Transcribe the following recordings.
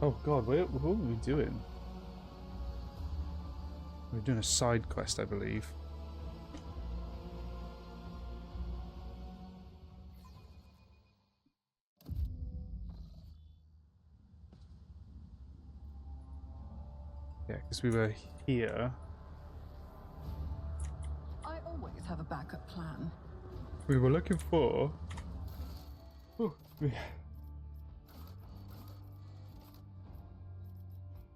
Oh god, what were we doing? We were doing a side quest, I believe. Yeah, because we were here. I always have a backup plan. We were looking for... Oh,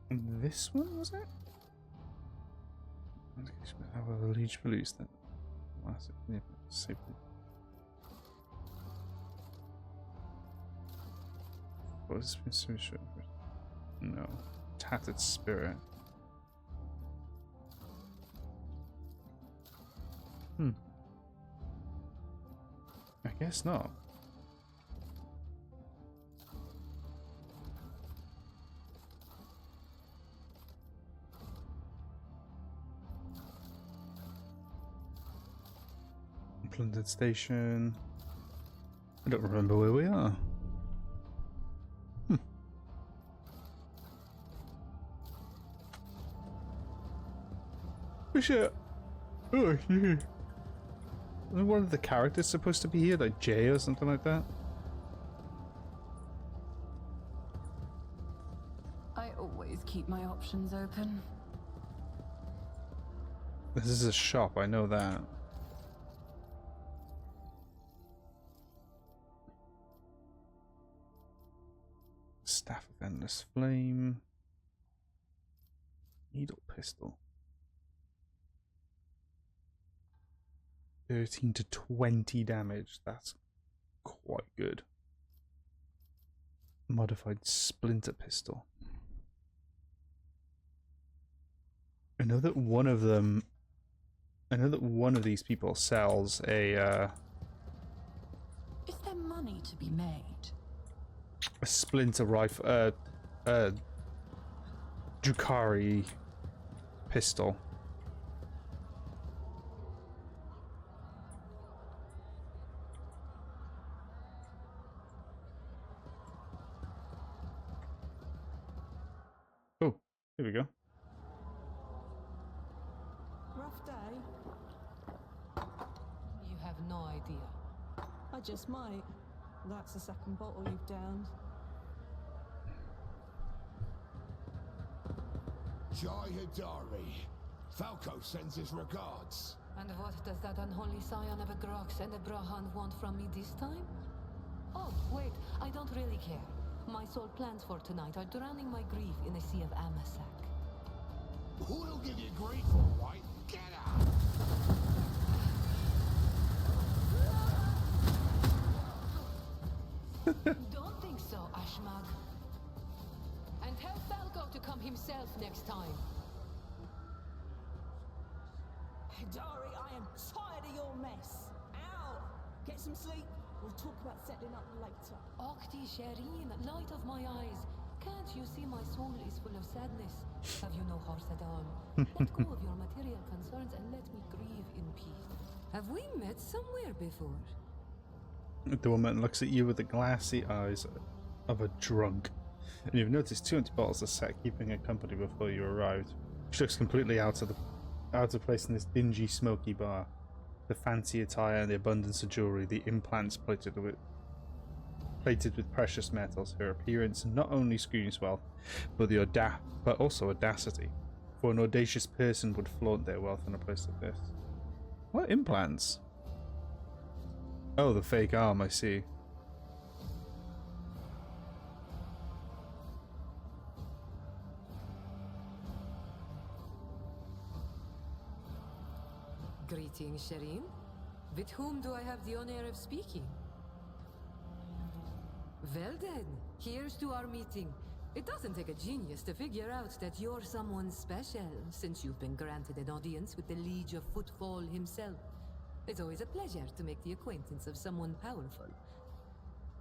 this one, was it? Have a liege police then. What is this? No. Tattered spirit. I guess not. Plundered station. I don't remember where we are. Wish it. Oh, yeah. Isn't one of the characters supposed to be here, like Jay or something like that? I always keep my options open. This is a shop, I know that. Staff of Endless Flame. Needle pistol. 13 to 20 damage. That's quite good. Modified splinter pistol. I know that one of them... I know that one of these people sells a... Is there money to be made? A splinter rifle... Drukhari pistol. Oh, here we go. Rough day. You have no idea. I just might. That's the second bottle you've downed. Jai Hidari. Falco sends his regards. And what does that unholy scion of a Grox and a Brahan want from me this time? Oh, wait, I don't really care. My sole plans for tonight are drowning my grief in a sea of Amasak. Who'll give you grief, all right? Get out! Don't think so, Ashmag. And tell Falco to come himself next time. Hidari, I am tired of your mess. Ow! Get some sleep. We'll talk about settling up later. Okti Shireen, light of my eyes. Can't you see my soul is full of sadness? Have you no heart at all? Let go of your material concerns and let me grieve in peace. Have we met somewhere before? The woman looks at you with the glassy eyes of a drunk. And you've noticed 2 empty bottles are set keeping her company before you arrived. She looks completely out of place in this dingy, smoky bar. The fancy attire and the abundance of jewelry, the implants plated with precious metals. Her appearance not only screams wealth, but also audacity. For an audacious person would flaunt their wealth in a place like this. What implants? Oh, the fake arm, I see. Greetings, Shireen. With whom do I have the honor of speaking? Well then, here's to our meeting. It doesn't take a genius to figure out that you're someone special, since you've been granted an audience with the Liege of Footfall himself. It's always a pleasure to make the acquaintance of someone powerful.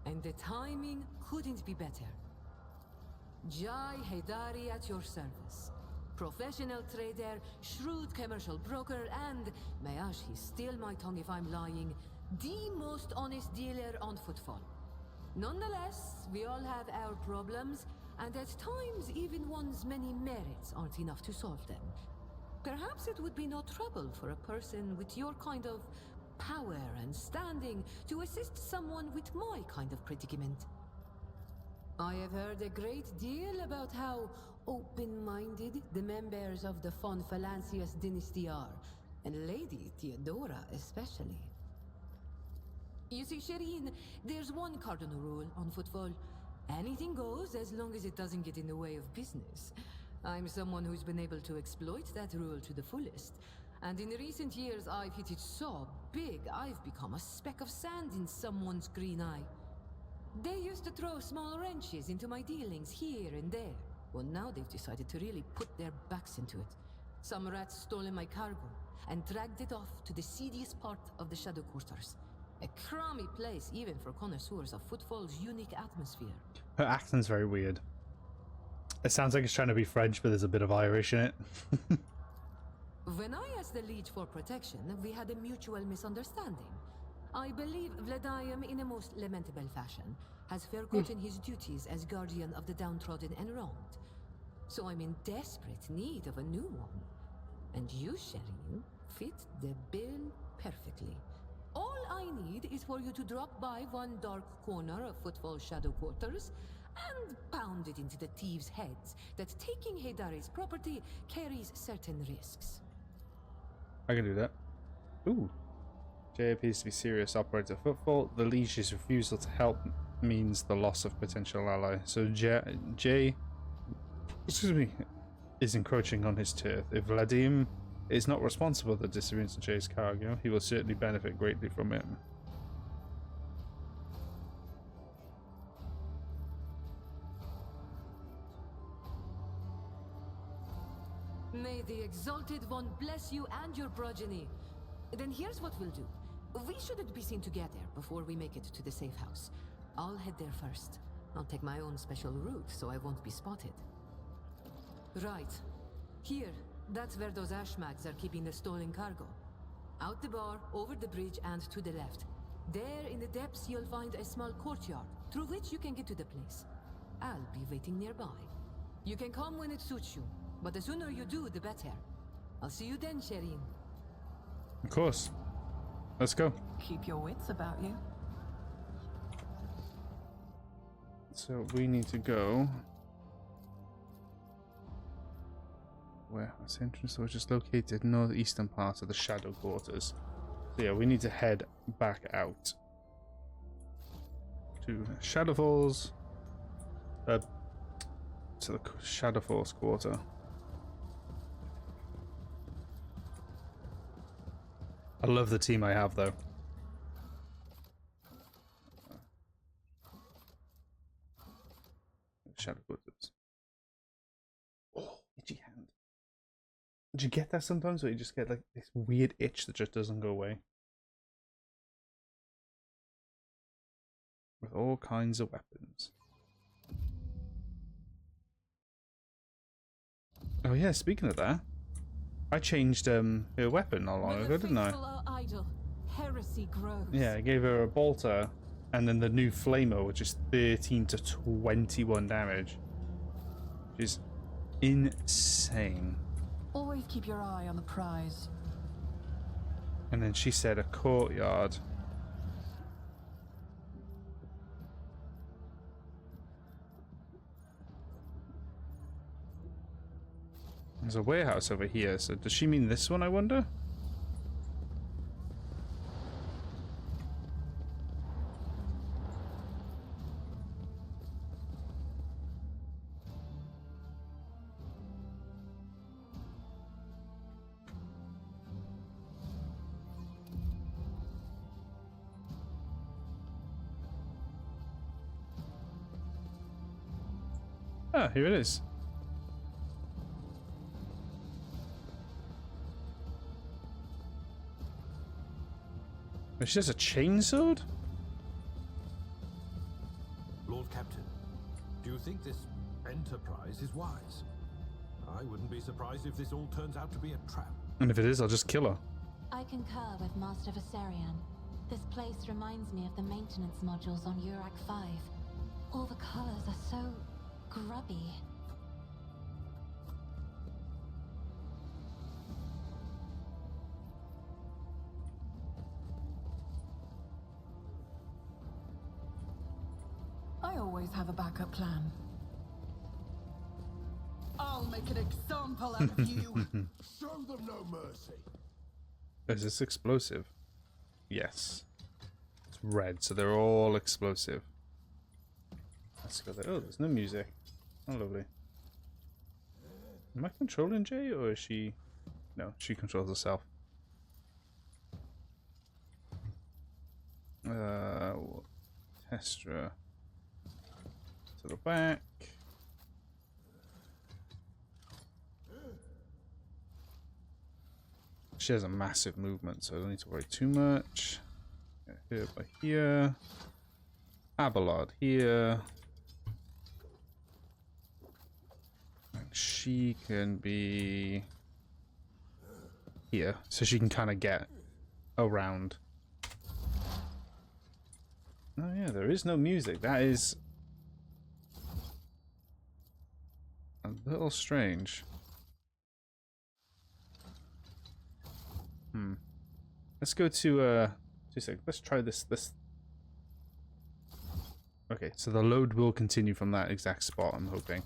And the timing couldn't be better. Jai Hidari at your service. Professional trader, shrewd commercial broker, and, may he steal my tongue if I'm lying, the most honest dealer on Footfall. Nonetheless, we all have our problems, and at times even one's many merits aren't enough to solve them. Perhaps it would be no trouble for a person with your kind of power and standing to assist someone with my kind of predicament. I have heard a great deal about how open-minded the members of the von Phalanxius dynasty are, and Lady Theodora especially. You see, Shireen, there's one cardinal rule on footfall. Anything goes as long as it doesn't get in the way of business. I'm someone who's been able to exploit that rule to the fullest. And in recent years, I've hit it so big, I've become a speck of sand in someone's green eye. They used to throw small wrenches into my dealings here and there. Well, now they've decided to really put their backs into it. Some rats stolen my cargo and dragged it off to the seediest part of the Shadow Quarters. A crummy place even for connoisseurs of footfall's unique atmosphere. Her accent's very weird. It sounds like it's trying to be French, but there's a bit of Irish in it. When I asked the Liege for protection, we had a mutual misunderstanding. I believe Vladium, in a most lamentable fashion, has forgotten his duties as guardian of the downtrodden and wronged. So I'm in desperate need of a new one. And you, Shireen, fit the bill perfectly. All I need is for you to drop by one dark corner of Footfall Shadow Quarters and pound it into the thieves' heads that taking Heydari's property carries certain risks. I can do that. Ooh. Jay appears to be serious operator footfall. The Liege's refusal to help means the loss of potential ally. So Jay excuse me, is encroaching on his turf. If Vladim is not responsible for the disappearance of Jay's cargo, he will certainly benefit greatly from it. May the Exalted One bless you and your progeny. Then here's what we'll do. We shouldn't be seen together before we make it to the safe house. I'll head there first. I'll take my own special route so I won't be spotted. Right. Here. That's where those ashmags are keeping the stolen cargo. Out the bar, over the bridge, and to the left. There in the depths you'll find a small courtyard, through which you can get to the place. I'll be waiting nearby. You can come when it suits you, but the sooner you do, the better. I'll see you then, Shireen. Of course. Let's go. Keep your wits about you. So we need to go... Warehouse entrance, which is located northeastern part of the Shadow Quarters. So yeah, we need to head back out to Shadowfall's, to the Shadowfall's quarter. I love the team I have, though. Shadow Quarters. Oh, itchy hand. Do you get that sometimes, where you just get like this weird itch that just doesn't go away? With all kinds of weapons. Oh yeah, speaking of that, I changed her weapon not long ago, didn't I? Idle. Heresy grows. Yeah, I gave her a bolter and then the new flamer, which is 13 to 21 damage. Which is insane. Always keep your eye on the prize. And then she said a courtyard. There's a warehouse over here, so does she mean this one, I wonder? Ah, here it is. It's just a chainsword? Lord Captain, do you think this enterprise is wise? I wouldn't be surprised if this all turns out to be a trap. And if it is, I'll just kill her. I concur with Master Viserion. This place reminds me of the maintenance modules on Urak 5. All the colors are so grubby. I always have a backup plan. I'll make an example out of you. Show them no mercy. Is this explosive? Yes. It's red, so they're all explosive. Let's go there. Oh, there's no music. Oh, lovely. Am I controlling Jay, or is she... No, she controls herself. Testra. To the back. She has a massive movement, so I don't need to worry too much. Here by here. Abelard here. And she can be here, so she can kind of get around. Oh yeah, there is no music. That is a little strange. Let's go to 2 seconds. Let's try this. Okay, so the load will continue from that exact spot, I'm hoping.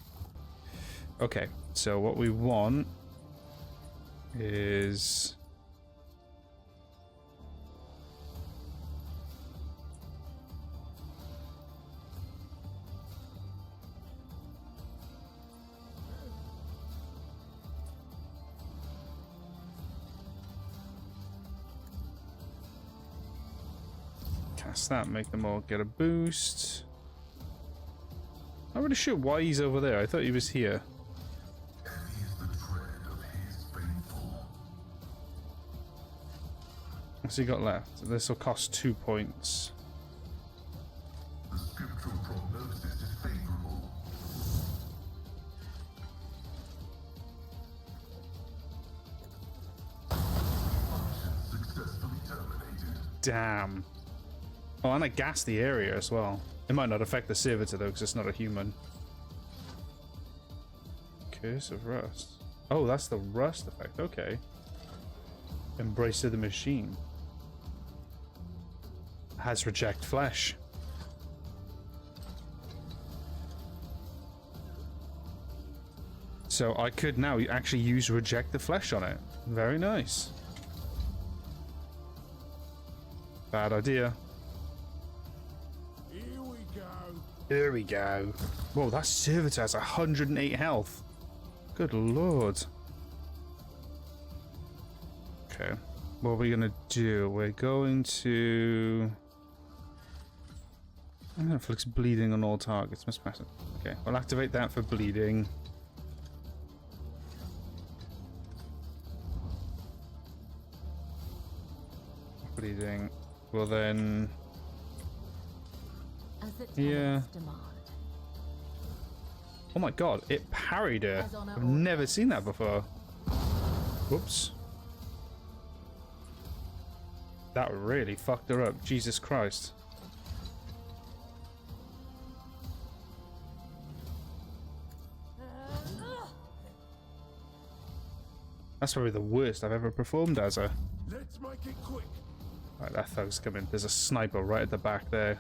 Okay, so what we want is cast that, make them all get a boost. Not really sure why he's over there. I thought he was here. What's he got left? This will cost 2 points. The scriptural prognosis is favorable. Function successfully terminated. Damn. Oh, and I gassed the area as well. It might not affect the servitor though, because it's not a human. Curse of Rust. Oh, that's the rust effect. Okay. Embrace of the machine. Has reject flesh. So I could now actually use reject the flesh on it. Very nice. Bad idea. Here we go. Here we go. Whoa, that servitor has 108 health. Good lord. Okay. What are we gonna do? We're going to... inflicts bleeding on all targets. Must pass it. Okay, we'll activate that for bleeding. Bleeding. Well then... As the Yeah. tenants demand. Oh my god, it parried her. As on our I've never seen that before. Whoops. That really fucked her up. Jesus Christ. That's probably the worst I've ever performed as her. Let's make it quick. Right, that thug's coming. There's a sniper right at the back there.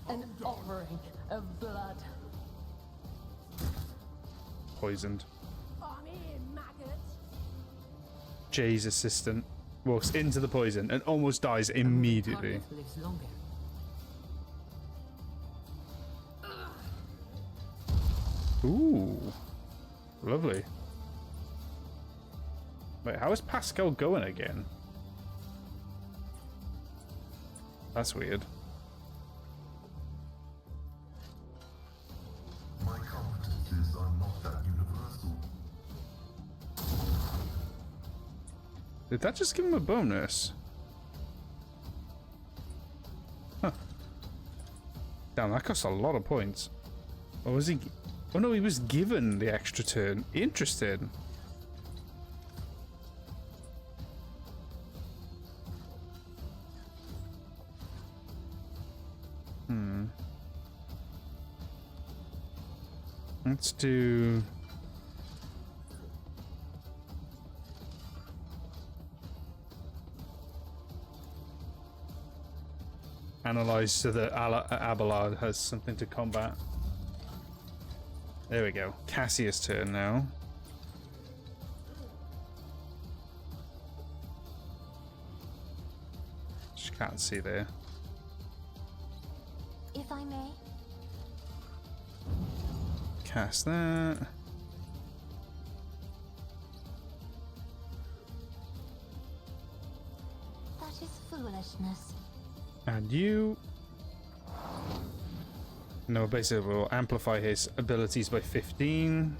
An offering of blood. Poisoned. I'm here, maggot. Jay's assistant walks into the poison and almost dies immediately. Target lives longer. Ooh. Lovely. Wait, how is Pascal going again? That's weird. My competencies are not that universal. Did that just give him a bonus? Huh. Damn, that costs a lot of points. Or was he... Oh no, he was given the extra turn. Interesting. Let's do... Analyze so that Abelard has something to combat. There we go. Cassia's turn now. She can't see there. If I may. Cast that. That is foolishness. And you. No, basically we'll amplify his abilities by 15.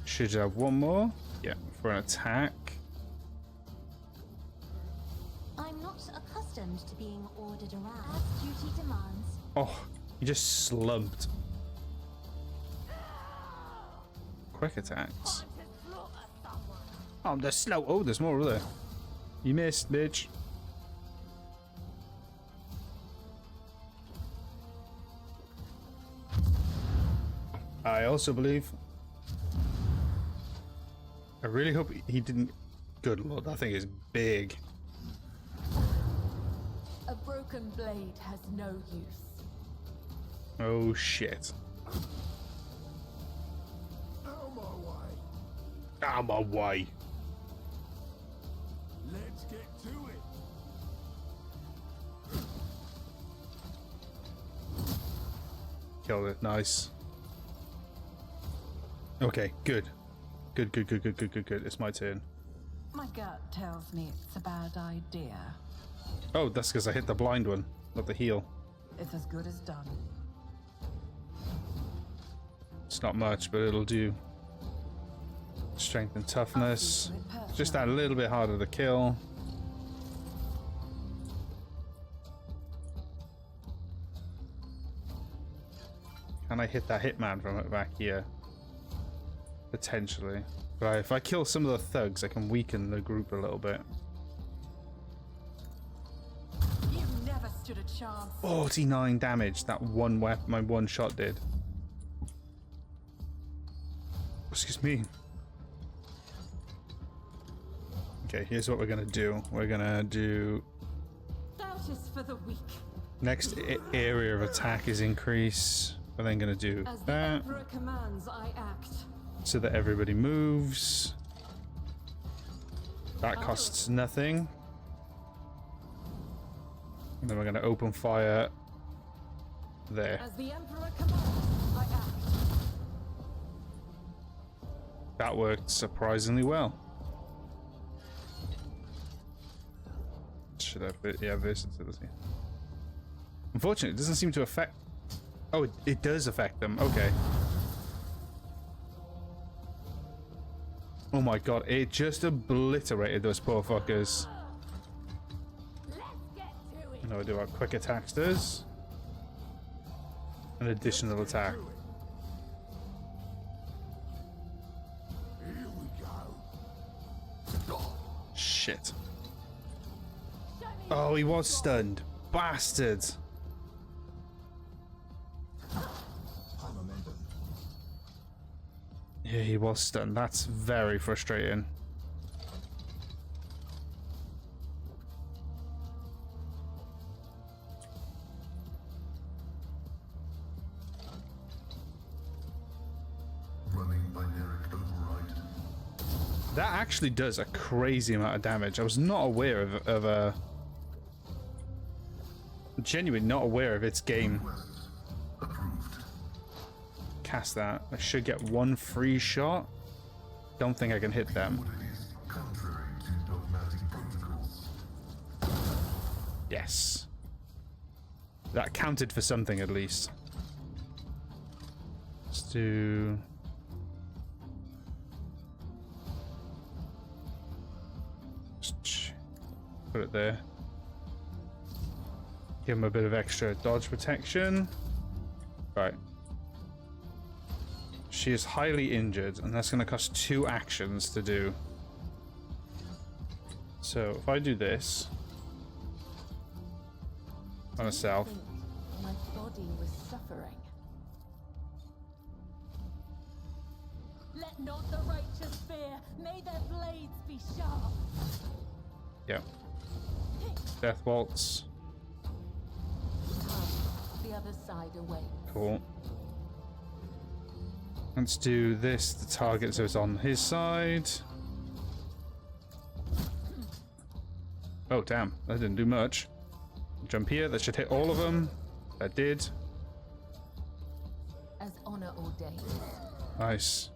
Should have one more. Yeah, for an attack. I'm not accustomed to being ordered around. As duty demands. Oh, he just slumped. Quick attacks. Oh, they're slow. Oh, there's more over there. You missed, bitch. I also believe. I really hope he didn't. Good lord, that thing is big. A broken blade has no use. Oh shit. Out of my way. Let's get to it. Killed it. Nice. Okay, good. Good. It's my turn. My gut tells me it's a bad idea. Oh, that's because I hit the blind one, not the heal. It's as good as done. It's not much, but it'll do. Strength and toughness. Just that little bit harder to kill. Can I hit that hitman from back here? Potentially. But if I kill some of the thugs, I can weaken the group a little bit. You never stood a chance. 49 damage that one weapon, my one shot did. Excuse me. Okay, here's what we're gonna do. We're gonna do... Doubt is for the weak. Next area of attack is increase. We're then gonna do As the that. Emperor commands, I act. So that everybody moves. That costs nothing. And then we're gonna open fire there. As the Emperor commands, I act. That worked surprisingly well. Should have it, yeah, versatility. Unfortunately, it doesn't seem to affect. Oh, it does affect them. Okay. Oh my god, it just obliterated those poor fuckers. No idea what quick attacks does. An additional attack. Here we go. Shit. Oh, he was stunned. Bastard. Yeah, he was stunned. That's very frustrating. Running binaric override. That actually does a crazy amount of damage. I was not aware of a... Genuinely not aware of its game. Request approved. Cast that. I should get one free shot. Don't think I can hit them. What it is contrary to dogmatic protocols. Yes. That counted for something at least. Let's do... Just put it there. Give him a bit of extra dodge protection. Right. She is highly injured, and that's going to cost 2 actions to do. So if I do this on herself, My body was suffering. Let not the righteous fear. May their blades be sharp. Yeah. Death Waltz. The other side away. Cool. Let's do this. The target so it's on his side. Oh, damn. That didn't do much. Jump here. That should hit all of them. That did. As honor ordained. Nice.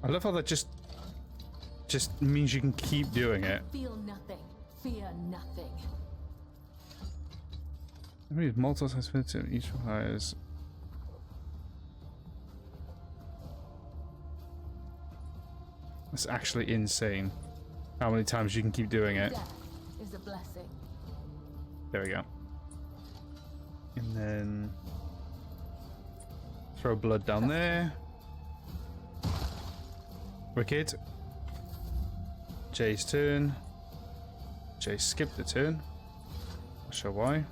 I love how that just means you can keep doing it. Feel nothing. Fear nothing. I mean, multiple size fits in each requires. That's actually insane. How many times you can keep doing it. Death is a blessing. There we go. And then throw blood down there. Wicked. Jay's turn. Jay skipped a turn. Not sure why.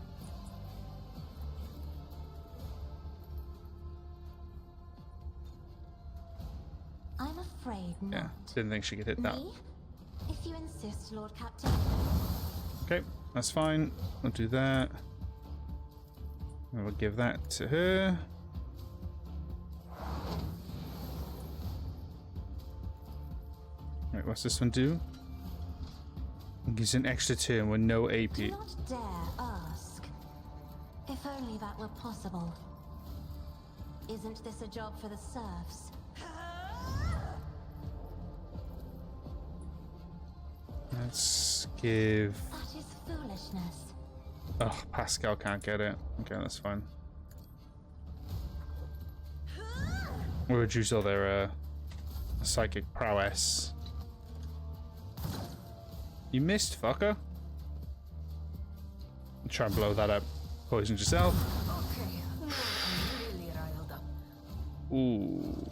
I'm afraid not. Yeah, didn't think she could hit that. Me? If you insist, Lord Captain. Okay, that's fine. I'll do that. And we'll give that to her. Right, what's this one do? It gives an extra turn with no AP. Do not dare ask. If only that were possible. Isn't this a job for the serfs? Let's give. That is foolishness. Oh, Pascal can't get it. Okay, that's fine. We'll reduce all their psychic prowess. You missed, fucker. Try and blow that up. Poisoned yourself. Okay, I'm really riled up. Ooh.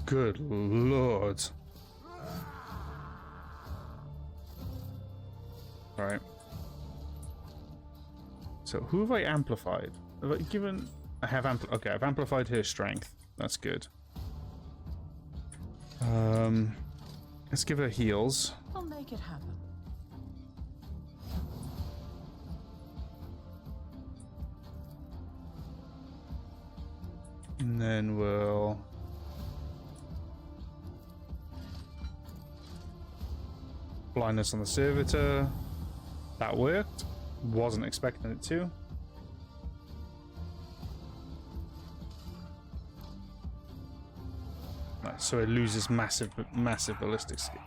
Good lord. Alright. So who have I amplified? Have I given... I have okay, I've amplified her strength. That's good. Let's give her heals. I'll make it happen. And then we'll... blindness on the servitor. That worked. Wasn't expecting it to. Nice. So it loses massive ballistic skill.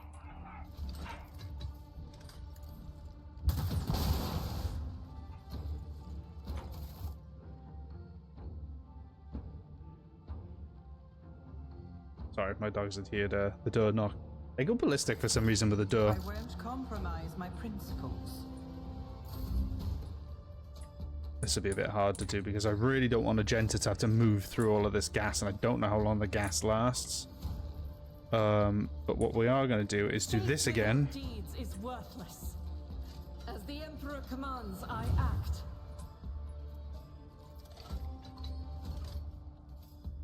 Sorry, my dogs had heard the door knock. They go ballistic for some reason with the door. I won't compromise my principles. This will be a bit hard to do because I really don't want Agenta to have to move through all of this gas, and I don't know how long the gas lasts. But what we are going to do is do this again. Deeds is worthless. As the Emperor commands, I act.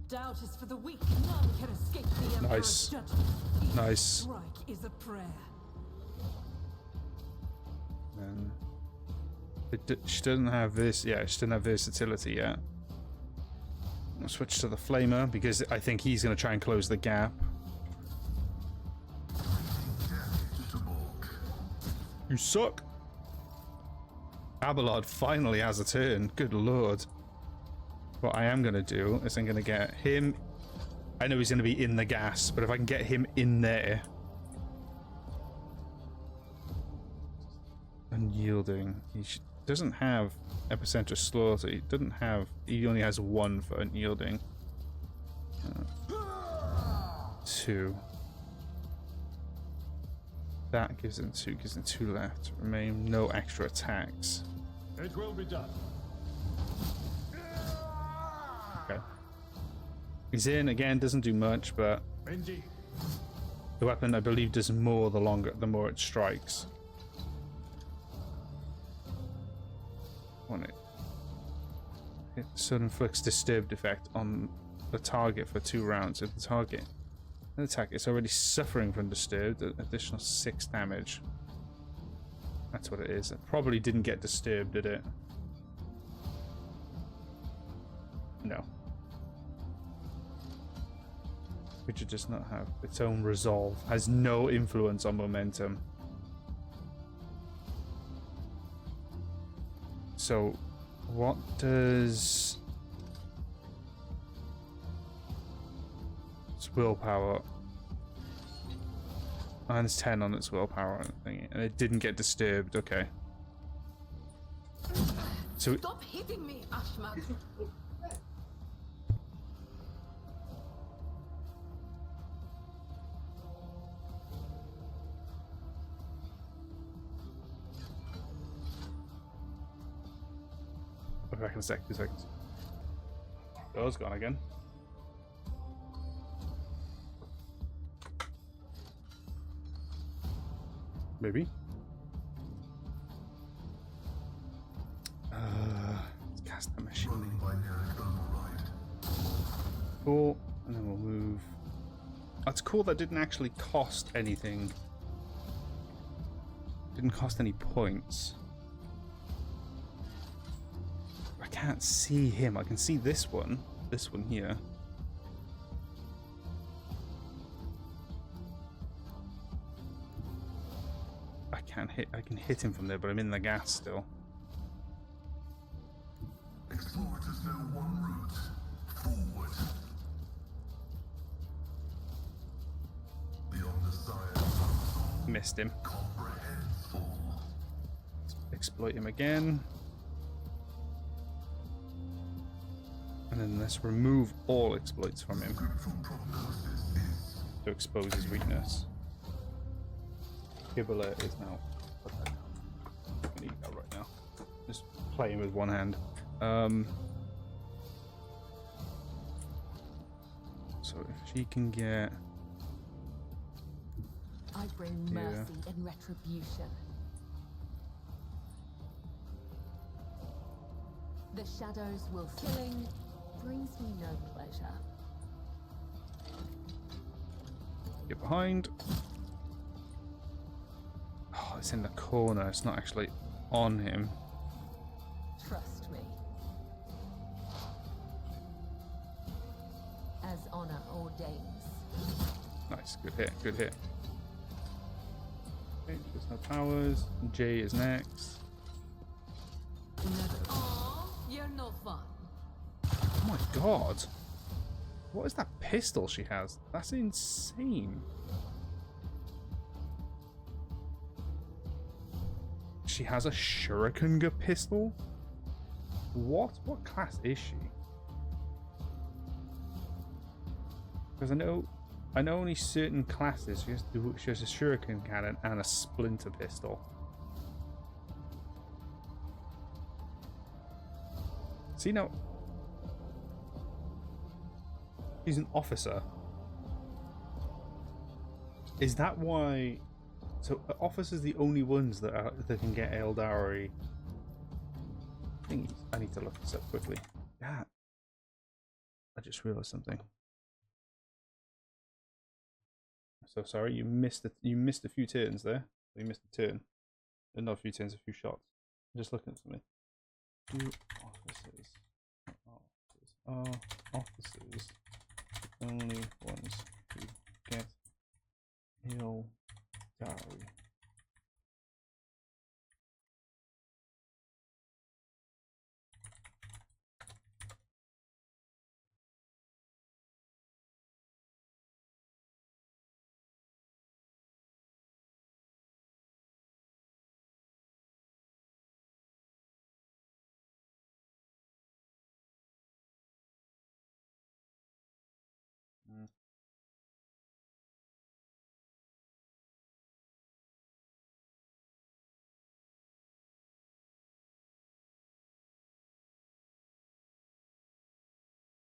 Doubt is for the weak. None can escape the Emperor's Nice. judgment. Each Nice. strike is a prayer. And she doesn't have this. Yeah, she doesn't have versatility yet. I'll switch to the Flamer because I think he's going to try and close the gap. You suck. Abelard finally has a turn. Good lord. What I am going to do is I'm going to get him. I know he's going to be in the gas, but if I can get him in there. Unyielding. Doesn't have epicenter slaughter. He doesn't have. He only has one for unyielding. 2. That gives him 2. Gives him 2 left. Remain no extra attacks. It will be done. Okay. He's in again. Doesn't do much, but Indeed. the weapon I believe does more the more it strikes. Want it. Sudden inflicts disturbed effect on the target for 2 rounds. If the target attack is already suffering from disturbed, an additional 6 damage. That's what it is. It probably didn't get disturbed, did it? No. Creature does not have its own resolve. Has no influence on momentum. So, what does its willpower? -10 on its willpower thing, and it didn't get disturbed. Okay. So Stop hitting me, Ashmat. I'll be back in a sec. 2 seconds. Door's gone again. Maybe. Let's cast the machine. Running binary override. Cool. And then we'll move. That's cool. That didn't actually cost anything. Didn't cost any points. I can't see him. I can see this one. This one here. I can hit him from there, but I'm in the gas still. Explorers know one route. Forward. Beyond the science. Missed him. Comprehensible. Exploit him again. And then let's remove all exploits from him to expose his weakness. Gibbler is now. I need that right now. Just playing with one hand. So if she can get. I bring mercy and retribution. The shadows will killing brings me no pleasure. Get behind. Oh, it's in the corner. It's not actually on him. Trust me. As honor ordains. Nice. Good hit. Good hit. Okay, there's no powers. J is next. Aw, you're no fun. Oh my god. What is that pistol she has? That's insane. She has a shuriken pistol? What? What class is she? Because I know only certain classes she has a shuriken cannon and a splinter pistol. See now, he's an officer. Is that why? So officers the only ones that can get Eldari thingies. I need to look this up quickly. Yeah, I just realized something. So sorry, you missed a few turns there. You missed a turn. Not a few turns, a few shots. Just looking at something. Do officers the only ones who get Eldari?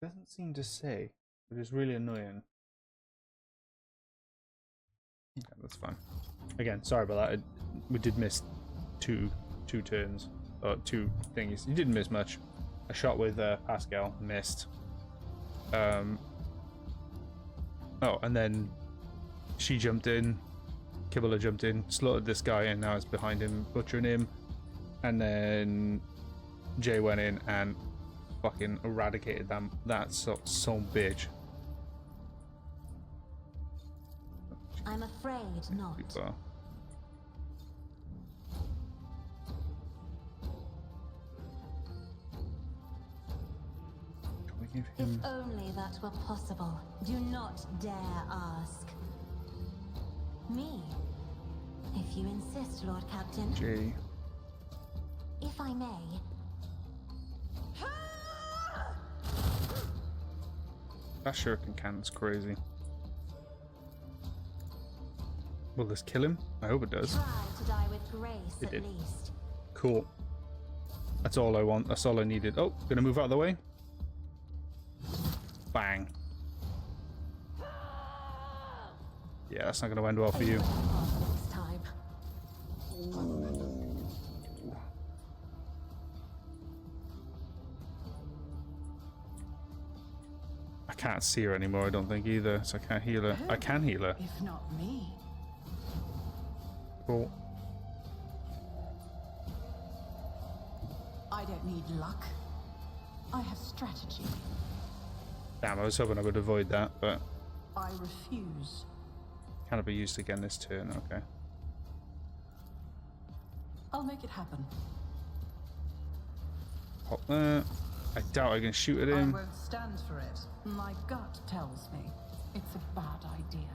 Doesn't seem to say, which is really annoying. Okay, that's fine. Again, sorry about that. We did miss two turns, or two thingies. You didn't miss much. I shot with Pascal, missed. Oh, and then she jumped in, Kibble jumped in, slaughtered this guy, and now it's behind him, butchering him. And then Jay went in and fucking eradicated that son bitch. I'm afraid not. Super. Can we give If him... only that were possible. Do not dare ask. Me. If you insist, Lord Captain. Jay. If I may. That shuriken cannon's crazy. Will this kill him? I hope it does. Try to die with grace It at did. least. Cool. That's all I want. That's all I needed. Oh, gonna move out of the way. Bang. Yeah, that's not gonna end well for you. Next time. I can't see her anymore, I don't think either, so I can't heal her. I can heal her. If not me. Cool. I don't need luck. I have strategy. Damn, I was hoping I would avoid that, but I refuse. can be used again this turn. Okay. I'll make it happen. Pop that. I doubt I can shoot at I him. won't stand for it. My gut tells me it's a bad idea.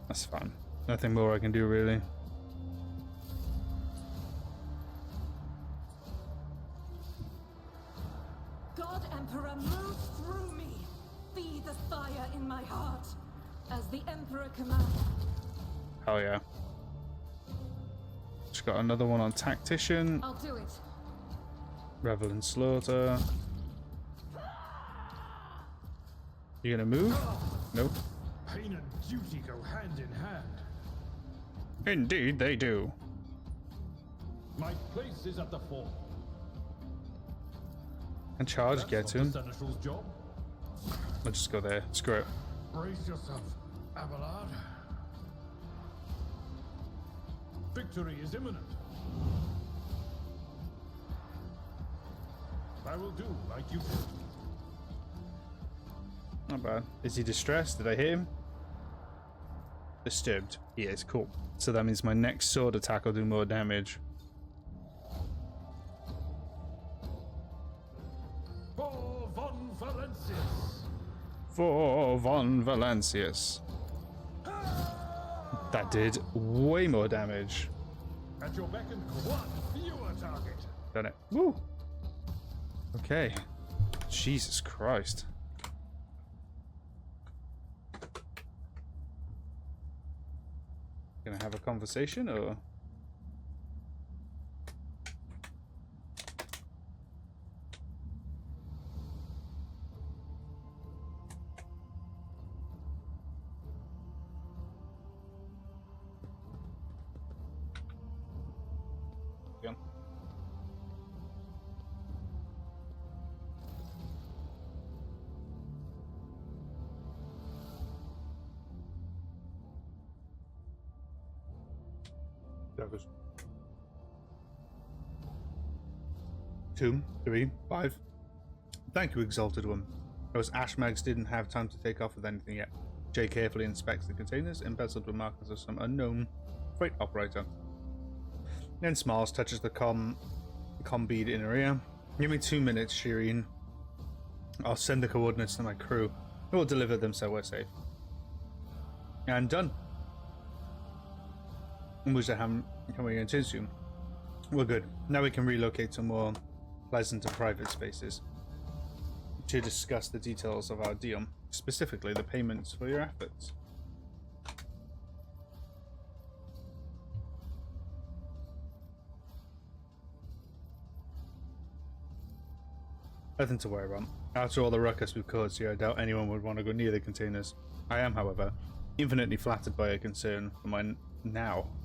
That's fine. Nothing more I can do, really. God Emperor, move through me. Be the fire in my heart, as the Emperor commands. Hell yeah. Just got another one on Tactician. I'll do it. Revel in Slaughter. You gonna move? Nope. Pain and duty go hand in hand. Indeed they do. My place is at the fore. And charge, That's get not to him. the Seneschal's job. I'll just go there. Screw it. Brace yourself, Abelard. Victory is imminent. I will do like you did. Not bad. Is he distressed? Did I hit him? Disturbed. He is. Cool. So that means my next sword attack will do more damage. For von Valentius. For Von Valancius. That did way more damage. At your beck and call. One fewer target. Done it. Woo! Okay. Jesus Christ. Gonna have a conversation or? Yeah. That was 2, 3, 5. Thank you, Exalted One. Those Ashmags didn't have time to take off with anything yet. Jay carefully inspects the containers, embezzled with markers of some unknown freight operator. Then smiles, touches the com bead in her ear. Give me 2 minutes, Shireen. I'll send the coordinates to my crew. Who will deliver them so we're safe. And done. Muzaham coming in soon. We're good. Now we can relocate to more pleasant and private spaces to discuss the details of our deal, specifically the payments for your efforts. Nothing to worry about. After all the ruckus we've caused here, I doubt anyone would want to go near the containers. I am, however, infinitely flattered by a concern for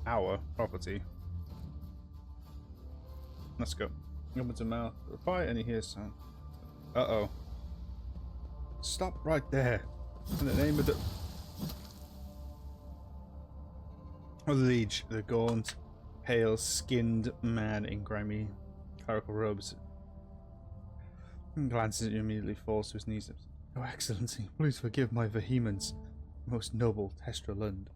our property. Let's go. Opens a mouth for a fight and he hears sound. Uh-oh. Stop right there. In the name of the Liege, the gaunt, pale-skinned man in grimy clerical robes glances at you, immediately falls to his knees. Your Excellency, please forgive my vehemence, most noble Testra Lund.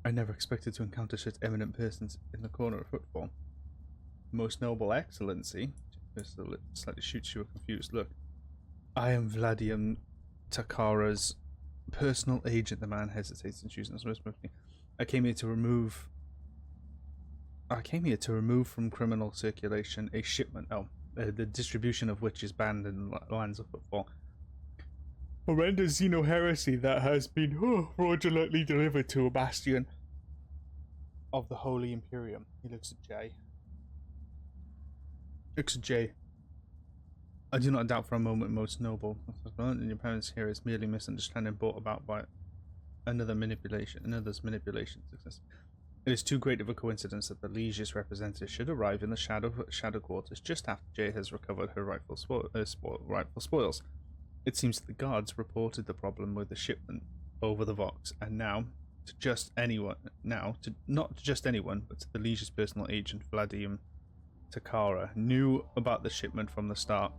I never expected to encounter such eminent persons in the corner of footfall. Most noble Excellency, just slightly shoots you a confused look. I am Vladium Takara's personal agent. The man hesitates and chooses most swiftly. I came here to remove from criminal circulation a shipment. The distribution of which is banned in the lands of footfall. Horrendous Xeno heresy that has been fraudulently delivered to a bastion of the Holy Imperium. He looks at Jay. I do not doubt for a moment, most noble, and your parents here is merely misunderstanding brought about by another's manipulation success. It is too great of a coincidence that the Liege's representative should arrive in the shadow quarters just after Jay has recovered her rightful spoils. It seems that the guards reported the problem with the shipment over the Vox, and not to just anyone, but to the Liege's personal agent, Vladium Takara, knew about the shipment from the start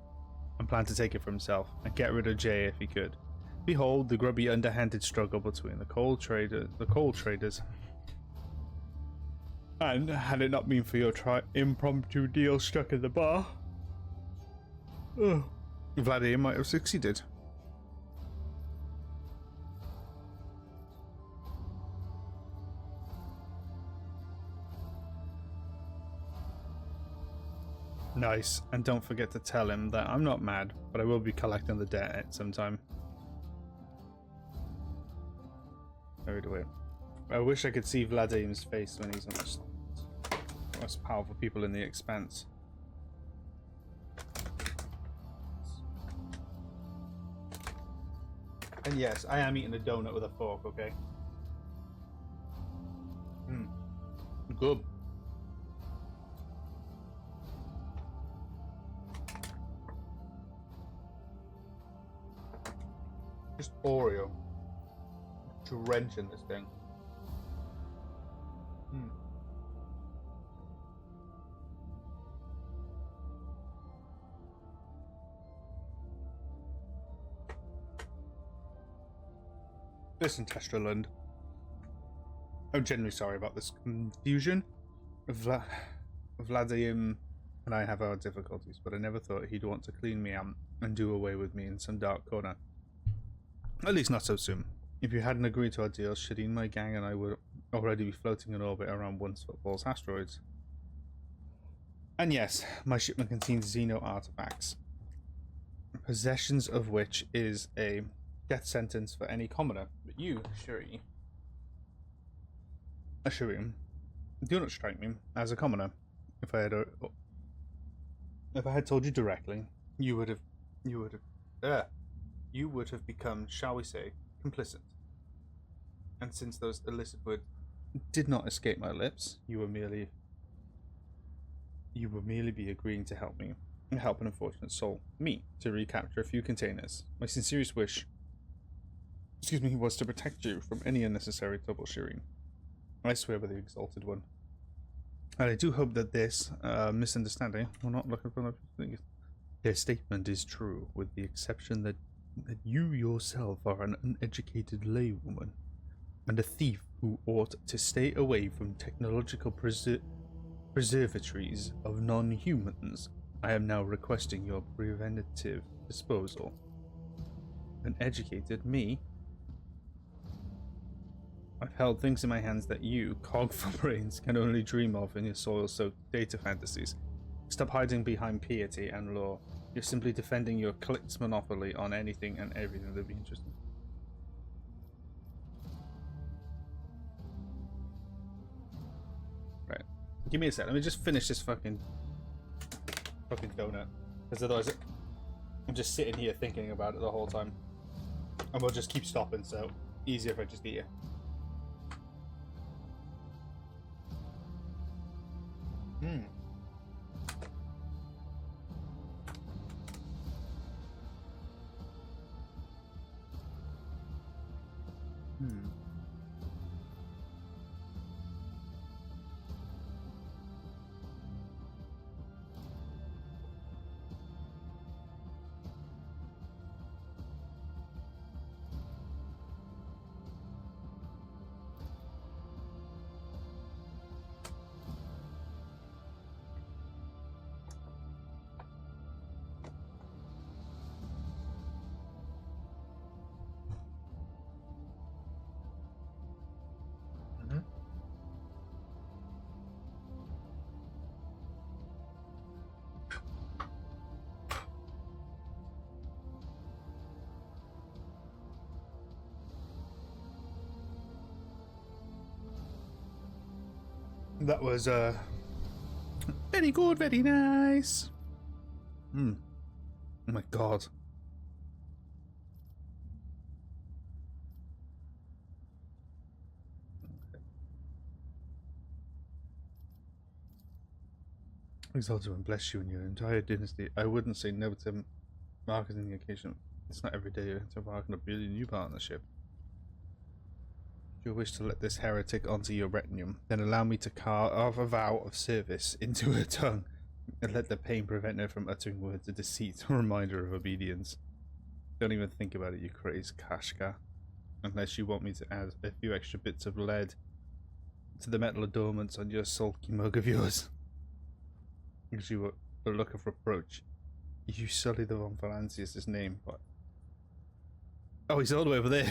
and planned to take it for himself and get rid of Jay if he could. Behold the grubby, underhanded struggle between the coal traders. And had it not been for your impromptu deal struck in the bar, Vladimir might have succeeded. Nice, and don't forget to tell him that I'm not mad, but I will be collecting the debt at some time. Carried away. I wish I could see Vladimir's face when he's on the most powerful people in the Expanse. And yes, I am eating a donut with a fork, okay? Good. Just Oreo. Drenching this thing. Listen, Testralund. I'm genuinely sorry about this confusion. Vladium and I have our difficulties, but I never thought he'd want to clean me out and do away with me in some dark corner. At least not so soon. If you hadn't agreed to our deal, Shadeen, my gang, and I would already be floating in orbit around once footfall's asteroids. And yes, my shipment contains Xeno artifacts, possessions of which is a death sentence for any commoner. But you, Shuri, do not strike me as a commoner. If I had told you directly, you would have become, shall we say, complicit. And since those illicit words did not escape my lips, you will merely be agreeing to help me, and help an unfortunate soul, me, to recapture a few containers. My sincerest wish, was to protect you from any unnecessary troubleshooting. I swear by the Exalted One. And I do hope that this misunderstanding, we're not looking for their statement is true, with the exception that you yourself are an uneducated laywoman, and a thief who ought to stay away from technological preservatories of non-humans. I am now requesting your preventative disposal. An educated me? I've held things in my hands that you, cog for brains, can only dream of in your soil-soaked data fantasies. Stop hiding behind piety and law. You're simply defending your clique's monopoly on anything and everything that'd be interesting. Right. Give me a sec. Let me just finish this fucking donut. Because otherwise I'm just sitting here thinking about it the whole time. And we'll just keep stopping, so easier if I just eat it. That was very good, very nice. Oh my god. Exalted and bless you and your entire dynasty. I wouldn't say no to marketing the occasion. It's not every day to embark on a brilliant new partnership. If you wish to let this heretic onto your retinue, then allow me to carve a vow of service into her tongue, and let the pain prevent her from uttering words of deceit, a reminder of obedience. Don't even think about it, you crazed Kashka. Unless you want me to add a few extra bits of lead to the metal adornments on your sulky mug of yours. Gives you a look of reproach. You sully the Von Valancius' name, but... Oh, he's all the way over there!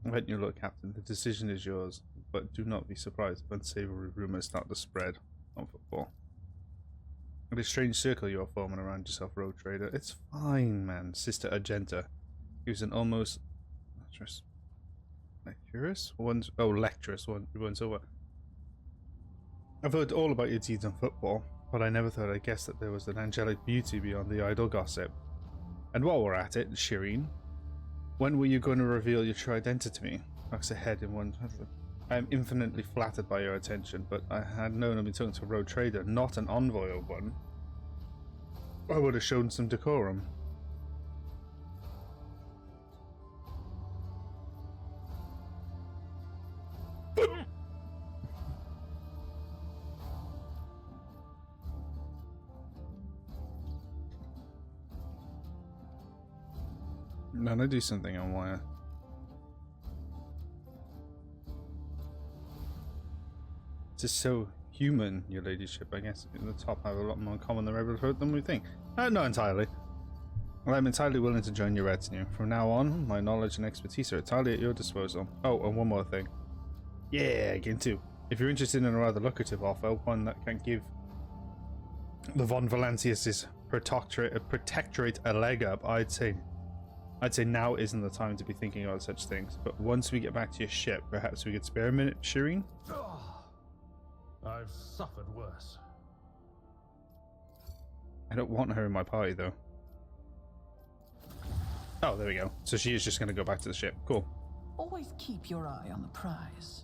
Let you look, Captain. The decision is yours, but do not be surprised if unsavory rumours start to spread on football. What a strange circle you're forming around yourself, road trader. It's fine, man. Sister Argenta, who's an almost... lecturess? Lecturess once over. I've heard all about your deeds on football, but I never thought I'd guess that there was an angelic beauty beyond the idle gossip. And while we're at it, Shireen, when were you going to reveal your true identity to me? Looks ahead in one. I am infinitely flattered by your attention, but I had known I'd been talking to a road trader, not an envoy of one. I would have shown some decorum. No, I do something on wire. This is so human, your ladyship. I guess in the top have a lot more in common than we think. Not entirely. Well, I'm entirely willing to join your retinue. From now on, my knowledge and expertise are entirely at your disposal. Oh, and one more thing. Yeah, again too. If you're interested in a rather lucrative offer, one that can give the Von Valancius' protectorate a leg up, I'd say now isn't the time to be thinking about such things. But once we get back to your ship, perhaps we could spare a minute, Shireen? I've suffered worse. I don't want her in my party, though. Oh, there we go. So she is just going to go back to the ship. Cool. Always keep your eye on the prize.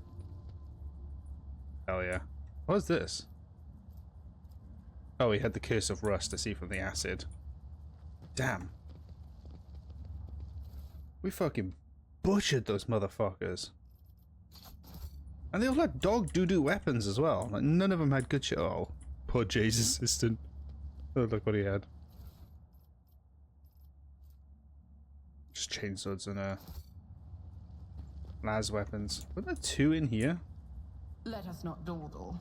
Hell yeah. What is this? Oh, he had the curse of rust to see from the acid. Damn. We fucking butchered those motherfuckers. And they all had dog doo-doo weapons as well. Like, none of them had good shit. Oh, poor Jay's assistant. Oh, look what he had. Just chainswords and las weapons. Were there two in here? Let us not dawdle.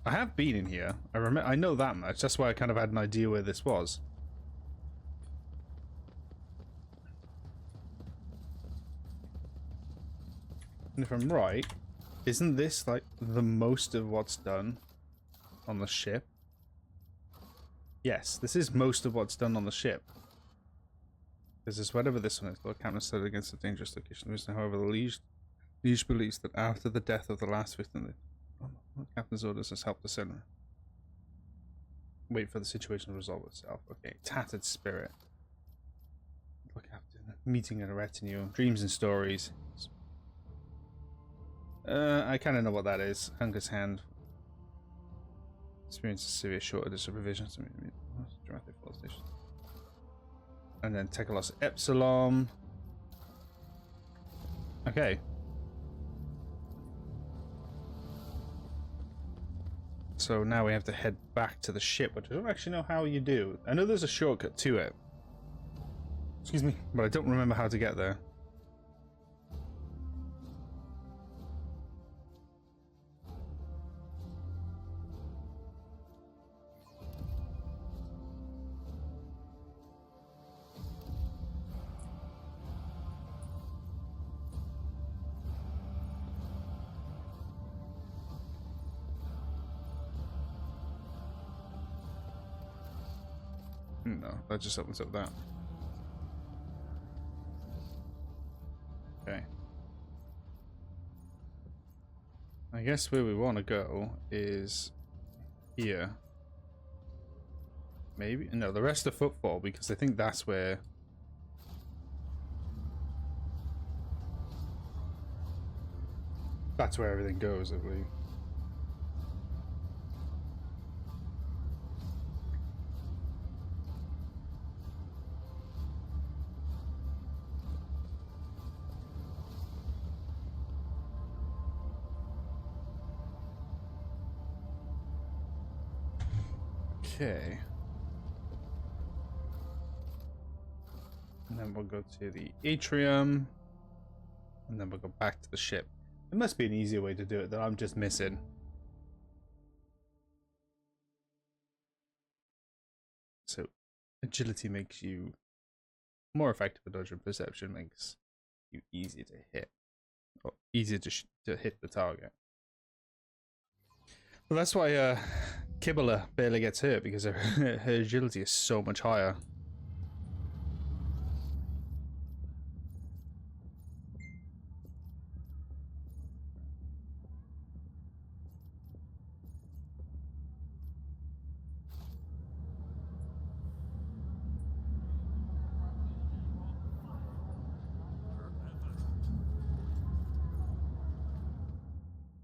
I have been in here. I know that much. That's why I kind of had an idea where this was. And if I'm right, isn't this like the most of what's done on the ship? Yes, this is most of what's done on the ship. This is whatever this one is. The captain stood against a dangerous location. However, the liege believes that after the death of the last victim, the captain's orders has helped the sinner. Wait for the situation to resolve itself. Okay, tattered spirit. Look after meeting in a retinue, dreams and stories. I kind of know what that is. Hunger's hand. Experience a severe shortage of provisions. And then take a loss of Epsilon. Okay. So now we have to head back to the ship, which I don't actually know how you do. I know there's a shortcut to it. Excuse me, but I don't remember how to get there. No, that just opens up that. Okay. I guess where we want to go is here. Maybe? No, the rest of footfall, because I think that's where... That's where everything goes, I believe. Okay. And then we'll go to the atrium. And then we'll go back to the ship. There must be an easier way to do it that I'm just missing. So, agility makes you more effective at dodge, and perception makes you easier to hit. Or easier to hit the target. Well, that's why Kibble barely gets hurt, because her agility is so much higher.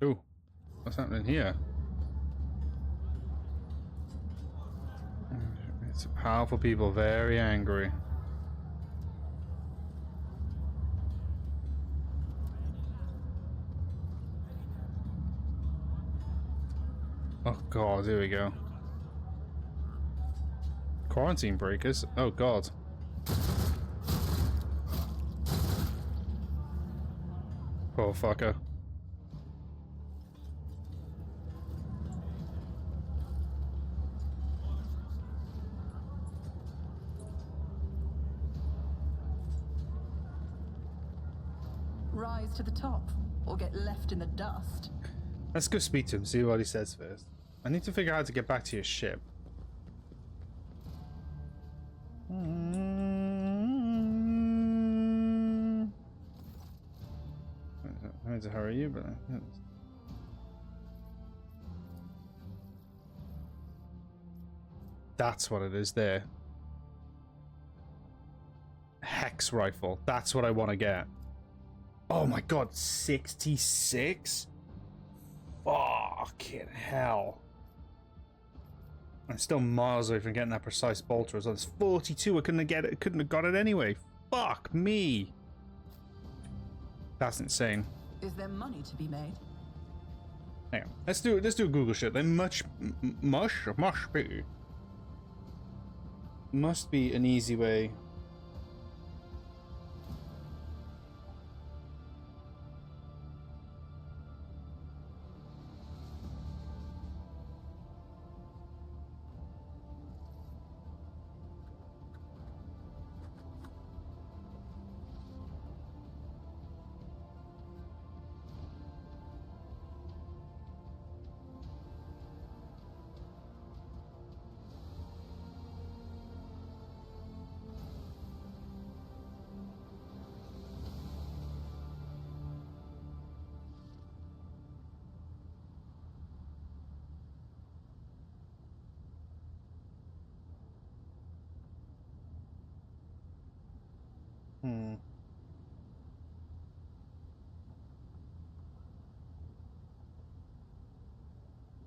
Ooh, what's happening here? It's powerful people, very angry. Oh god, here we go. Quarantine breakers? Oh god. Poor fucker. Rise to the top, or get left in the dust. Let's go speak to him, see what he says first. I need to figure out how to get back to your ship. I need to hurry you, but that's what it is there. Hex rifle. That's what I want to get. Oh my god, 66? Fucking hell. I'm still miles away from getting that precise bolter. As well as 42, I couldn't have got it anyway. Fuck me. That's insane. Is there money to be made? Hang on. Let's do a Google shit. There must be an easy way.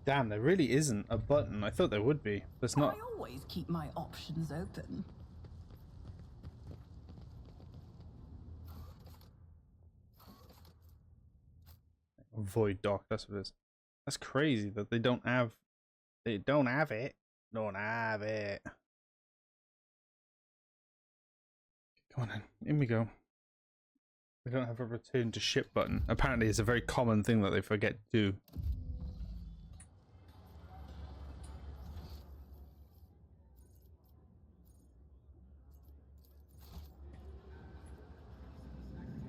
Damn, there really isn't a button. I thought there would be. There's not. I always keep my options open. Void Dock, that's what it is. That's crazy that they don't have it. Don't have it. Come on in we go. We don't have a return to ship button. Apparently it's a very common thing that they forget to do.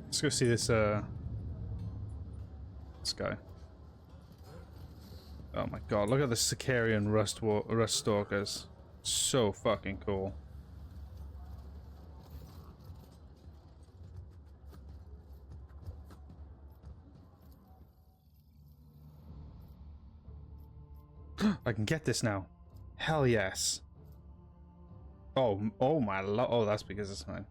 Let's go see this guy. Oh my god, look at the Sicarian Rust Stalkers. So fucking cool. I can get this now. Hell yes. Oh my lord. Oh, that's because it's mine.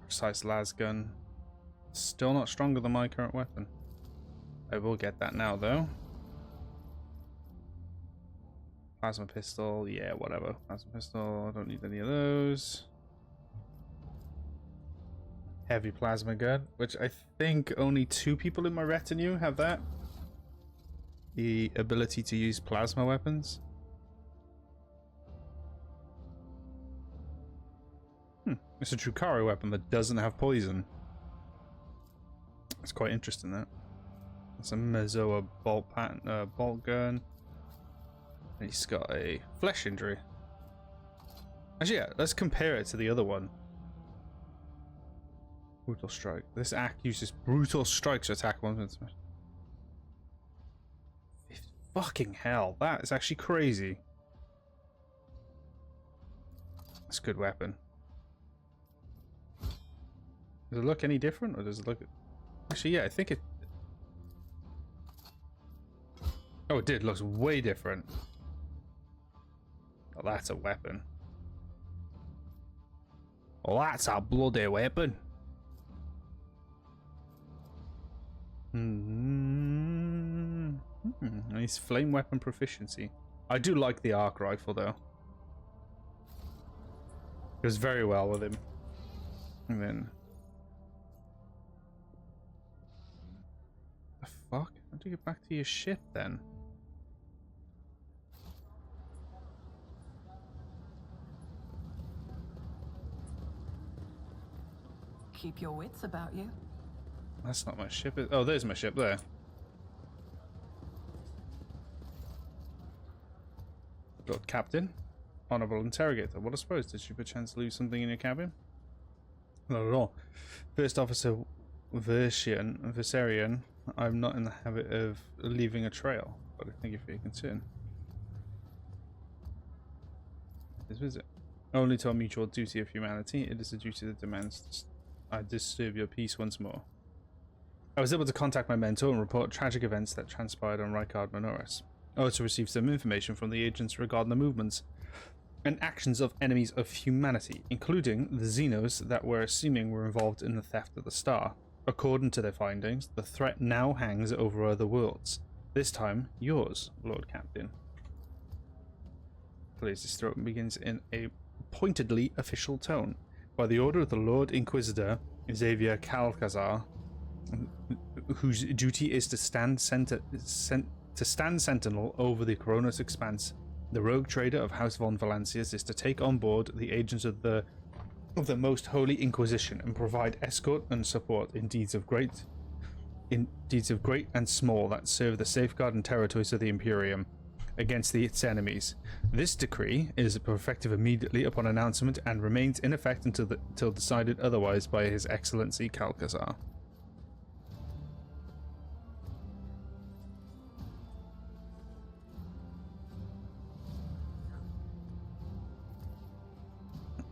Precise las gun. Still not stronger than my current weapon. I will get that now though. Plasma pistol, yeah, whatever. Plasma pistol, I don't need any of those. Heavy plasma gun, which I think only 2 people in my retinue have that. The ability to use plasma weapons. It's a treachery weapon that doesn't have poison. It's quite interesting, that. It's a Mezzoa bolt pattern, bolt gun. And he's got a flesh injury. Actually, yeah, let's compare it to the other one. Brutal strike. This act uses brutal strike to attack one. Fucking hell, that is actually crazy. That's a good weapon. Does it look any different, or does it look? Actually, yeah, I think it. Oh, it did. Looks way different. Oh, that's a weapon. Oh, that's a bloody weapon. Nice flame weapon proficiency. I do like the arc rifle though. It goes very well with him. And then the fuck? How do you get back to your ship then? Keep your wits about you. That's not my ship. Oh, there's my ship there. Lord Captain, Honorable Interrogator. What I suppose, did you perchance lose something in your cabin? Not at all. First Officer Versarian, I'm not in the habit of leaving a trail, but I thank you for your concern. This visit. Only to our mutual duty of humanity, it is a duty that demands I disturb your peace once more. I was able to contact my mentor and report tragic events that transpired on Rykard Minoris. I also received some information from the agents regarding the movements and actions of enemies of humanity, including the Xenos that we're assuming were involved in the theft of the star. According to their findings, the threat now hangs over other worlds. This time, yours, Lord Captain. Clears his throat and begins in a pointedly official tone. By the order of the Lord Inquisitor, Xavier Calcazar, whose duty is to stand sentinel over the Koronus Expanse, the rogue trader of House von Valancius is to take on board the agents of the Most Holy Inquisition and provide escort and support in deeds of great and small that serve the safeguard and territories of the Imperium against its enemies. This decree is effective immediately upon announcement and remains in effect until decided otherwise by His Excellency Calcazar.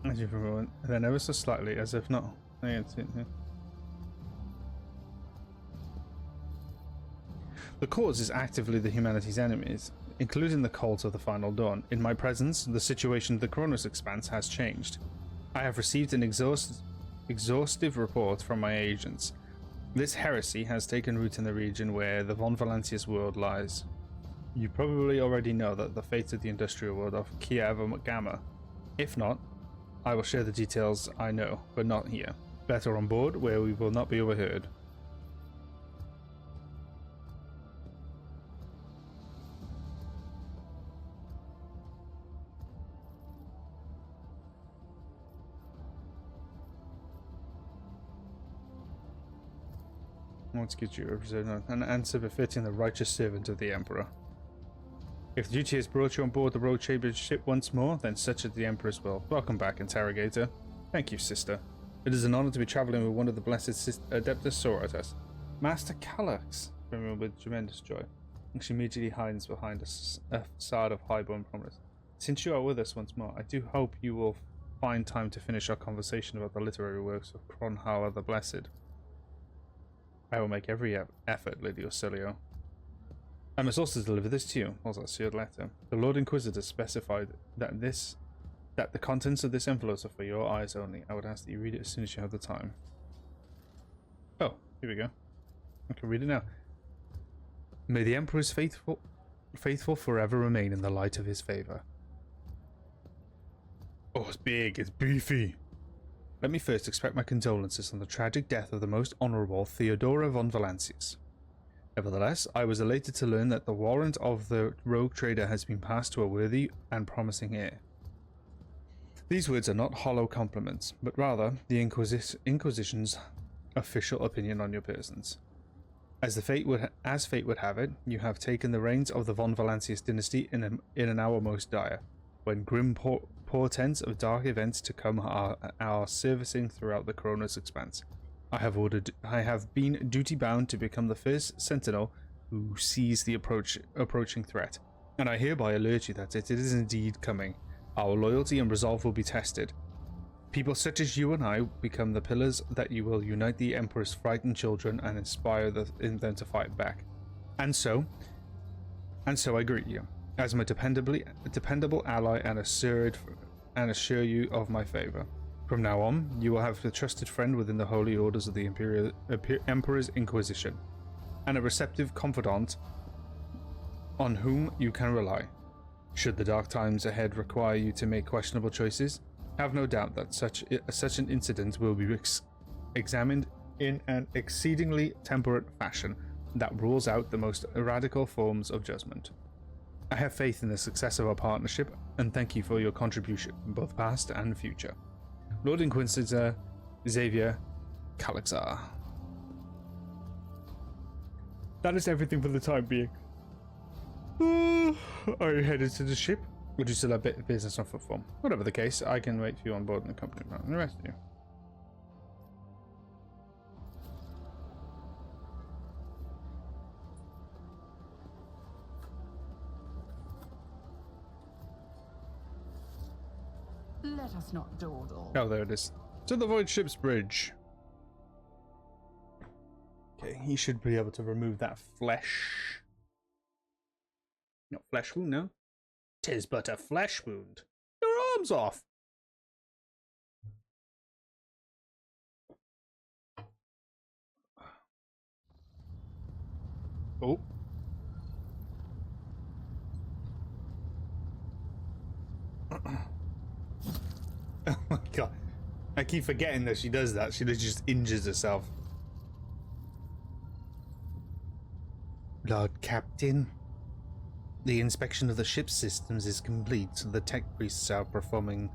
As if everyone, then ever so slightly, as if not. The cause is actively the humanity's enemies, including the cult of the Final Dawn. In my presence, the situation of the Koronus Expanse has changed. I have received an exhaustive report from my agents. This heresy has taken root in the region where the von Valancius world lies. You probably already know that the fate of the industrial world of Kiev Gamma. If not, I will share the details I know, but not here. better on board where we will not be overheard. Let's get you an answer befitting the righteous servant of the Emperor. If duty has brought you on board the Road Chamber's ship once more, then such is the Emperor's will. Welcome back, Interrogator. Thank you, sister. It is an honor to be traveling with one of the blessed Adeptus Sororitas. Master Calyx, remember with tremendous joy. And she immediately hides behind a facade of highborn promise. Since you are with us once more, I do hope you will find time to finish our conversation about the literary works of Kronhauer the Blessed. I will make every effort, Lady Orsilio. I must also deliver this to you, was our sealed letter. The Lord Inquisitor specified that the contents of this envelope are for your eyes only. I would ask that you read it as soon as you have the time. Oh, here we go. I can read it now. May the Emperor's faithful forever remain in the light of his favor. Oh, it's big, it's beefy. Let me first express my condolences on the tragic death of the most honorable Theodora von Valancius. Nevertheless, I was elated to learn that the warrant of the rogue trader has been passed to a worthy and promising heir. These words are not hollow compliments, but rather the Inquisition's official opinion on your persons. As fate would have it, you have taken the reins of the von Valancius dynasty in an hour most dire, when grim portents of dark events to come are servicing throughout the Koronus Expanse. I have been duty bound to become the first sentinel who sees the approaching threat, and I hereby alert you that it is indeed coming. Our loyalty and resolve will be tested. People such as you and I become the pillars that you will unite the Emperor's frightened children and inspire them to fight back. And so I greet you as my dependable ally and assure you of my favor. From now on, you will have a trusted friend within the holy orders of the Emperor's Inquisition, and a receptive confidant on whom you can rely. Should the dark times ahead require you to make questionable choices, have no doubt that such an incident will be examined in an exceedingly temperate fashion that rules out the most radical forms of judgment. I have faith in the success of our partnership, and thank you for your contribution, both past and future. Lord Inquisitor Xavier Calyxar. That is everything for the time being. Are you headed to the ship? Would you still have business on footfall? Whatever the case, I can wait for you on board in the company and the rest of you. Let us not dawdle. Oh, there it is. To the Void Ship's Bridge. Okay, he should be able to remove that flesh. Not flesh wound, no. 'Tis but a flesh wound. Your arm's off. Oh. Oh my god. I keep forgetting that she does that. She just injures herself. Lord Captain, the inspection of the ship's systems is complete. The tech priests are reporting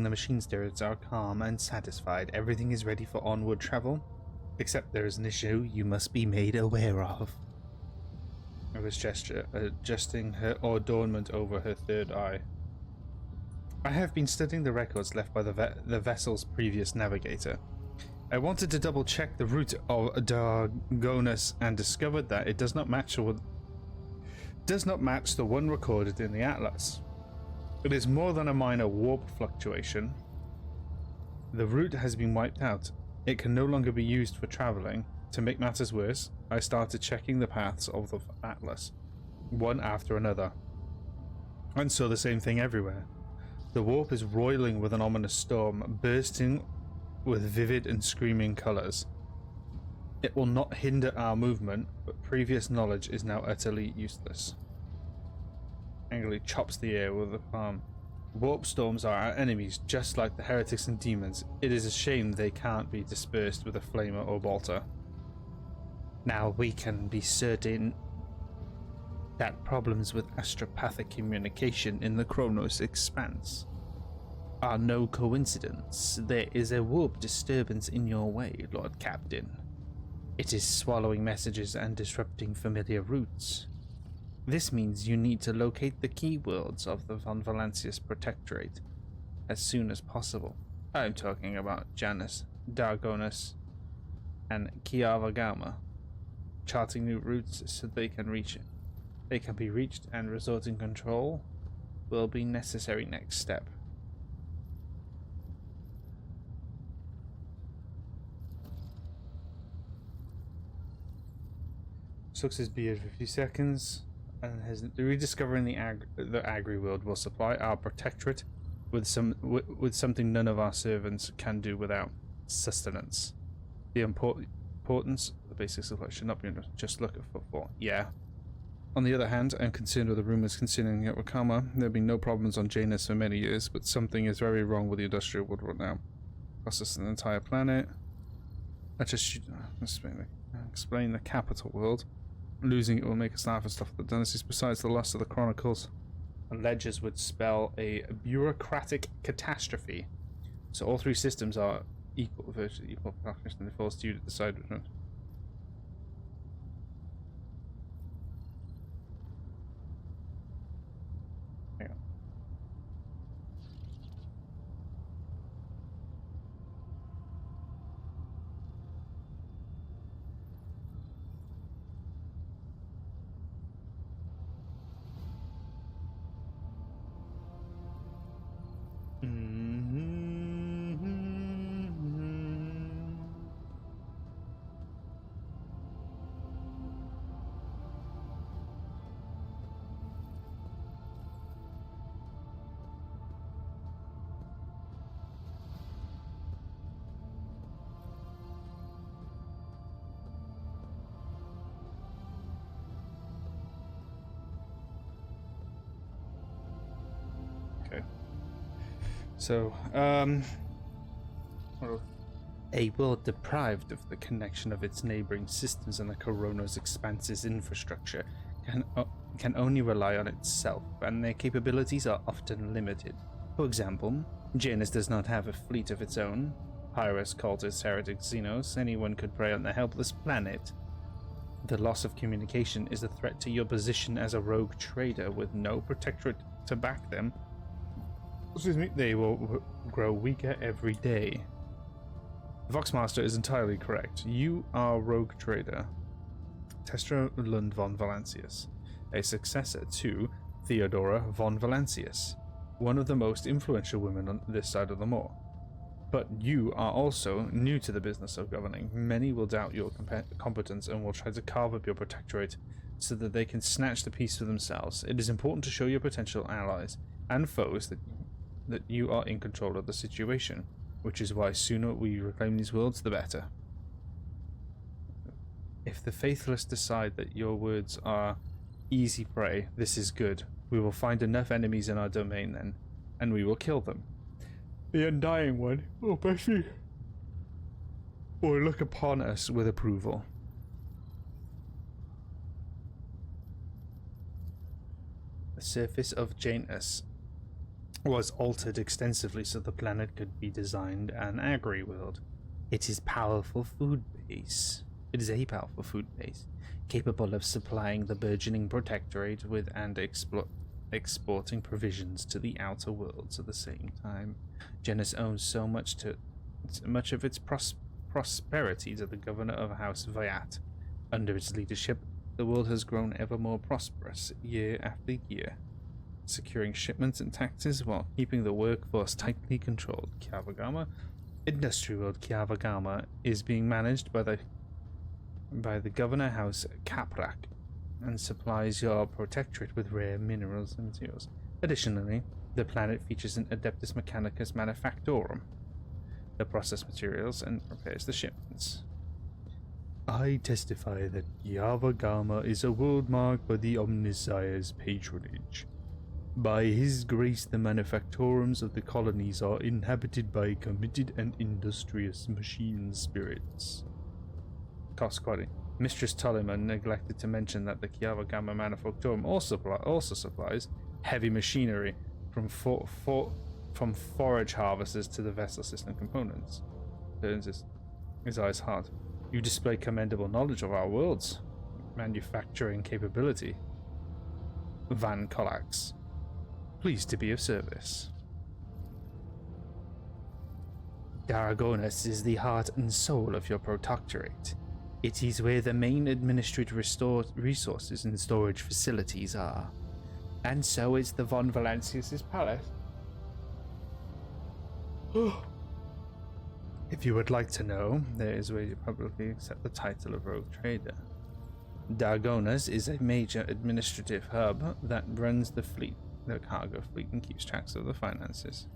the machine spirits are calm and satisfied. Everything is ready for onward travel, except there is an issue you must be made aware of. I was adjusting her adornment over her third eye. I have been studying the records left by the vessel's previous navigator. I wanted to double check the route of Dargonus and discovered that it does not match the one recorded in the Atlas. It is more than a minor warp fluctuation. The route has been wiped out. It can no longer be used for traveling. To make matters worse, I started checking the paths of the Atlas, one after another, and saw the same thing everywhere. The warp is roiling with an ominous storm, bursting with vivid and screaming colors. It will not hinder our movement, but previous knowledge is now utterly useless. Angrily chops the air with a palm. Warp storms are our enemies, just like the heretics and demons. It is a shame they can't be dispersed with a flamer or bolter. Now we can be certain that problems with astropathic communication in the Koronus Expanse are no coincidence. There is a warp disturbance in your way, Lord Captain. It is swallowing messages and disrupting familiar routes. This means you need to locate the key worlds of the Von Valancius Protectorate as soon as possible. I'm talking about Janus, Dargonus, and Kiavagama. Charting new routes so they can be reached, and resorting control will be necessary next step. Sucks his beard for a few seconds, and has rediscovering the agri world will supply our protectorate with something none of our servants can do without: sustenance. The importance of the basic supply should not be just look at footfall. Yeah. On the other hand, I'm concerned with the rumors concerning Yakama. There have been no problems on Janus for many years, but something is very wrong with the industrial world right now. Process an entire planet. Let's just explain the capital world. Losing it will make us laugh and stuff the dynasties. Besides, the loss of the chronicles and ledgers would spell a bureaucratic catastrophe. So all three systems are virtually equal practice, and it falls to you to decide which one. Hang on. So, a world deprived of the connection of its neighboring systems and the Koronus Expanse's infrastructure can only rely on itself, and their capabilities are often limited. For example, Janus does not have a fleet of its own. Pirates, cultists, heretics, Xenos, anyone could prey on the helpless planet. The loss of communication is a threat to your position as a rogue trader with no protectorate to back them. Excuse me, they will grow weaker every day. The Voxmaster is entirely correct. You are a rogue trader. Testra Lund von Valancius, a successor to Theodora von Valancius, one of the most influential women on this side of the moor. But you are also new to the business of governing. Many will doubt your competence and will try to carve up your protectorate so that they can snatch the peace for themselves. It is important to show your potential allies and foes that you are in control of the situation, which is why sooner we reclaim these worlds, the better. If the faithless decide that your words are easy prey, this is good. We will find enough enemies in our domain then, and we will kill them. The Undying One, Bessie, will look upon us with approval. The surface of Janus was altered extensively so the planet could be designed an agri-world. It is a powerful food base, capable of supplying the burgeoning protectorate with and exporting provisions to the outer worlds at the same time. Janus owns so much of its prosperity to the governor of House Vyat. Under its leadership, the world has grown ever more prosperous year after year, securing shipments and taxes while keeping the workforce tightly controlled. Kiavagama, Industry World Kiavagama, is being managed by the Governor House Kaprak and supplies your protectorate with rare minerals and materials. Additionally, the planet features an Adeptus Mechanicus Manufactorum that processes materials and prepares the shipments. I testify that Kiavagama is a world marked by the Omnissiah's patronage. By his grace, the manufactorums of the colonies are inhabited by committed and industrious machine spirits. Cost quality. Mistress Tulliman neglected to mention that the Kiavagama Manufactorum also supplies heavy machinery from forage harvesters to the vessel system components. Turns his eyes hard. You display commendable knowledge of our world's manufacturing capability. Van Kollax. Pleased to be of service. Daragonas is the heart and soul of your protectorate. It is where the main administrative resources and storage facilities are. And so is the Von Valancius' palace. If you would like to know, there is where you publicly accept the title of Rogue Trader. Daragonas is a major administrative hub that runs the cargo fleet, and keeps track of the finances.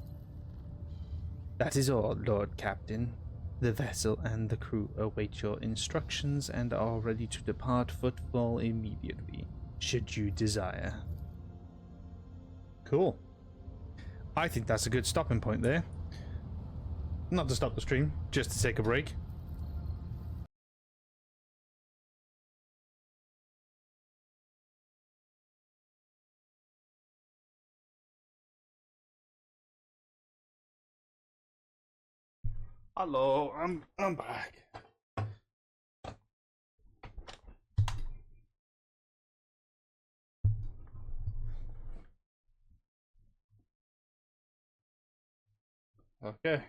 That is all, Lord Captain. The vessel and the crew await your instructions and are ready to depart footfall immediately, should you desire. Cool. I think that's a good stopping point there. Not to stop the stream, just to take a break. Hello, I'm back. Okay.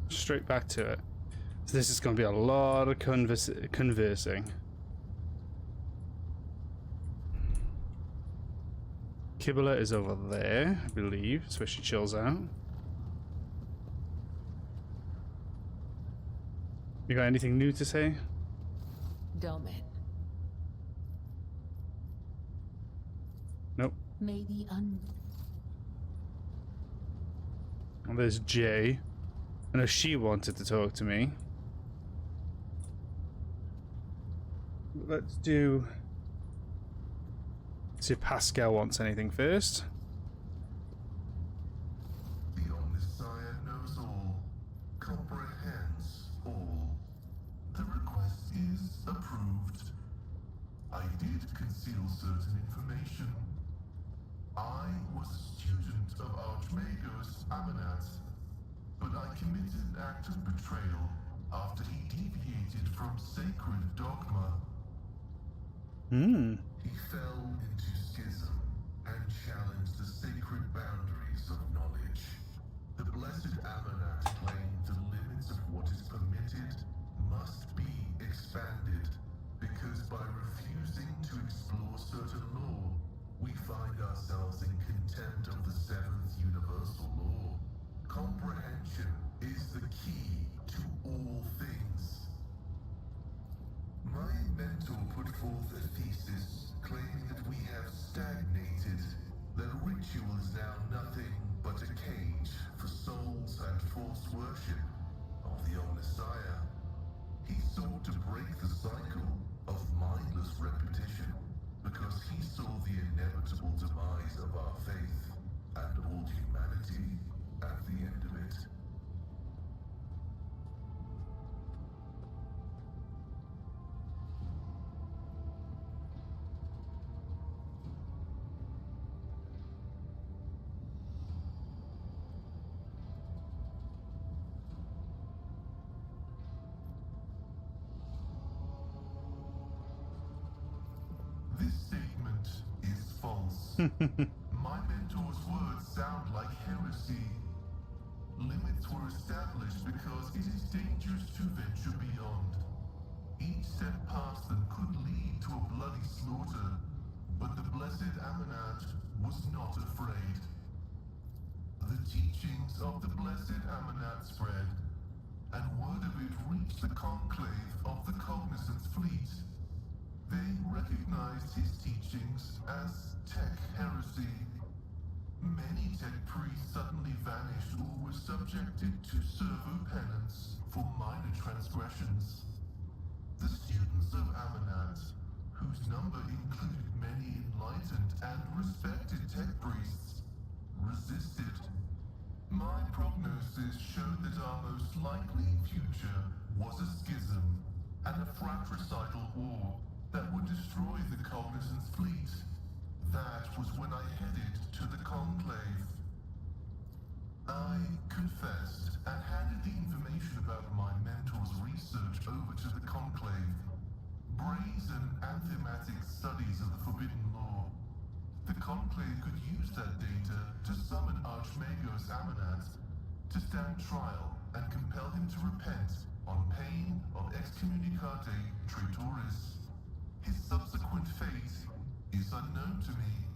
Straight back to it. So this is going to be a lot of conversing. Kibble is over there, I believe. That's where she chills out. You got anything new to say? Domin. Nope. Maybe And there's Jay. I know she wanted to talk to me. Let's see if Pascal wants anything first. The Omnissiah knows all, comprehends all. The request is approved. I did conceal certain information. I was a student of Archmagos Amanat, but I committed an act of betrayal after he deviated from sacred dogma. He fell into schism and challenged the sacred boundaries of knowledge. The blessed Amanat claimed the limits of what is permitted must be expanded, because by refusing to explore certain law, we find ourselves in contempt of the seventh universal law. Comprehension is the key to all things. My mentor put forth a thesis claiming that we have stagnated, that ritual is now nothing but a cage for souls and false worship of the Omnissiah. He sought to break the cycle of mindless repetition because he saw the inevitable demise of our faith and all humanity at the end of it. This statement is false. My mentor's words sound like heresy. Limits were established because it is dangerous to venture beyond. Each step past them could lead to a bloody slaughter, but the blessed Amanat was not afraid. The teachings of the blessed Amanat spread, and word of it reached the conclave of the Cognizance fleet. They recognized his teachings as tech heresy. Many tech priests suddenly vanished or were subjected to servo penance for minor transgressions. The students of Amanat, whose number included many enlightened our most likely future was a schism and a fratricidal war that would destroy the Cognizant's fleet. That was when I headed to the Conclave. I confessed and handed the information about my mentor's research over to the Conclave. Brazen and thematic studies of the Forbidden Law. The Conclave could use that data to summon Archmagos Amanat to stand trial and compel him to repent on pain of excommunicate traitors. His subsequent fate is unknown to me.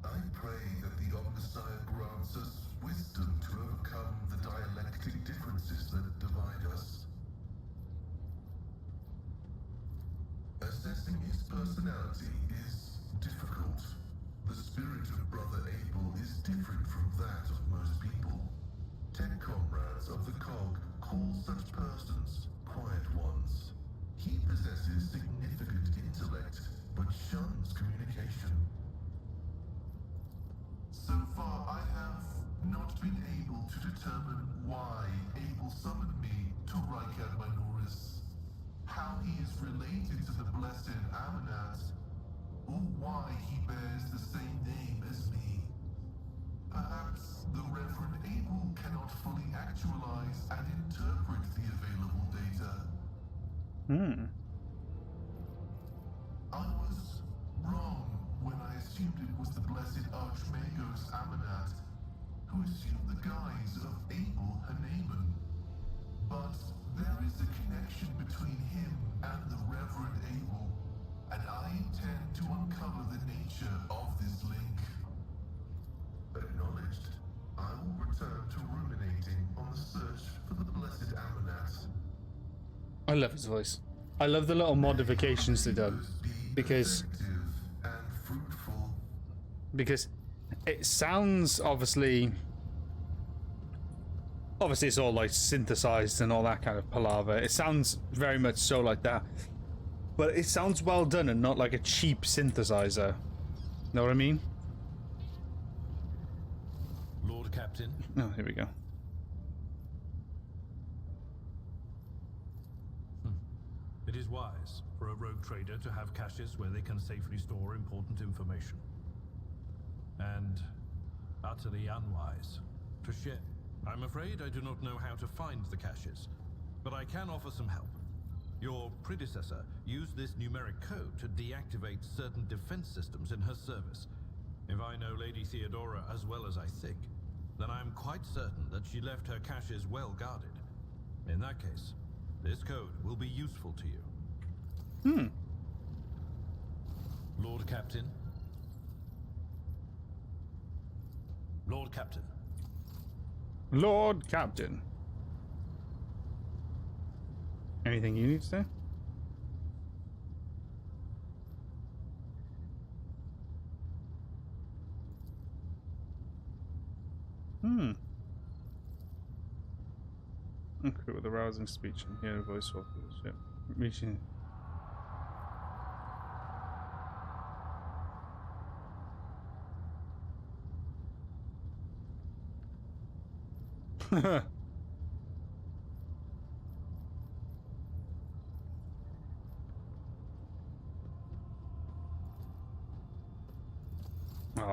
I pray that the Omnissiah grants us wisdom to overcome the dialectic differences that divide us. Assessing his personality is difficult. The spirit of Brother Abel is different from that of most people. 10 comrades of the Cog call such persons quiet ones. He possesses significant intellect, but shuns communication. So far, I have not been able to determine why Abel summoned me to Rykat Minoris, how he is related to the Blessed Amanat, or why he bears the same name as me. Perhaps the Reverend Abel cannot fully actualize and interpret the available data. I was wrong when I assumed it was the Blessed Archmagos Amanat, who assumed the guise of Abel Haneman. But there is a connection between him and the Reverend Abel, and I intend to uncover the nature of this link. Acknowledged. I will return to ruminating on the search for the Blessed Amanat. I love his voice. I love the little modifications they've done because it sounds obviously it's all like synthesized and all that kind of palaver. It sounds very much so like that, but it sounds well done and not like a cheap synthesizer. Know what I mean? Lord Captain. Oh, here we go. It is wise for a rogue trader to have caches where they can safely store important information. And utterly unwise to share. I'm afraid I do not know how to find the caches, but I can offer some help. Your predecessor used this numeric code to deactivate certain defense systems in her service. If I know Lady Theodora as well as I think, then I'm quite certain that she left her caches well guarded. In that case, this code will be useful to you. Lord Captain. Lord Captain. Lord Captain. Anything you need to say? Okay, with a rousing speech and hear a voice swap. Yep. Reaching. Oh,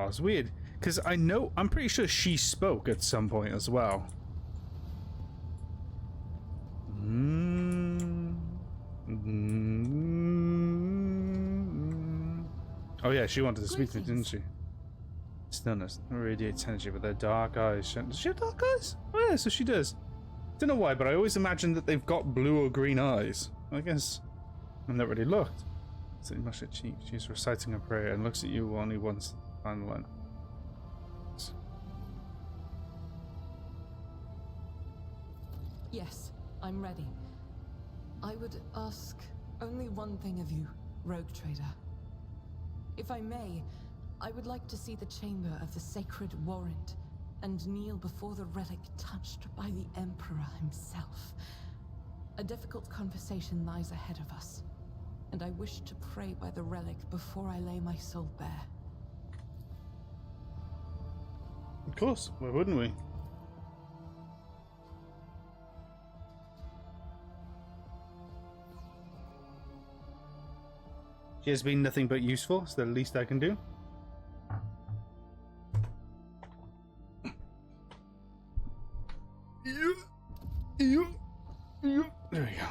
it's weird because I'm pretty sure she spoke at some point as well. Oh yeah, she wanted to speak to me, didn't she? Stillness radiates energy with their dark eyes. Does she have dark eyes? Oh yeah, so she does. Don't know why, but I always imagine that they've got blue or green eyes. I guess I've never really looked. So you must cheek. She's reciting a prayer and looks at you only once. Final line. Yes, I'm ready. I would ask only one thing of you, rogue trader. If I may, I would like to see the chamber of the sacred warrant and kneel before the relic touched by the Emperor himself. A difficult conversation lies ahead of us, and I wish to pray by the relic before I lay my soul bare. Of course, why wouldn't we? She has been nothing but useful. It's the least I can do. There we go.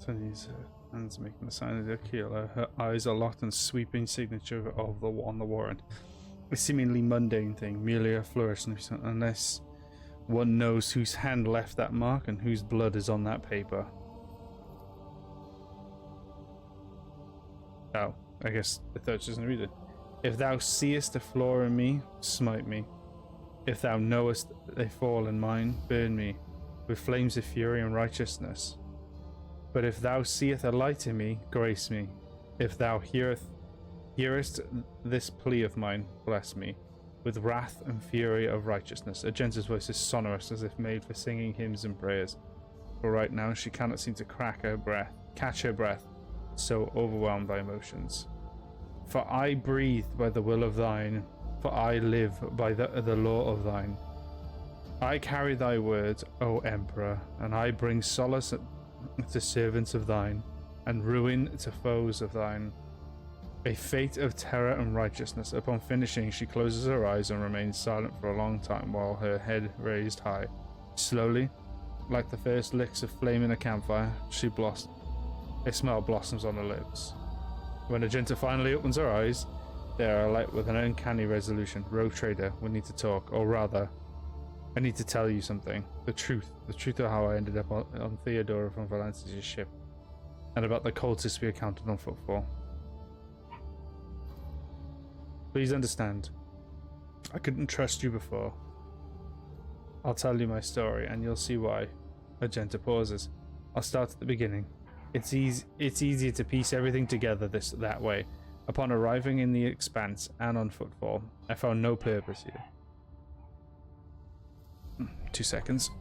Tony's hands making the sign of the killer. Her eyes are locked on sweeping signature of on the warrant. A seemingly mundane thing, merely a flourish, unless one knows whose hand left that mark and whose blood is on that paper. Oh, I guess the third doesn't read it. If thou seest a flaw in me, smite me. If thou knowest a fall in mine, burn me with flames of fury and righteousness. But if thou seest a light in me, grace me. If thou hearest this plea of mine, bless me with wrath and fury of righteousness. Argenta's voice is sonorous, as if made for singing hymns and prayers. But right now she cannot seem to catch her breath, so overwhelmed by emotions. For I breathe by the will of thine, for I live by the law of thine. I carry thy word, O Emperor, and I bring solace to servants of thine, and ruin to foes of thine. A fate of terror and righteousness. Upon finishing, she closes her eyes and remains silent for a long time while her head raised high. Slowly, like the first licks of flame in a campfire, a smile blossoms on her lips. When Argenta finally opens her eyes, they are alight with an uncanny resolution. Rogue Trader, we need to talk, or rather, I need to tell you something. The truth of how I ended up on Theodora from Valencia's ship, and about the cultists we encountered on Footfall. Please understand, I couldn't trust you before. I'll tell you my story, and you'll see why. Argenta pauses. I'll start at the beginning. It's easier to piece everything together that way. Upon arriving in the Expanse and on Footfall, I found no purpose here. 2 seconds.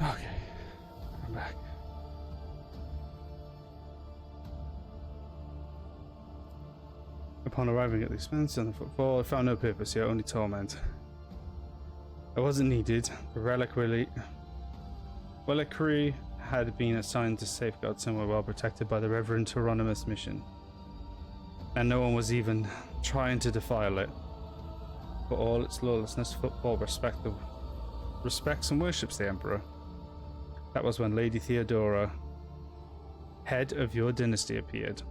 Okay, I'm back. Upon arriving at the Expanse and the Footfall, I found no purpose here, only torment. I wasn't needed. The reliquary had been assigned to safeguard somewhere well protected by the Reverend Hieronymus mission, and no one was even trying to defile it. For all its lawlessness, Footfall respects and worships the Emperor. That was when Lady Theodora, head of your dynasty, appeared.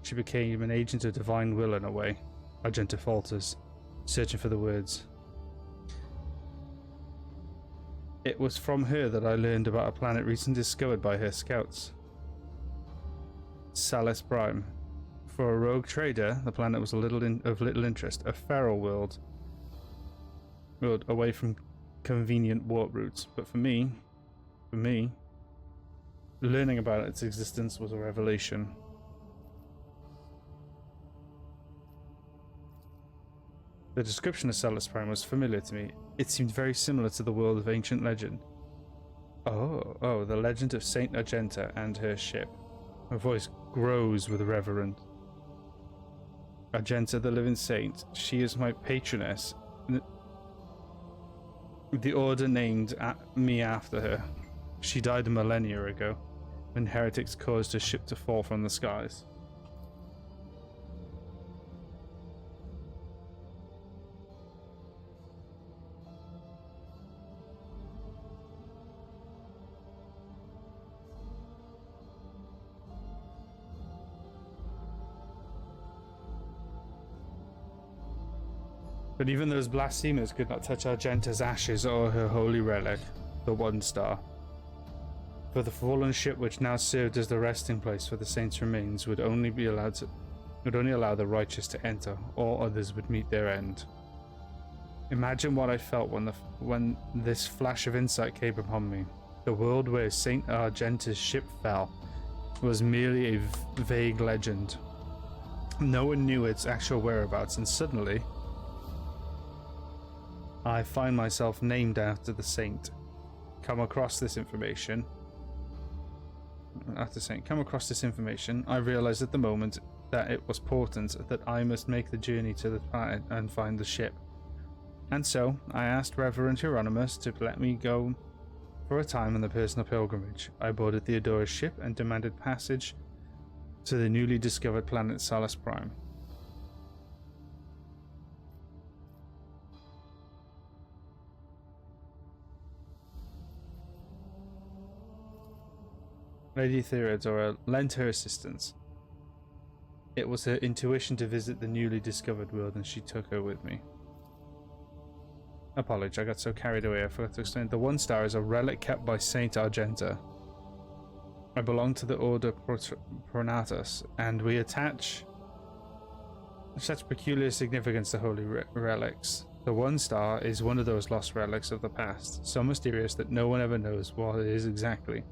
She became an agent of divine will in a way. Argenta falters, searching for the words. It was from her that I learned about a planet recently discovered by her scouts. Salus Prime. For a rogue trader, the planet was of little interest. A feral world away from convenient warp routes. But for me, learning about its existence was a revelation. The description of Salus Prime was familiar to me. It seemed very similar to the world of ancient legend. Oh, the legend of Saint Argenta and her ship. Her voice grows with reverence. Argenta, the living saint, she is my patroness. The order named me after her. She died a millennia ago, when heretics caused her ship to fall from the skies. But even those blasphemers could not touch Argenta's ashes or her holy relic, the One Star. For the fallen ship which now served as the resting place for the saints' remains would only allow the righteous to enter, all others would meet their end. Imagine what I felt when this flash of insight came upon me. The world where Saint Argenta's ship fell was merely a vague legend. No one knew its actual whereabouts, and suddenly I find myself named after the saint. Come across this information, I realized at the moment that it was important that I must make the journey to the planet and find the ship. And so I asked Reverend Hieronymus to let me go for a time on the personal pilgrimage. I boarded Theodora's ship and demanded passage to the newly discovered planet Salus Prime. Lady Theodora lent her assistance. It was her intuition to visit the newly discovered world, and she took her with me. Apology, I got so carried away I forgot to explain. The One Star is a relic kept by Saint Argenta. I belong to the Order Pronatus, and we attach such peculiar significance to holy relics. The One Star is one of those lost relics of the past, so mysterious that no one ever knows what it is exactly.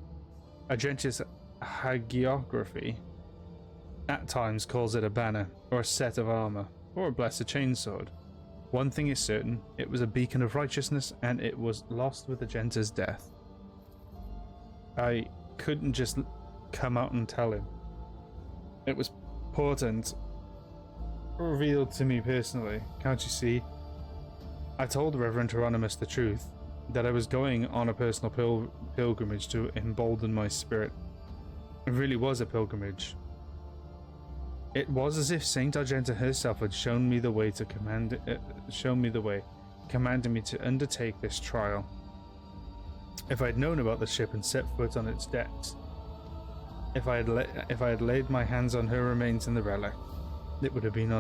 Argenta's hagiography at times calls it a banner, or a set of armor, or a blessed chainsword. One thing is certain, it was a beacon of righteousness, and it was lost with Argenta's death. I couldn't just come out and tell him. It was portent revealed to me personally. Can't you see? I told Reverend Hieronymus the truth, that I was going on a personal pilgrimage to embolden my spirit. It really was a pilgrimage. It was as if Saint Argenta herself had shown me the way, commanding me to undertake this trial. If I had known about the ship and set foot on its decks, if I had laid my hands on her remains in the relic, it would have been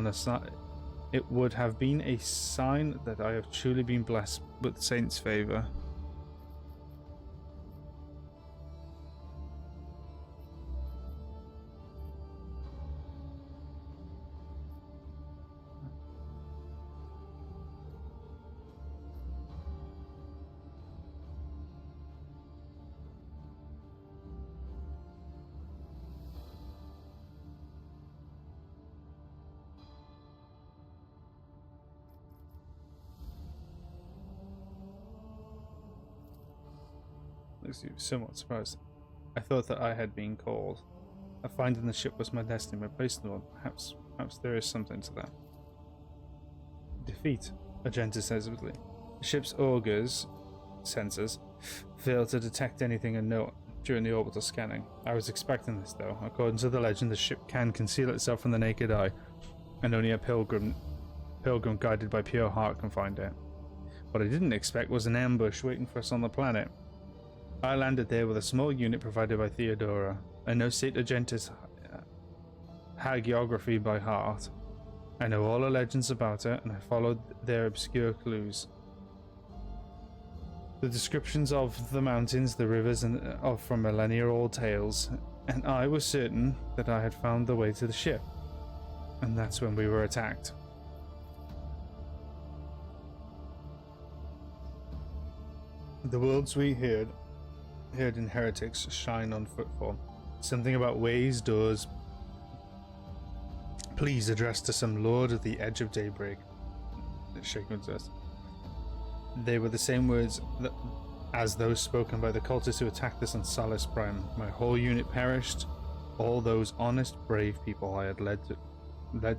a sign that I have truly been blessed with Saint's favor. Looks somewhat surprised. I thought that I had been called. A find in the ship was my destiny, my place in the world. Perhaps there is something to that. Defeat, Argenta says hesitantly. The ship's augurs, sensors, failed to detect anything unknown during the orbital scanning. I was expecting this, though. According to the legend, the ship can conceal itself from the naked eye, and only a pilgrim guided by pure heart can find it. What I didn't expect was an ambush waiting for us on the planet. I landed there with a small unit provided by Theodora. I know Saint Argenta's hagiography by heart. I know all the legends about her, and I followed their obscure clues. The descriptions of the mountains, the rivers, and from millennia-old tales, and I was certain that I had found the way to the ship. And that's when we were attacked. The words we heard in Heretics shine on footfall. Something about ways, doors. Please address to some lord at the edge of daybreak. Shaking us. They were the same words as those spoken by the cultists who attacked us on Salus Prime. My whole unit perished. All those honest, brave people I had led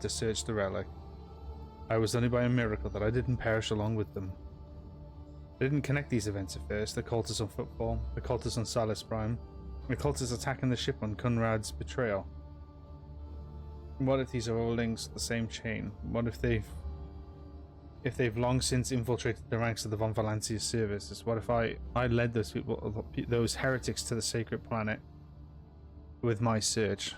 to search the relic. I was only by a miracle that I didn't perish along with them. I didn't connect these events at first. The cultists on footfall, the cultists on Salus Prime, the cultists attacking the ship on Conrad's betrayal. What if these are all links to the same chain? What if they've long since infiltrated the ranks of the Von Valancia's services? What if I led those people, those heretics, to the sacred planet with my search?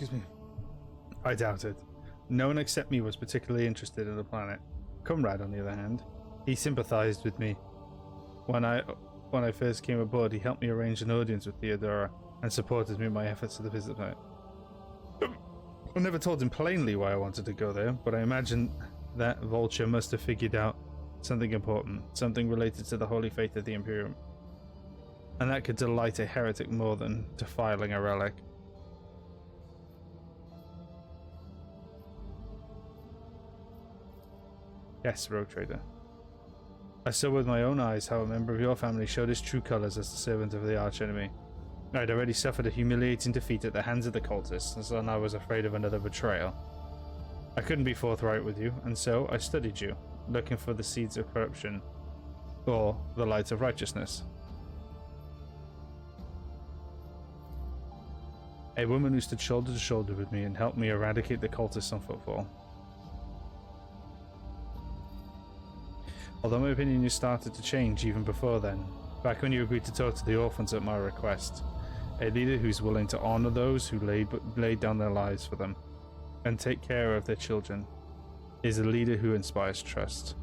Excuse me. I doubt it. No one except me was particularly interested in the planet. Comrade, on the other hand, he sympathized with me. When I first came aboard, he helped me arrange an audience with Theodora and supported me in my efforts to visit the planet. I never told him plainly why I wanted to go there, but I imagine that vulture must have figured out something important, something related to the holy faith of the Imperium. And that could delight a heretic more than defiling a relic. Yes, Rogue Trader. I saw with my own eyes how a member of your family showed his true colors as the servant of the archenemy. I had already suffered a humiliating defeat at the hands of the cultists, and so I was afraid of another betrayal. I couldn't be forthright with you, and so I studied you, looking for the seeds of corruption, or the light of righteousness. A woman who stood shoulder to shoulder with me and helped me eradicate the cultists on footfall. Although my opinion started to change even before then, back when you agreed to talk to the orphans at my request, a leader who's willing to honor those who laid down their lives for them and take care of their children is a leader who inspires trust.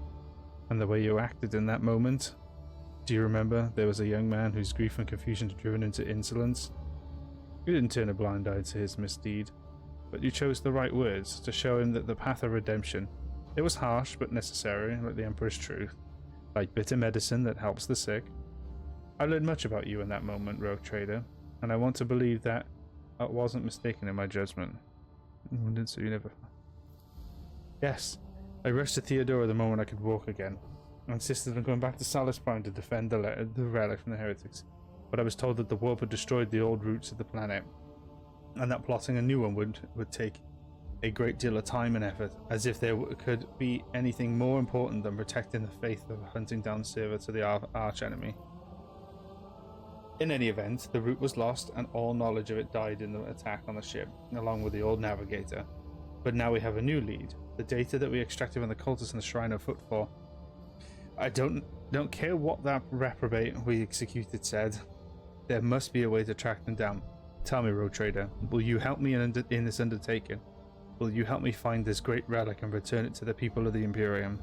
And the way you acted in that moment, do you remember there was a young man whose grief and confusion had driven him to insolence? You didn't turn a blind eye to his misdeed, but you chose the right words to show him that the path of redemption. It was harsh but necessary, like the Emperor's truth, like bitter medicine that helps the sick. I learned much about you in that moment, Rogue Trader, and I want to believe that I wasn't mistaken in my judgment. So you never... Yes, I rushed to Theodora the moment I could walk again. I insisted on going back to Salus Prime to defend the relic from the heretics, but I was told that the warp had destroyed the old roots of the planet, and that plotting a new one would take a great deal of time and effort, as if there could be anything more important than protecting the faith of hunting down Server to the archenemy. In any event, the route was lost, and all knowledge of it died in the attack on the ship, along with the old navigator. But now we have a new lead. The data that we extracted from the cultists in the Shrine of Footfall. I don't care what that reprobate we executed said. There must be a way to track them down. Tell me, Rogue Trader, will you help me in this undertaking? Will you help me find this great relic and return it to the people of the Imperium?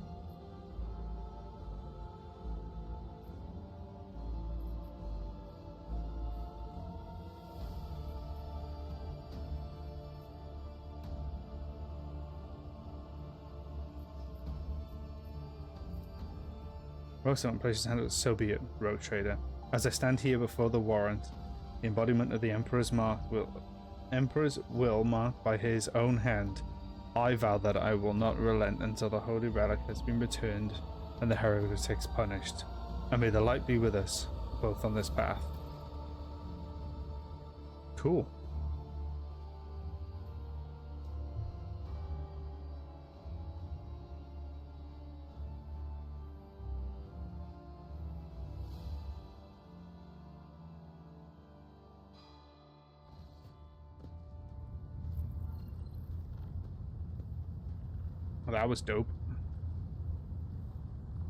Roxanne places his hand up. So be it, Rogue Trader. As I stand here before the warrant, the embodiment of the Emperor's will marked by his own hand, I vow that I will not relent until the holy relic has been returned and the heretics punished. And may the light be with us, both on this path. Cool. Well, that was dope.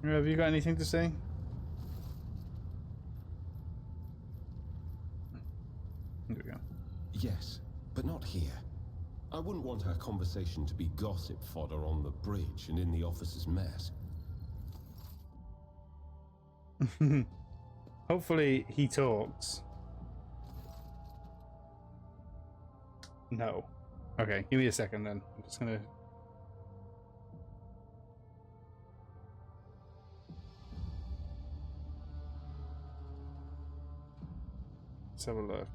Have you got anything to say? There we go. Yes, but not here. I wouldn't want our conversation to be gossip fodder on the bridge and in the officers' mess. Hopefully he talks. No. Okay, give me a second then. I'm just gonna... Let's have a look.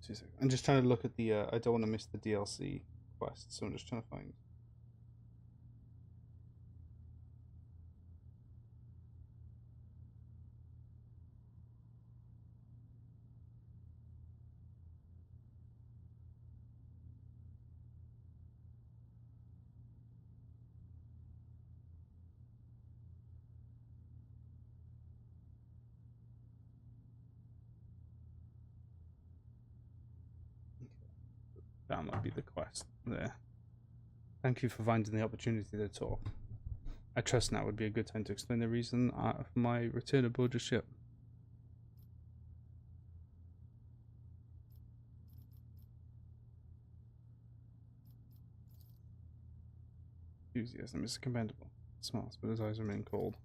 2 seconds. I'm just trying to look at the. I don't want to miss the DLC quest, so I'm just trying to find. That might be the quest there. Thank you for finding the opportunity to talk. I trust now would be a good time to explain the reason for my return aboard your ship. Enthusiasm is commendable. Smart, but his eyes remain cold.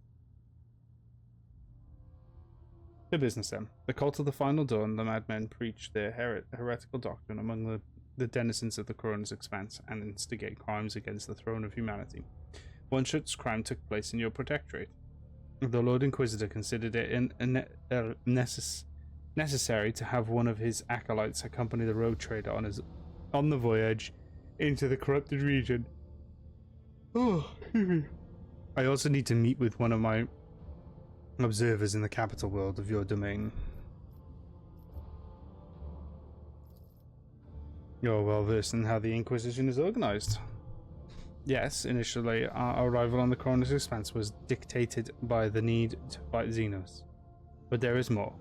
The business then. The cult of the final dawn, the madmen preach their heretical doctrine among the denizens of the Koronus Expanse and instigate crimes against the throne of humanity. One such crime took place in your protectorate. The Lord Inquisitor considered it necessary to have one of his acolytes accompany the rogue trader on the voyage into the corrupted region. I also need to meet with one of my observers in the capital world of your domain. You're well versed in how the Inquisition is organized. Yes, initially our arrival on the Koronus Expanse was dictated by the need to fight Xenos. But there is more.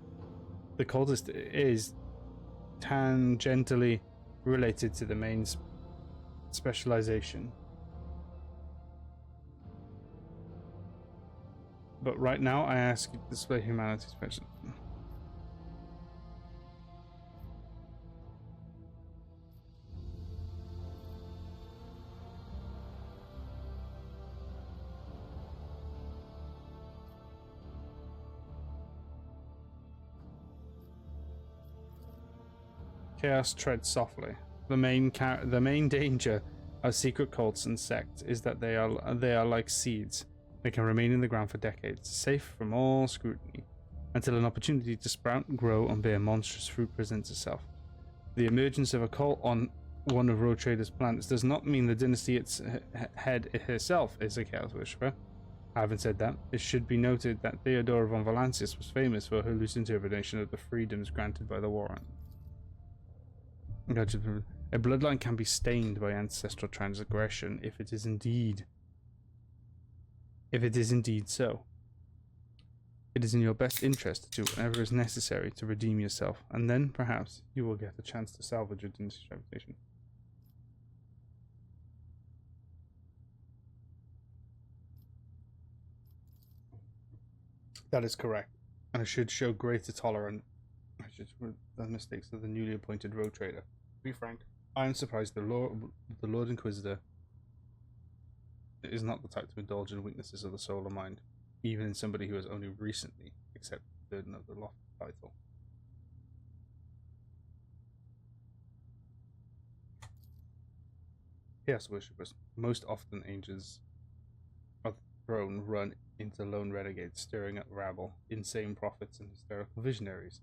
The cultist is tangentially related to the main specialization. But right now I ask you to display humanity's presence. Chaos treads softly. The main danger of secret cults and sects is that they are like seeds. They can remain in the ground for decades, safe from all scrutiny, until an opportunity to sprout, grow, and bear monstrous fruit presents itself. The emergence of a cult on one of Rogue Trader's planets does not mean the dynasty its head herself is a chaos worshipper. Having said that, it should be noted that Theodora von Valancius was famous for her loose interpretation of the freedoms granted by the warrant. A bloodline can be stained by ancestral transgression if it is indeed so. It is in your best interest to do whatever is necessary to redeem yourself, and then perhaps you will get a chance to salvage your dynasty's reputation. That is correct, and I should show greater tolerance. I should the mistakes of the newly appointed rogue trader. To be frank, I am surprised the Lord Inquisitor is not the type to indulge in weaknesses of the soul or mind, even in somebody who has only recently accepted the burden of the lofty title. Chaos worshippers, most often angels of the throne, run into lone renegades, stirring up rabble, insane prophets, and hysterical visionaries,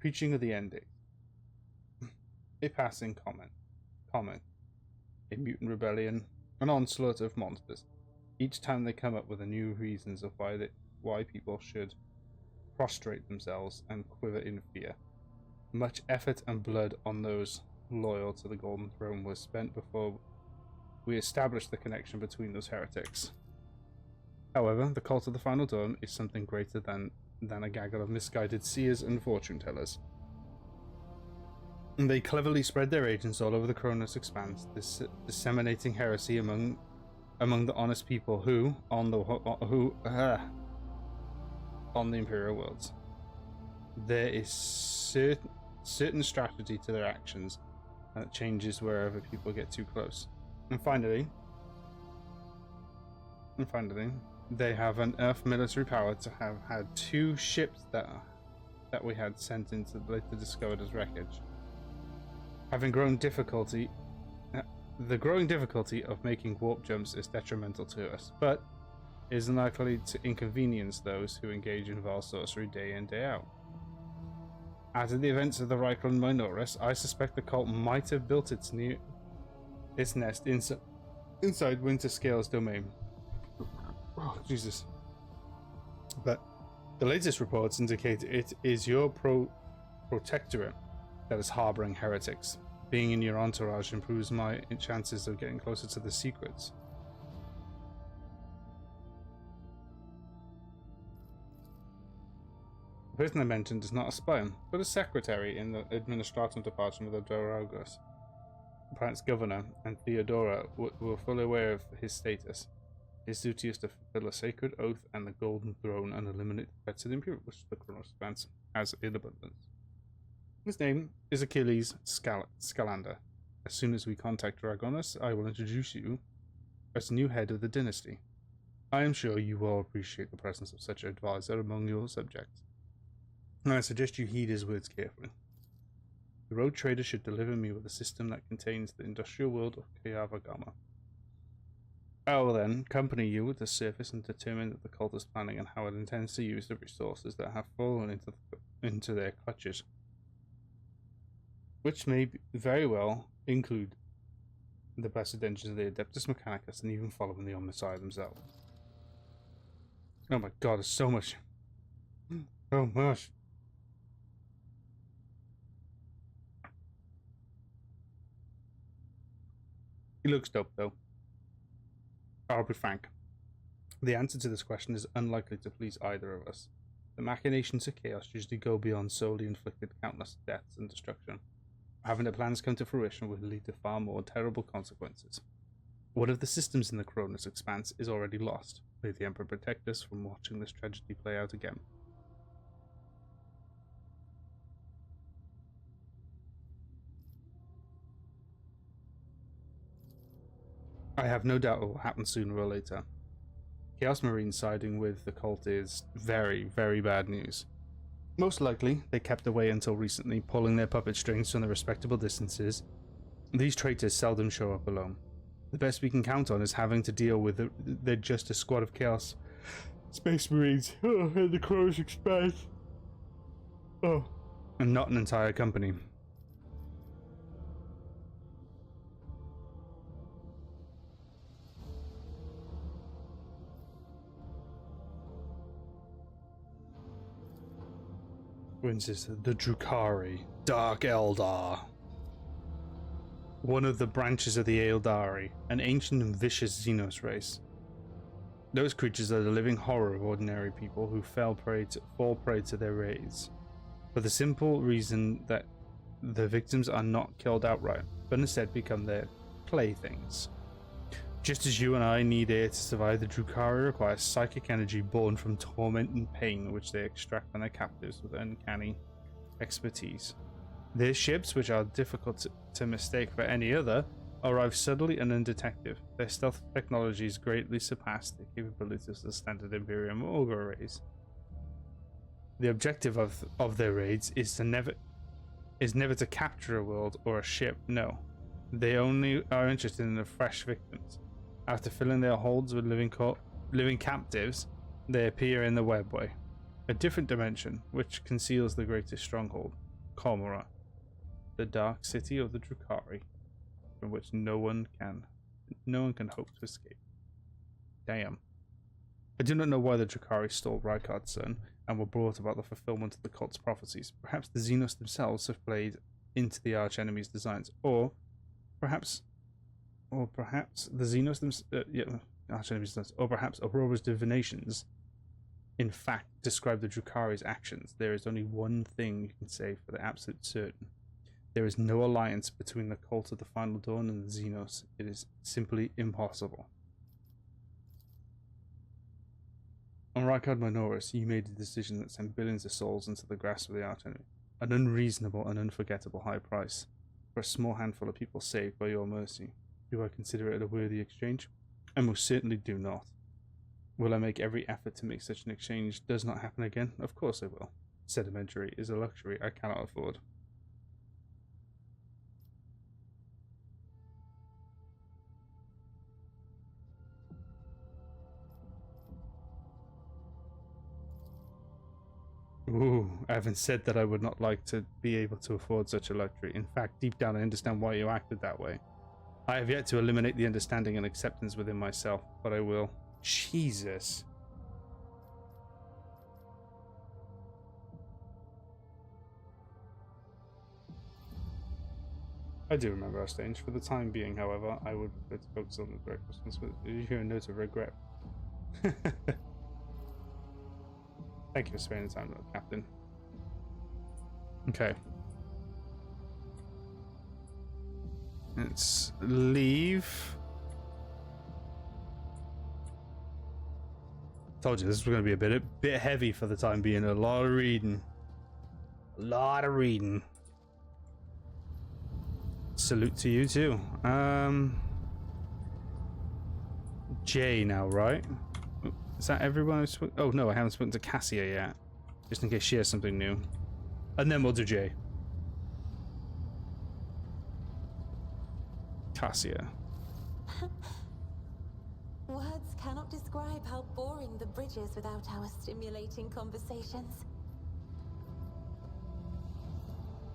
preaching of the ending. A passing comment, a mutant rebellion, an onslaught of monsters. Each time they come up with a new reasons of why people should prostrate themselves and quiver in fear. Much effort and blood on those loyal to the Golden Throne was spent before we established the connection between those heretics. However, the cult of the Final Dawn is something greater than a gaggle of misguided seers and fortune tellers. They cleverly spread their agents all over the Koronus Expanse, disseminating heresy among the honest people who on the Imperial worlds. There is certain strategy to their actions, and it changes wherever people get too close. And finally, they have enough military power to have had 2 ships that we had sent into later discovered as wreckage. The growing difficulty of making warp jumps is detrimental to us, but is unlikely to inconvenience those who engage in vile sorcery day in, day out. After the events of the Ryclon Minoris, I suspect the cult might have built its nest inside Winterscale's domain. Oh, Jesus. But the latest reports indicate it is your protectorate that is harboring heretics. Being in your entourage improves my chances of getting closer to the secrets. The person I mentioned is not a spy, but a secretary in the administrative department of the Dorogos. Perhaps Governor and Theodora were fully aware of his status. His duty is to fulfill a sacred oath and the Golden Throne and eliminate threats to the Imperium, which the Koronus Expanse has in abundance. His name is Achilles Scalander. As soon as we contact Dragonus, I will introduce you as new head of the dynasty. I am sure you will appreciate the presence of such an advisor among your subjects. I suggest you heed his words carefully. The road trader should deliver me with a system that contains the industrial world of Kayavagama. I will then accompany you with the surface and determine that the cult is planning and how it intends to use the resources that have fallen into their clutches, which may very well include the blessed engines of the Adeptus Mechanicus and even following the Omnissiah themselves. Oh my god, there's so much. So much. He looks dope, though. I'll be frank. The answer to this question is unlikely to please either of us. The machinations of chaos usually go beyond solely inflicted countless deaths and destruction. Having the plans come to fruition would lead to far more terrible consequences. One of the systems in the Koronus Expanse is already lost. May the Emperor protect us from watching this tragedy play out again. I have no doubt it will happen sooner or later. Chaos Marine siding with the cult is very, very bad news. Most likely, they kept away until recently, pulling their puppet strings from the respectable distances. These traitors seldom show up alone. The best we can count on is having to deal with they're just a squad of Chaos Space Marines and the Koronus Expanse. Oh, and not an entire company. For instance, the Drukhari, Dark Eldar. One of the branches of the Eldari, an ancient and vicious Xenos race. Those creatures are the living horror of ordinary people who fall prey to their raids, for the simple reason that the victims are not killed outright, but instead become their playthings. Just as you and I need air to survive, the Drukhari require psychic energy born from torment and pain, which they extract from their captives with uncanny expertise. Their ships, which are difficult to mistake for any other, arrive subtly and undetected. Their stealth technologies greatly surpass the capabilities of the standard Imperium auger arrays. The objective of their raids is never to capture a world or a ship. No, they only are interested in the fresh victims. After filling their holds with living captives, they appear in the webway, a different dimension which conceals the greatest stronghold, Komora, the dark city of the Drukhari, from which no one can hope to escape. Damn. I do not know why the Drukhari stole Rykard's son and were brought about the fulfillment of the cult's prophecies. Perhaps the Xenos themselves have played into the archenemy's designs, or perhaps the Xenos themselves, or perhaps Aurora's divinations in fact describe the Drukhari's actions. There is only one thing you can say for the absolute certain. There is no alliance between the cult of the Final Dawn and the Xenos. It is simply impossible. On Rykard Minoris, you made a decision that sent billions of souls into the grasp of the archenemy. An unreasonable and unforgettable high price for a small handful of people saved by your mercy. Do I consider it a worthy exchange? I most certainly do not. Will I make every effort to make such an exchange does not happen again? Of course I will. Sedimentary is a luxury I cannot afford. Ooh, I haven't said that I would not like to be able to afford such a luxury. In fact, deep down I understand why you acted that way. I have yet to eliminate the understanding and acceptance within myself, but I will. Jesus. I do remember our stage. For the time being, however, I would prefer to focus on the direct responsibility. You hear a note of regret. Thank you for spending the time, Captain. Okay. Let's leave. Told you this was going to be a bit heavy for the time being. A lot of reading. A lot of reading. Salute to you too. Jay now, right? Is that everyone I've spoken? Oh no, I haven't spoken to Cassia yet. Just in case she has something new. And then we'll do Jay. Cassia. Words cannot describe how boring the bridge is without our stimulating conversations.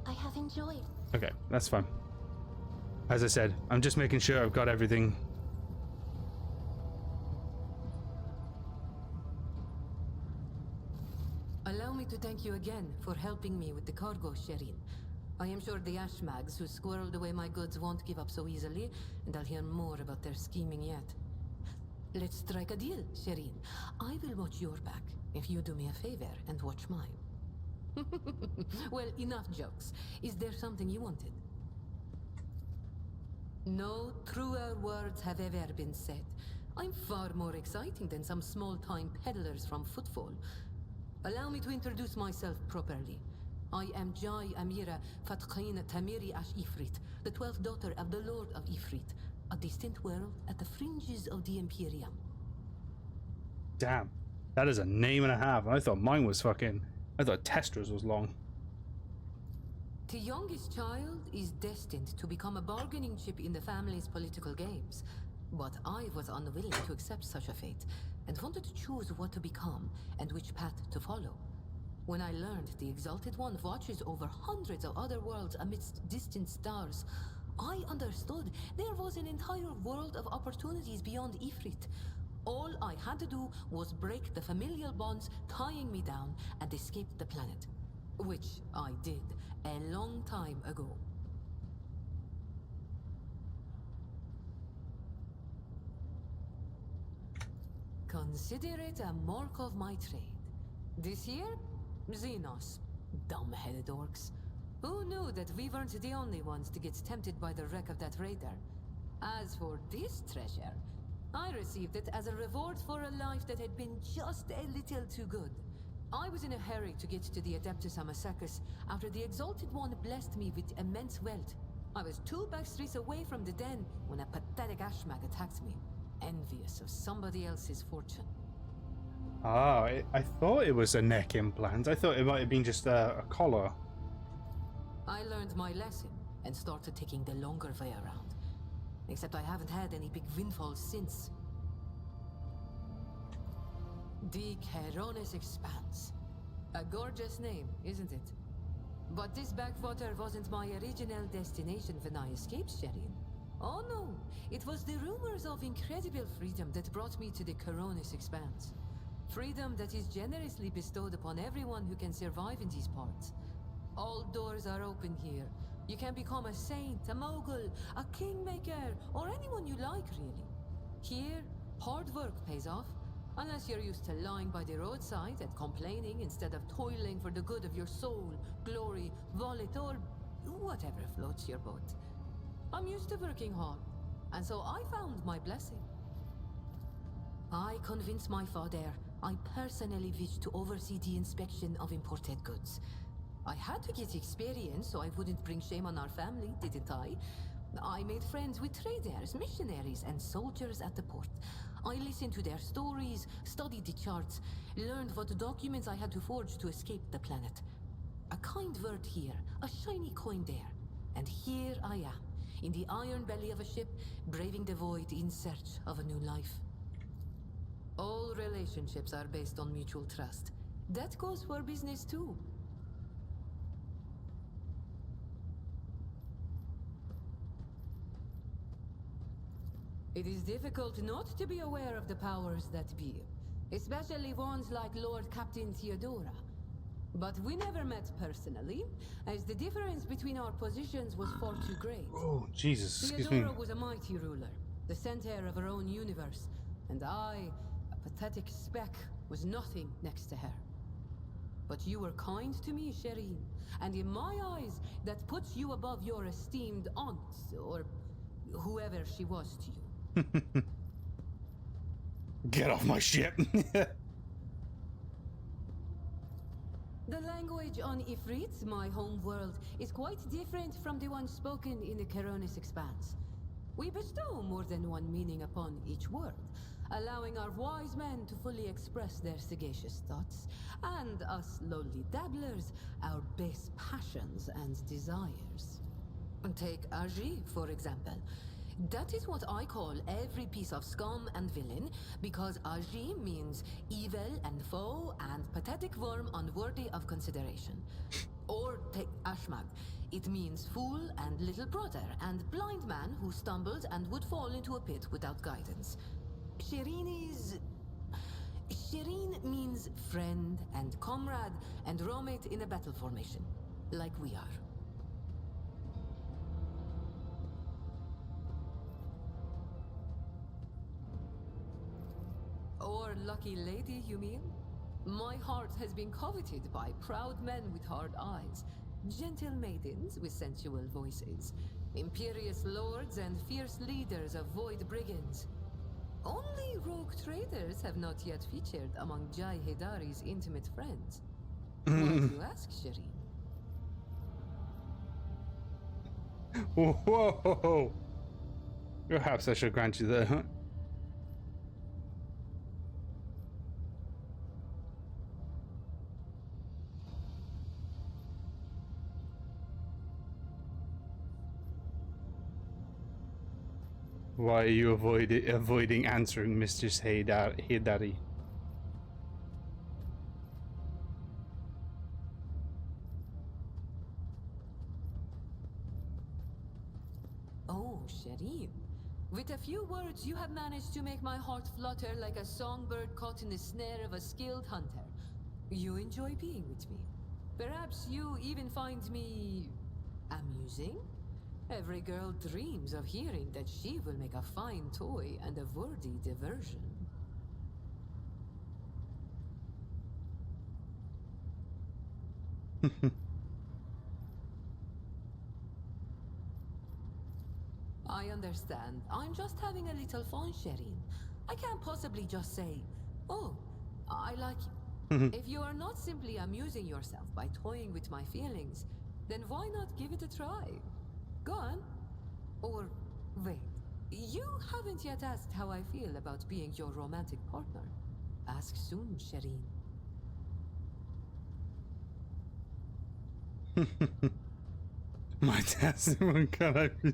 I have enjoyed. Okay, that's fine. As I said, I'm just making sure I've got everything. Allow me to thank you again for helping me with the cargo, Sherin. I am sure the Ashmags who squirreled away my goods won't give up so easily, and I'll hear more about their scheming yet. Let's strike a deal, Sherin. I will watch your back if you do me a favor and watch mine. Well, enough jokes. Is there something you wanted? No truer words have ever been said. I'm far more exciting than some small-time peddlers from Footfall. Allow me to introduce myself properly. I am Jai Amira Fatqin Tamiri Ash Ifrit, the 12th daughter of the Lord of Ifrit, a distant world at the fringes of the Imperium. Damn, that is a name and a half. I thought mine was fucking... I thought Testra's was long. The youngest child is destined to become a bargaining chip in the family's political games. But I was unwilling to accept such a fate, and wanted to choose what to become and which path to follow. When I learned the Exalted One watches over hundreds of other worlds amidst distant stars, I understood there was an entire world of opportunities beyond Ifrit. All I had to do was break the familial bonds tying me down and escape the planet. Which I did a long time ago. Consider it a mark of my trade. This here? Xenos. Dumb-headed orcs. Who knew that we weren't the only ones to get tempted by the wreck of that raider? As for this treasure, I received it as a reward for a life that had been just a little too good. I was in a hurry to get to the Adeptus Amasacus after the Exalted One blessed me with immense wealth. I was 2 backstreets away from the den when a pathetic Ashmag attacked me, envious of somebody else's fortune. Ah, I thought it was a neck implant. I thought it might have been just a collar. I learned my lesson and started taking the longer way around. Except I haven't had any big windfalls since. The Koronus Expanse. A gorgeous name, isn't it? But this backwater wasn't my original destination when I escaped, Sherin. Oh no, it was the rumors of incredible freedom that brought me to the Koronus Expanse. Freedom that is generously bestowed upon everyone who can survive in these parts. All doors are open here. You can become a saint, a mogul, a kingmaker, or anyone you like, really. Here, hard work pays off. Unless you're used to lying by the roadside and complaining instead of toiling for the good of your soul, glory, wallet, or whatever floats your boat. I'm used to working hard, and so I found my blessing. I convinced my father I personally wished to oversee the inspection of imported goods. I had to get experience so I wouldn't bring shame on our family, didn't I? I made friends with traders, missionaries, and soldiers at the port. I listened to their stories, studied the charts, learned what documents I had to forge to escape the planet. A kind word here, a shiny coin there. And here I am, in the iron belly of a ship, braving the void in search of a new life. All relationships are based on mutual trust, That goes for business too. It is difficult not to be aware of the powers that be, especially ones like Lord Captain Theodora. But we never met personally, as the difference between our positions was far too great. Oh, Jesus, excuse me. Theodora was a mighty ruler, the center of her own universe, and I, a pathetic speck, was nothing next to her. But you were kind to me, Shireen, and in my eyes, that puts you above your esteemed aunt, or whoever she was to you. Get off my ship. The language on Ifrit, my home world, is quite different from the one spoken in the Koronus Expanse. We bestow more than one meaning upon each word, allowing our wise men to fully express their sagacious thoughts, and us lowly dabblers, our base passions and desires. Take Aji, for example. That is what I call every piece of scum and villain, because Aji means evil and foe and pathetic worm unworthy of consideration. Or take Ashmag. It means fool and little brother and blind man who stumbled and would fall into a pit without guidance. Shireen means friend and comrade and roommate in a battle formation, like we are. Or lucky lady, you mean? My heart has been coveted by proud men with hard eyes, gentle maidens with sensual voices, imperious lords and fierce leaders of void brigands. Only rogue traders have not yet featured among Jai Hidari's intimate friends. Why do you ask, Shireen? Whoa! Perhaps I should grant you the... Why are you avoiding answering Mistress Hidari? Oh, Shireen. With a few words, you have managed to make my heart flutter like a songbird caught in the snare of a skilled hunter. You enjoy being with me. Perhaps you even find me... amusing? Every girl dreams of hearing that she will make a fine toy and a worthy diversion. I understand. I'm just having a little fun, Shireen. I can't possibly just say, oh, I like you. If you are not simply amusing yourself by toying with my feelings, then why not give it a try? Go on. Or, wait. You haven't yet asked how I feel about being your romantic partner. Ask soon, Shireen. My testimony can I be...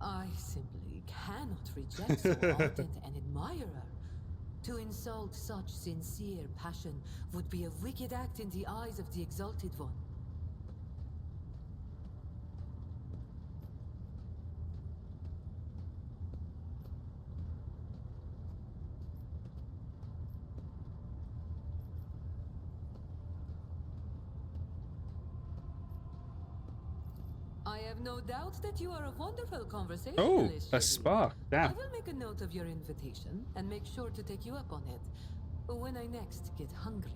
I simply cannot reject so ardent an admirer. To insult such sincere passion would be a wicked act in the eyes of the Exalted One. I have no doubt that you are a wonderful conversationalist. Oh, a Shireen. spark. Damn. I will make a note of your invitation and make sure to take you up on it when I next get hungry.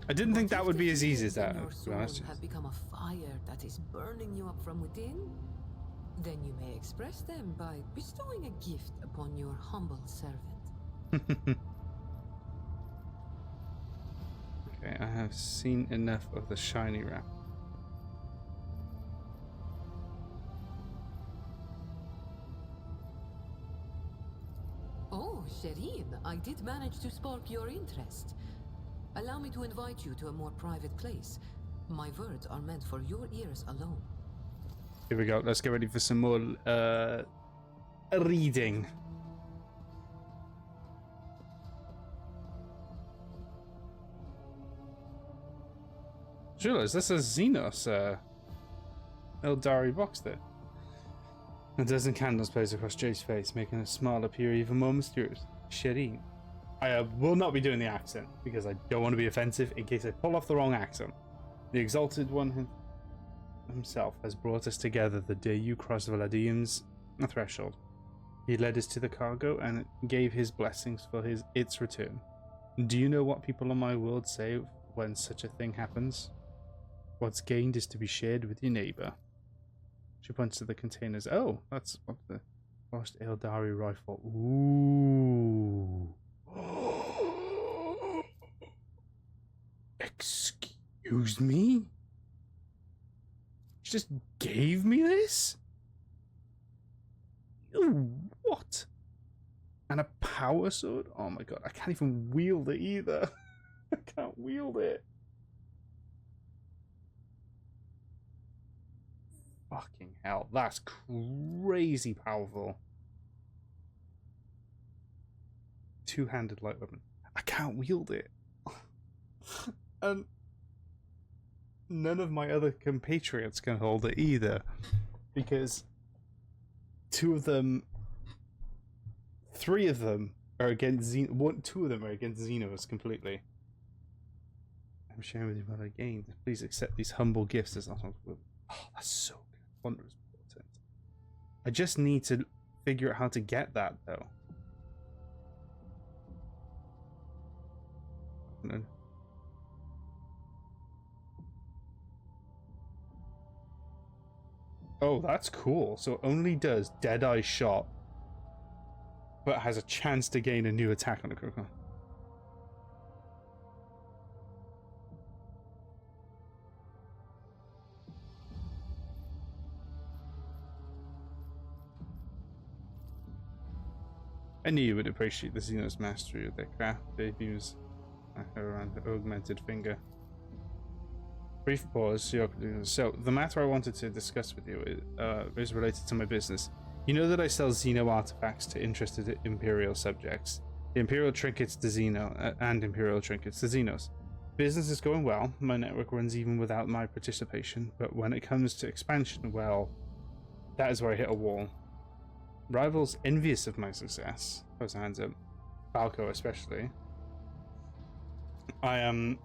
I didn't think But that if would the be as easy as feelings that, in your to be honest. soul have become a fire that is burning you up from within, then you may express them by bestowing a gift upon your humble servant. Okay, I have seen enough of the shiny wrap. Oh, Shireen, I did manage to spark your interest. Allow me to invite you to a more private place. My words are meant for your ears alone. Here we go. Let's get ready for some more reading. Just realised this is Xenos Eldari box there. A dozen candles blaze across Jay's face, making a smile appear even more mysterious. Shireen. I will not be doing the accent because I don't want to be offensive in case I pull off the wrong accent. The Exalted One himself has brought us together the day you crossed Valadium's threshold. He led us to the cargo and gave his blessings for its return. Do you know what people on my world say when such a thing happens? What's gained is to be shared with your neighbor. She points to the containers. Oh, that's what the lost Eldari rifle. Ooh. Excuse me? She just gave me this? Ooh, what? And a power sword? Oh my god, I can't even wield it either. I can't wield it. Fucking hell, that's crazy powerful. Two-handed light weapon. I can't wield it. And none of my other compatriots can hold it either. Because three of them are against two of them are against Xenos completely. I'm sharing with you what I gained. Please accept these humble gifts as not. Oh, that's so good. Wondrous important. I just need to figure out how to get that though. No. Oh, that's cool. So it only does Deadeye shot, but has a chance to gain a new attack on a critical. I knew you would appreciate the Xenos mastery of their craft. They use around the augmented finger. Brief pause. So the matter I wanted to discuss with you is related to my business. You know that I sell Xeno artifacts to interested Imperial subjects. The Imperial trinkets to Xeno and Imperial trinkets to Xenos. Business is going well. My network runs even without my participation. But when it comes to expansion, well, that is where I hit a wall. Rivals envious of my success. Those hands up. Falco especially. I am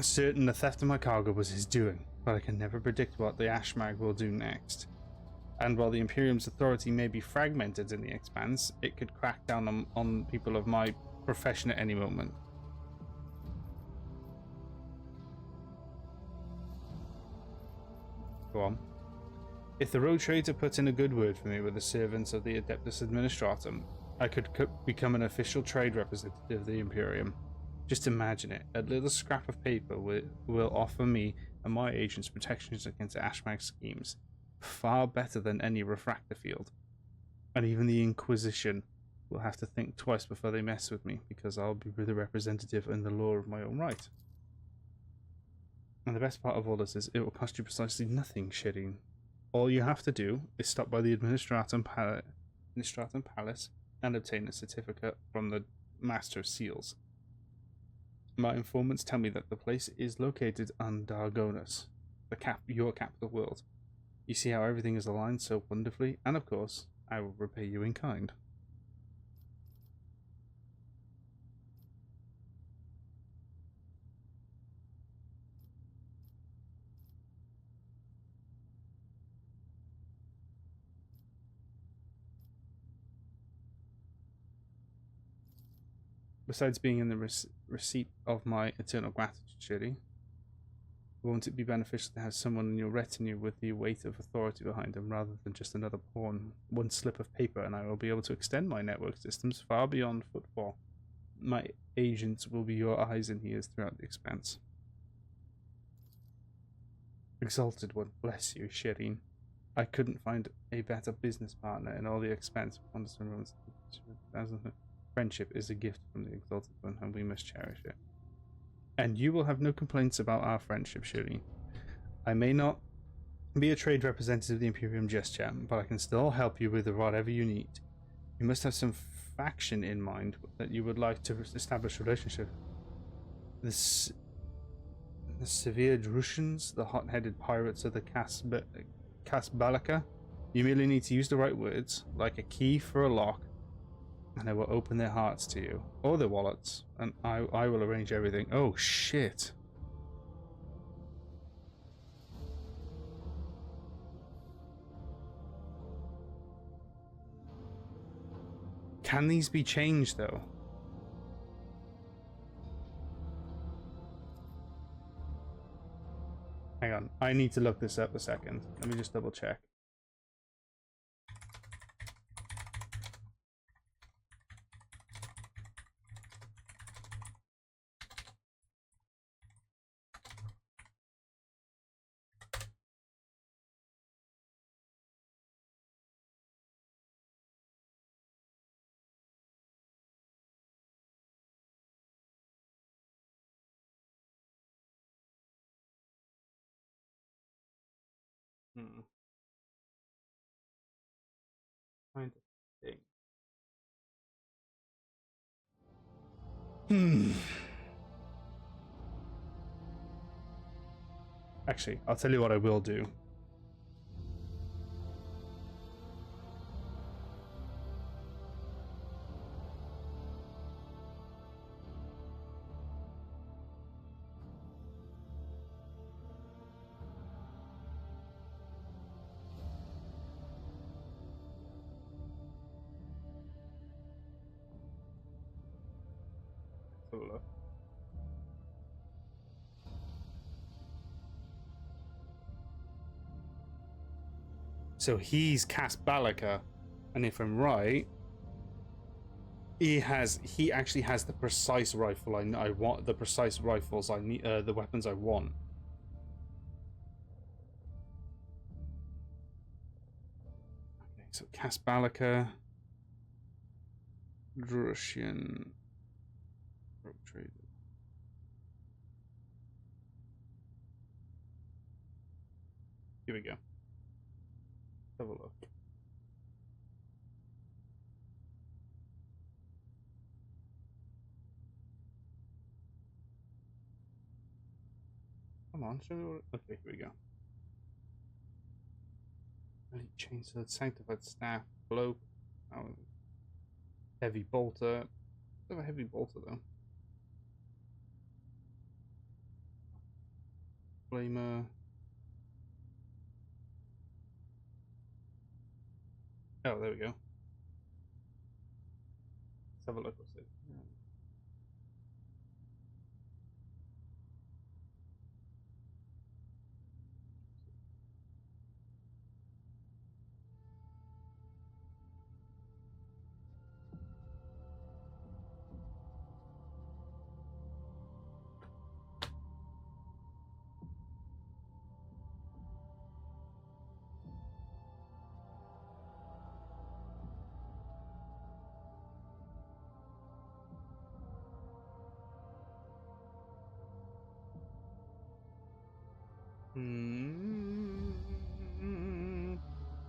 certain the theft of my cargo was his doing, but I can never predict what the Ashmag will do next. And while the Imperium's authority may be fragmented in the Expanse, it could crack down on people of my profession at any moment. Go on. If the road trader put in a good word for me with the servants of the Adeptus Administratum, I could become an official trade representative of the Imperium. Just imagine it. A little scrap of paper will offer me and my agents protections against Ashmag schemes. Far better than any refractor field. And even the Inquisition will have to think twice before they mess with me, because I'll be the representative in the law of my own right. And the best part of all this is it will cost you precisely nothing, Shireen. All you have to do is stop by the Administratum Palace and obtain a certificate from the Master of Seals. My informants tell me that the place is located on Dargonus, your capital world. You see how everything is aligned so wonderfully, and of course, I will repay you in kind. Besides being in the receipt of my eternal gratitude, Shirley, won't it be beneficial to have someone in your retinue with the weight of authority behind them rather than just another pawn? One slip of paper and I will be able to extend my network systems far beyond footfall. My agents will be your eyes and ears throughout the Expanse. Exalted One, bless you, Shireen. I couldn't find a better business partner in all the Expanse. Friendship is a gift from the Exalted One, and we must cherish it. And you will have no complaints about our friendship, Shireen. I may not be a trade representative of the Imperium just yet, but I can still help you with whatever you need. You must have some faction in mind that you would like to establish a relationship. The severe Drusians, the hot-headed pirates of the Casbalaka. You merely need to use the right words, like a key for a lock, and they will open their hearts to you, or their wallets, and I will arrange everything. Oh shit. Can these be changed though? Hang on, I need to look this up a second. Let me just double check. Trying to think. Actually, I'll tell you what I will do. Let's have a look. So he's Casbalaka, and if I'm right, he actually has the precise rifle I want, the precise rifles I need, the weapons I want. Okay, so Casbalaka, Russian rogue trader. Here we go. Have a look. Come on, show me what. Okay, here we go. Elite chainsaw, sanctified staff, bloke, heavy bolter. I have a heavy bolter though. Flamer. Oh, there we go. Let's have a look. What's it?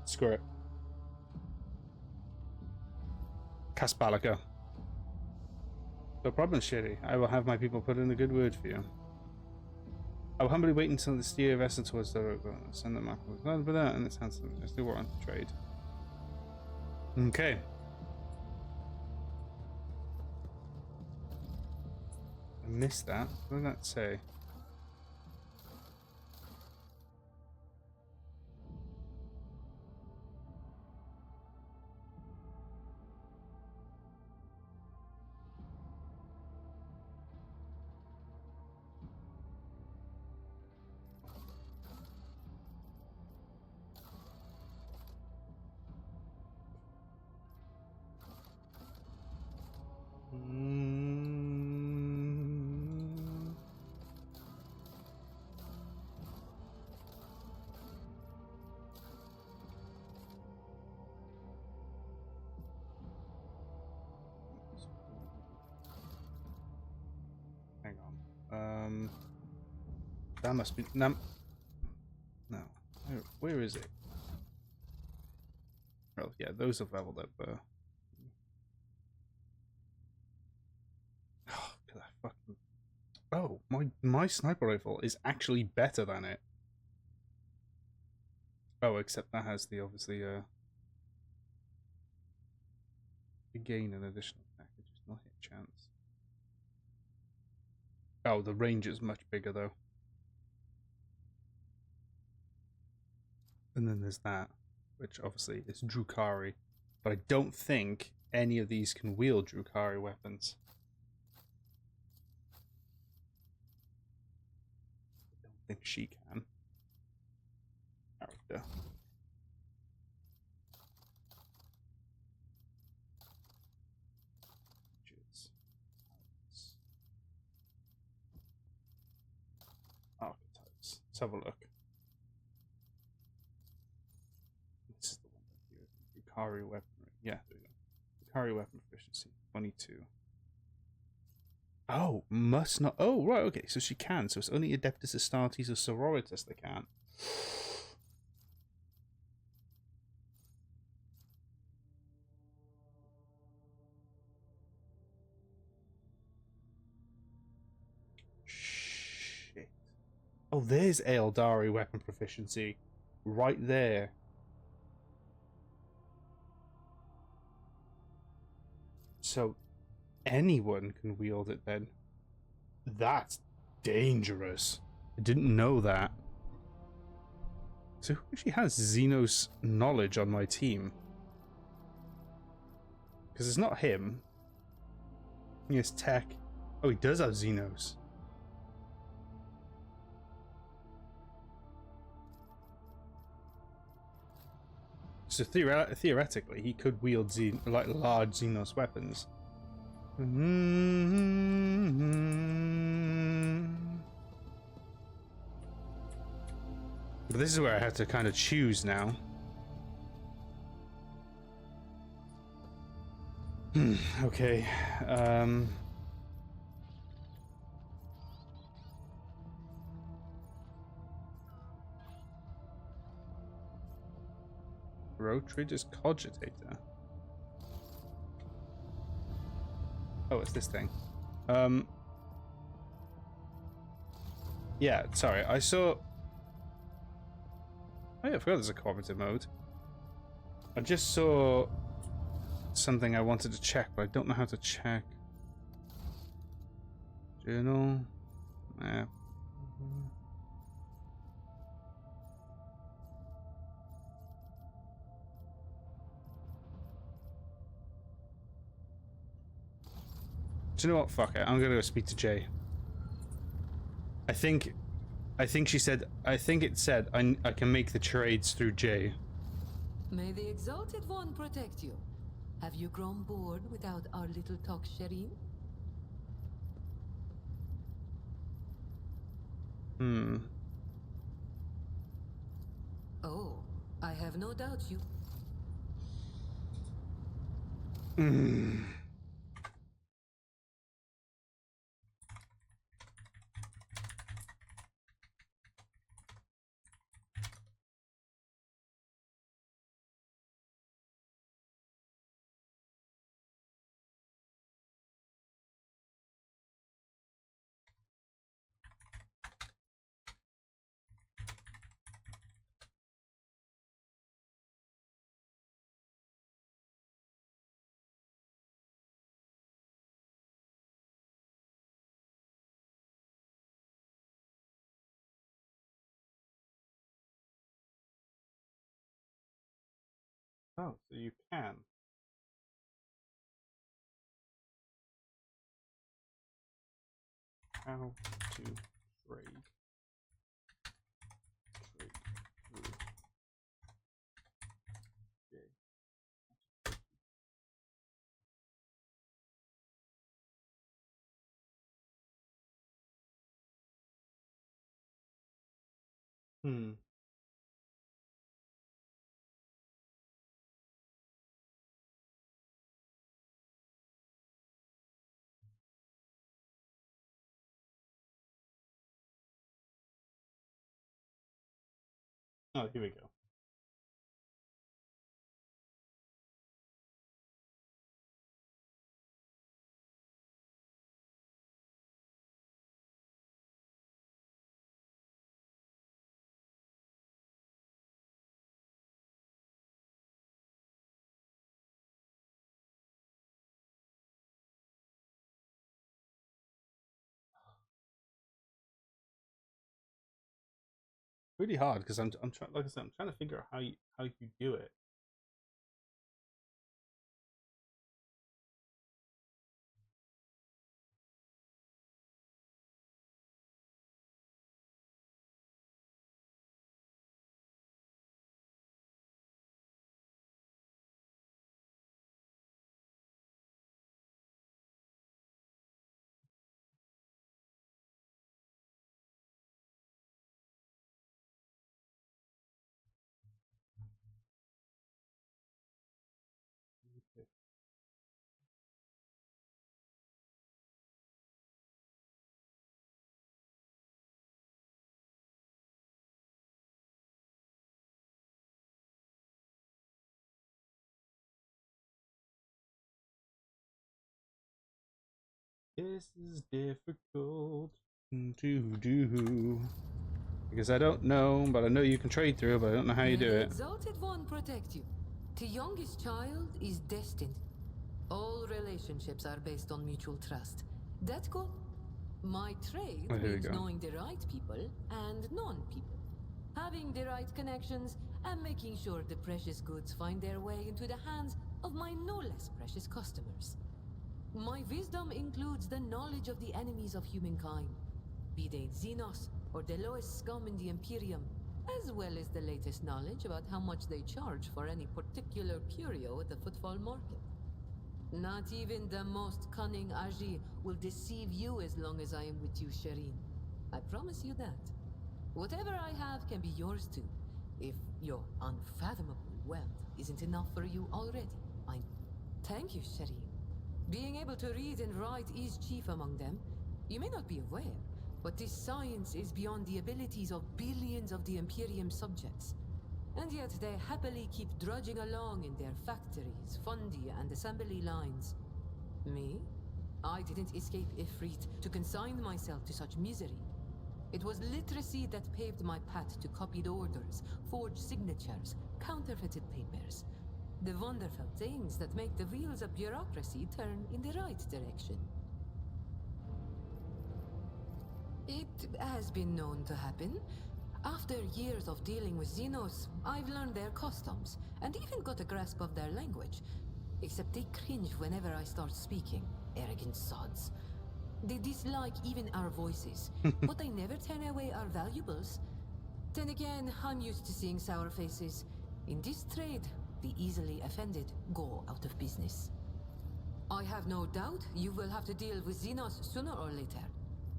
Screw it. Casbalaka. No problem, Sherry. I will have my people put in a good word for you. I will humbly wait until the steer vessel towards the send them up with that, and it sounds like still want to trade. Okay. I missed that. What did that say? Hang on. That must be no. Where is it? Oh yeah, those have leveled up. Oh, my sniper rifle is actually better than it. Oh, except that has the obviously to gain an additional package, not hit chance. Oh, the range is much bigger though. And then there's that, which obviously is Drukhari, but I don't think any of these can wield Drukhari weapons. I don't think she can. Character. Archetypes. Let's have a look. This is the one right here. Drukhari weaponry. Yeah, there we go. Drukhari weapon proficiency 22. Oh, must not. Oh, right, okay. So she can. So it's only Adeptus Astartes or Sororitas that can. Shit. Oh, there's Eldari weapon proficiency. Right there. So anyone can wield it then. That's dangerous. I didn't know that. So who actually has Xenos knowledge on my team? Because it's not him. He has tech. Oh, he does have Xenos. So theoretically, he could wield like large Xenos weapons. But this is where I have to kind of choose now. Okay. Rogue Trader's Cogitator. Oh, it's this thing. Yeah, sorry, I saw... Oh yeah, I forgot there's a cooperative mode. I just saw something I wanted to check, but I don't know how to check. Journal. Map. Do you know what? Fuck it. I'm gonna go speak to Jay. I think she said. I think it said I can make the trades through Jay. May the Exalted One protect you. Have you grown bored without our little talk, Shireen? Oh, I have no doubt you. Oh, so you can. How to trade through Jay. Oh, here we go. Really hard because I'm trying, like I said, I'm trying to figure out how you do it. This is difficult to do because I don't know, but I know you can trade through, but I don't know how you do May the it. Exalted One protect you. The youngest child is destined. All relationships are based on mutual trust. That good? My trade Oh, here we means go. knowing the right people and non-people. Having the right connections and making sure the precious goods find their way into the hands of my no less precious customers. My wisdom includes the knowledge of the enemies of humankind, be they Xenos or the lowest scum in the Imperium, as well as the latest knowledge about how much they charge for any particular curio at the footfall market. Not even the most cunning Aji will deceive you as long as I am with you, Shireen. I promise you that. Whatever I have can be yours too, if your unfathomable wealth isn't enough for you already. Thank you, Shireen. Being able to read and write is chief among them. You may not be aware, but this science is beyond the abilities of billions of the Imperium subjects. And yet they happily keep drudging along in their factories, fundi, and assembly lines. Me? I didn't escape Ifrit to consign myself to such misery. It was literacy that paved my path to copied orders, forged signatures, counterfeited papers. The wonderful things that make the wheels of bureaucracy turn in the right direction. It has been known to happen. After years of dealing with Xenos, I've learned their customs, and even got a grasp of their language. Except they cringe whenever I start speaking. Arrogant sods. They dislike even our voices, but they never turn away our valuables. Then again, I'm used to seeing sour faces. In this trade, the easily offended go out of business. I have no doubt you will have to deal with Xenos sooner or later.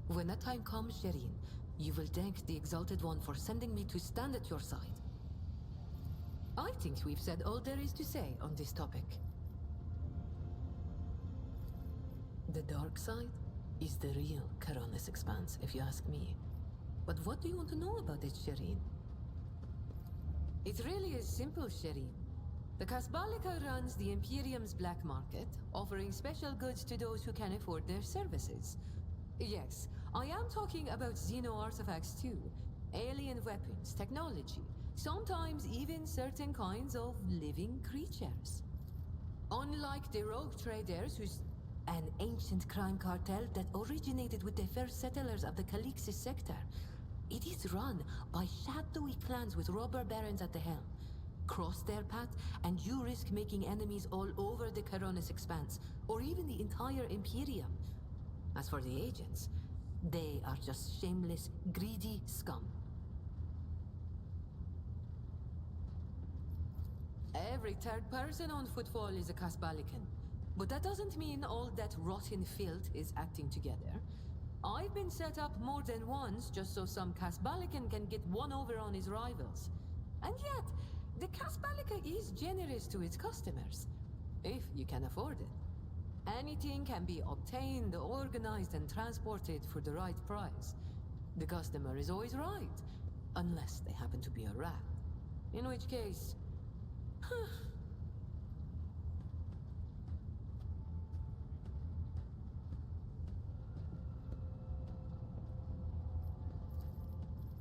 When that time comes, Shireen, you will thank the Exalted One for sending me to stand at your side. I think we've said all there is to say on this topic. The dark side is the real Koronus Expanse, if you ask me. But what do you want to know about it, Shireen? It really is simple, Shireen. The Kasbalika runs the Imperium's black market, offering special goods to those who can afford their services. Yes, I am talking about Xeno artifacts too. Alien weapons, technology, sometimes even certain kinds of living creatures. Unlike the rogue traders, who's an ancient crime cartel that originated with the first settlers of the Calixis sector, it is run by shadowy clans with robber barons at the helm. Cross their path, and you risk making enemies all over the Koronus Expanse, or even the entire Imperium. As for the agents, they are just shameless, greedy scum. Every third person on footfall is a Kasbalikan. But that doesn't mean all that rotten filth is acting together. I've been set up more than once just so some Kasbalikan can get one over on his rivals. And yet, the Kasbalika is generous to its customers, if you can afford it. Anything can be obtained, organized, and transported for the right price. The customer is always right, unless they happen to be a rat. In which case...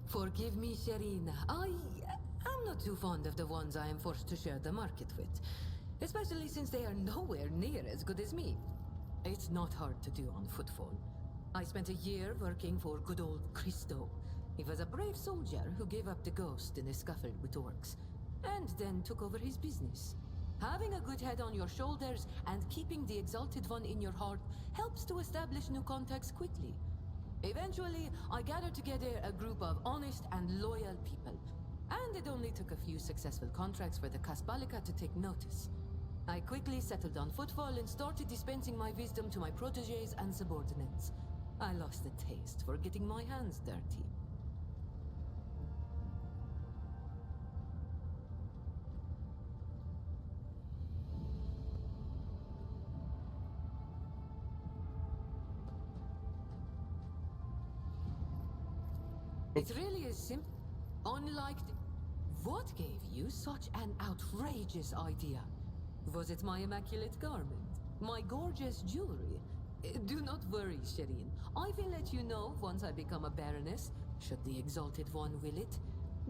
Forgive me, Shireen. I'm not too fond of the ones I am forced to share the market with. Especially since they are nowhere near as good as me. It's not hard to do on footfall. I spent a year working for good old Christo. He was a brave soldier who gave up the ghost in a scuffle with orcs, and then took over his business. Having a good head on your shoulders and keeping the Exalted One in your heart helps to establish new contacts quickly. Eventually, I gathered together a group of honest and loyal people, and it only took a few successful contracts for the Kasbalika to take notice. I quickly settled on footfall and started dispensing my wisdom to my protégés and subordinates. I lost the taste for getting my hands dirty. It really is simple. Unlike what gave you such an outrageous idea? Was it my immaculate garment? My gorgeous jewelry? Do not worry, Shireen. I will let you know once I become a baroness, should the Exalted One will it.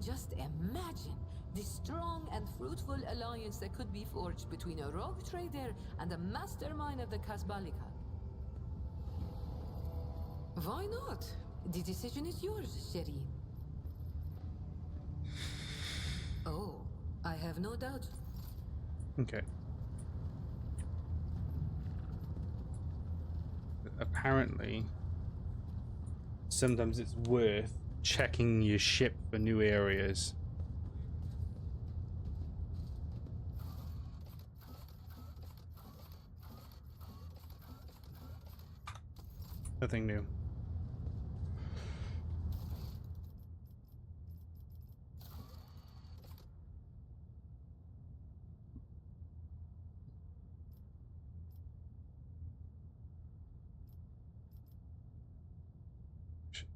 Just imagine the strong and fruitful alliance that could be forged between a rogue trader and a mastermind of the Kasbalika. Why not? The decision is yours, Shireen. Oh, I have no doubt. Okay. Apparently, sometimes it's worth checking your ship for new areas. Nothing new.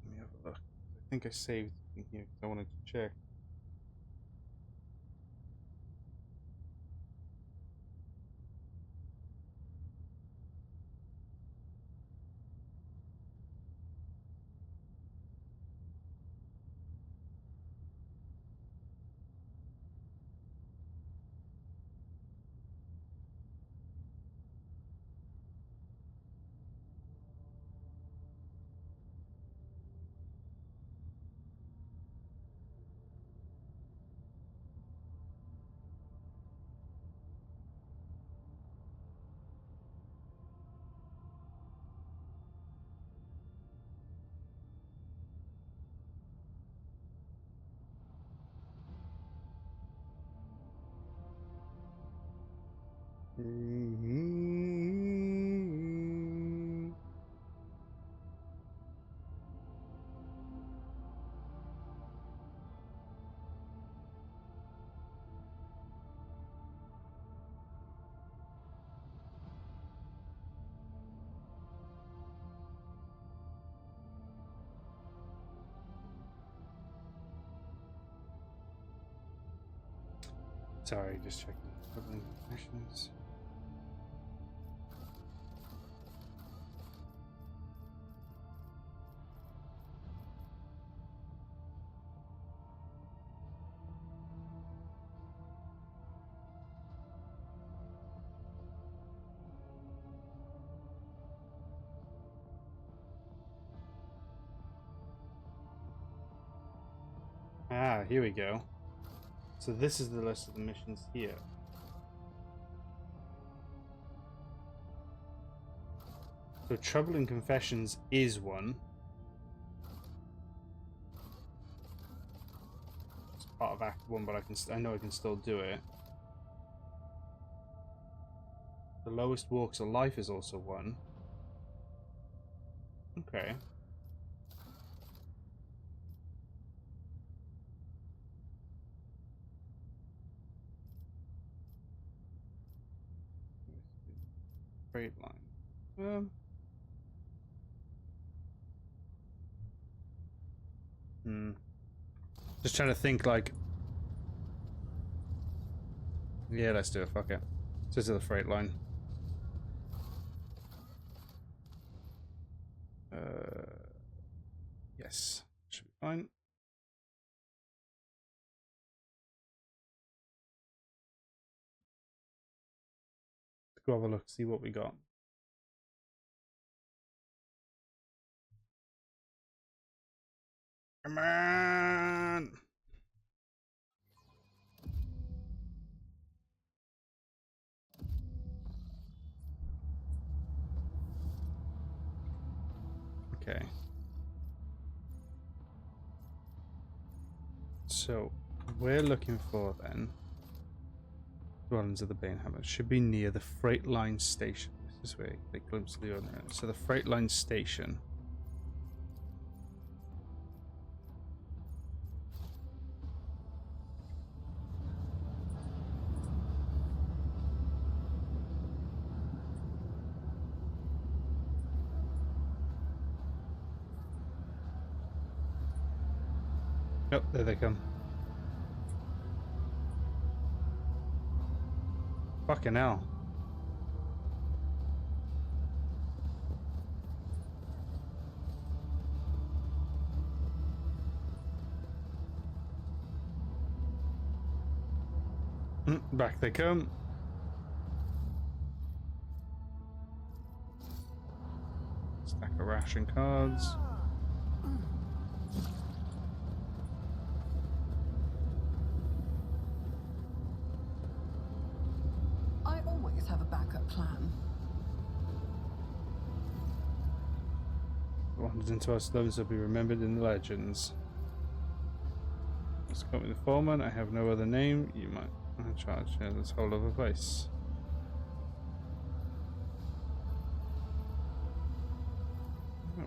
Let me have a look. I think I saved in here because I wanted to check. Sorry, just checking missions. Ah, here we go. So this is the list of the missions here. So Troubling Confessions is one. It's part of Act 1, but I know I can still do it. The Lowest Walks of Life is also one. Okay. Straight line. Just trying to think like. Yeah, let's do it. Fuck it. So to the freight line. Yes, should be fine. Let's go have a look, see what we got. Come on! Okay. So, we're looking for then dwellings of the Banehammer. Should be near the freight line station. This is where they glimpse the owner. So the freight line station. Oh, there they come. Fucking hell. Back they come. Stack of ration cards. I always have a backup plan. Wandered into our slums will be remembered in the legends. Let's go with the foreman. I have no other name. You might charge this whole other place.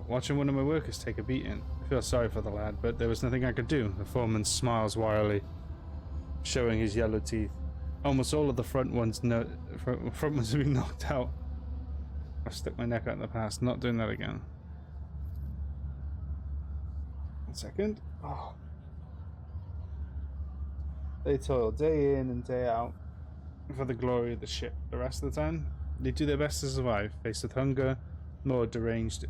Watching one of my workers take a beating. I feel sorry for the lad, but there was nothing I could do. The foreman smiles wryly, showing his yellow teeth. Almost all of the front ones have been knocked out. I've stuck my neck out in the past. Not doing that again. 1 second. Oh. They toil day in and day out for the glory of the ship. The rest of the time, they do their best to survive, faced with hunger, more deranged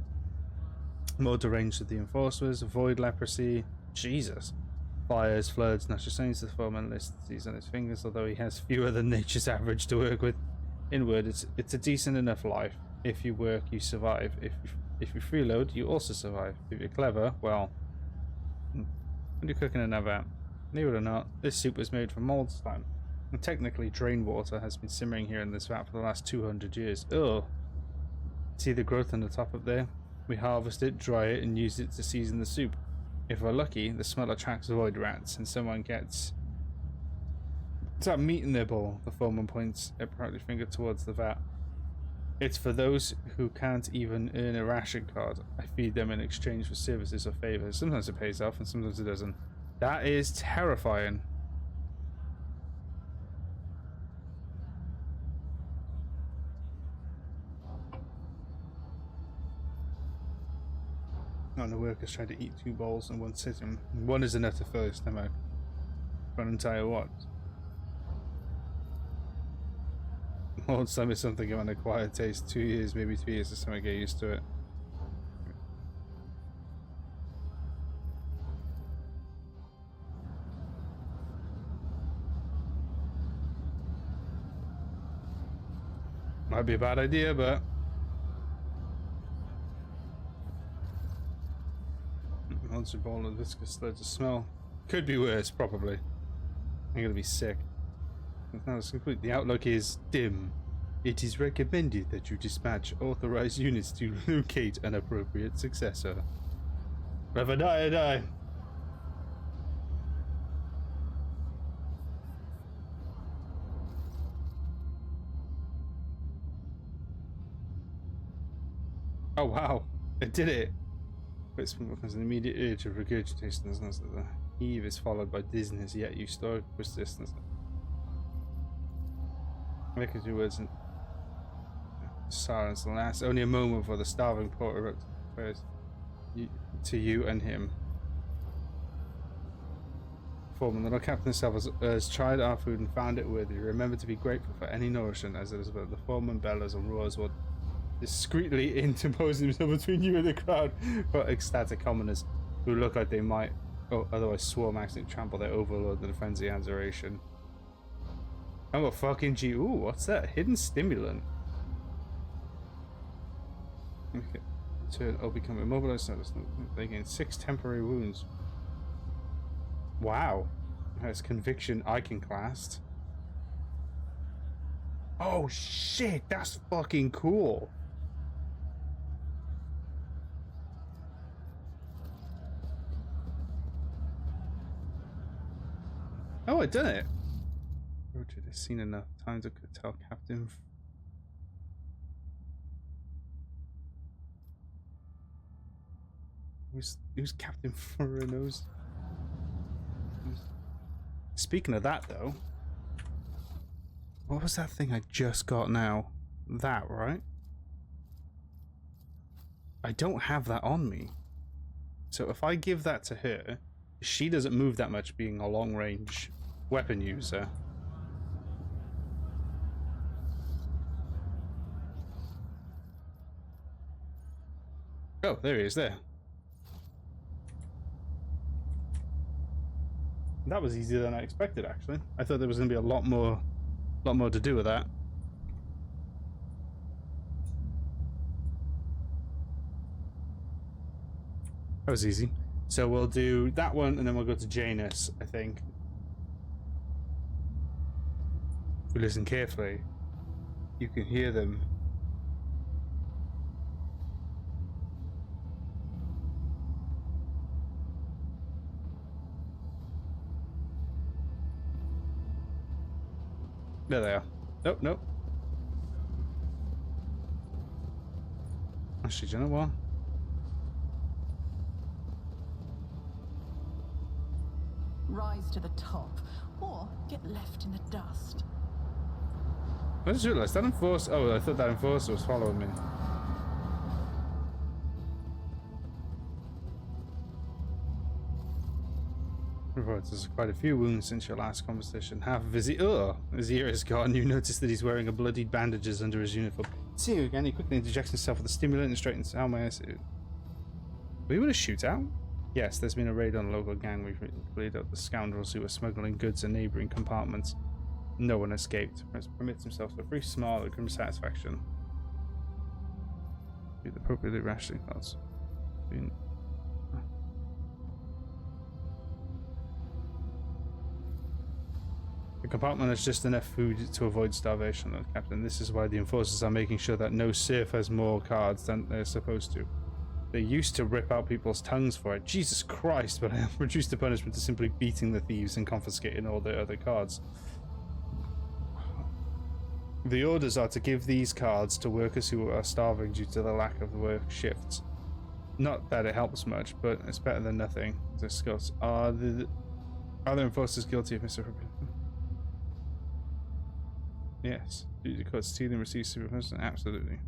with the enforcers, avoid leprosy, Jesus, fires, floods, natural science. The foreman lists these on his fingers, although he has fewer than nature's average to work with. In word, it's a decent enough life. If you work, you survive. If you freeload, you also survive. If you're clever, well, when you're cooking in a vat. Believe it or not, this soup was made from mold slime. And technically, drain water has been simmering here in this vat for the last 200 years. Ugh. See the growth on the top up there? We harvest it, dry it, and use it to season the soup. If we're lucky, the smell attracts void rats, and someone gets that meat in their bowl. The foreman points a proudly finger towards the vat. It's for those who can't even earn a ration card. I feed them in exchange for services or favors. Sometimes it pays off, and sometimes it doesn't. That is terrifying. And the workers try to eat 2 bowls in one sitting. One is enough to fill your stomach for an entire what? Old slime is something of an acquired taste. 2 years, maybe 3 years to someone get used to it. Might be a bad idea, but monster ball of viscous sludge of smell. Could be worse, probably. I'm gonna be sick. Now it's complete. The outlook is dim. It is recommended that you dispatch authorized units to locate an appropriate successor. Rather die or die. Oh wow, it did it! But becomes an immediate urge of regurgitation, isn't it? The heave is followed by dizziness, yet you stoic persistence. Make a few words in silence and lasts only a moment for the starving porter to you and him. Foreman, the captain himself has tried our food and found it worthy. Remember to be grateful for any nourishment as it is about the foreman bellows and roars what discreetly interposing himself between you and the crowd for ecstatic commoners who look like they might otherwise swarm accidentally trample their overlord in a frenzy of adoration. I'm a fucking G. Ooh, what's that? Hidden stimulant. Okay. Turn or become immobilized. They gain 6 temporary wounds. Wow. That's conviction iconoclast. Oh shit, that's fucking cool. Oh, I done it. Roger, I've seen enough times I could tell Captain. Who's Captain Furrows? Speaking of that, though, what was that thing I just got now? That, right? I don't have that on me. So if I give that to her, she doesn't move that much, being a long-range weapon user. Oh, there he is, there. That was easier than I expected, actually. I thought there was going to be a lot more to do with that. That was easy. So we'll do that one, and then we'll go to Xenos, I think. If we listen carefully, you can hear them. There they are. Nope, nope. Actually, do you know what? Rise to the top, or get left in the dust. I just realised that enforcer. Oh, I thought that enforcer was following me. Reports there's quite a few wounds since your last conversation. Half of his ear is gone. You notice that he's wearing a bloodied bandages under his uniform. See you again. He quickly interjects himself with a stimulant and straightens out my suit. Were you in a shootout? Yes, there's been a raid on a local gang. We've cleared out the scoundrels who were smuggling goods in neighbouring compartments. No one escaped. Permits himself a brief smile of grim satisfaction. Be appropriately rationing thoughts. The compartment has just enough food to avoid starvation, Captain. This is why the enforcers are making sure that no serf has more cards than they're supposed to. They used to rip out people's tongues for it. Jesus Christ, but I have reduced the punishment to simply beating the thieves and confiscating all their other cards. The orders are to give these cards to workers who are starving due to the lack of work shifts. Not that it helps much, but it's better than nothing. Discuss. Are the enforcers guilty of misappropriation? Yes. Due to code stealing receives supervision? Absolutely.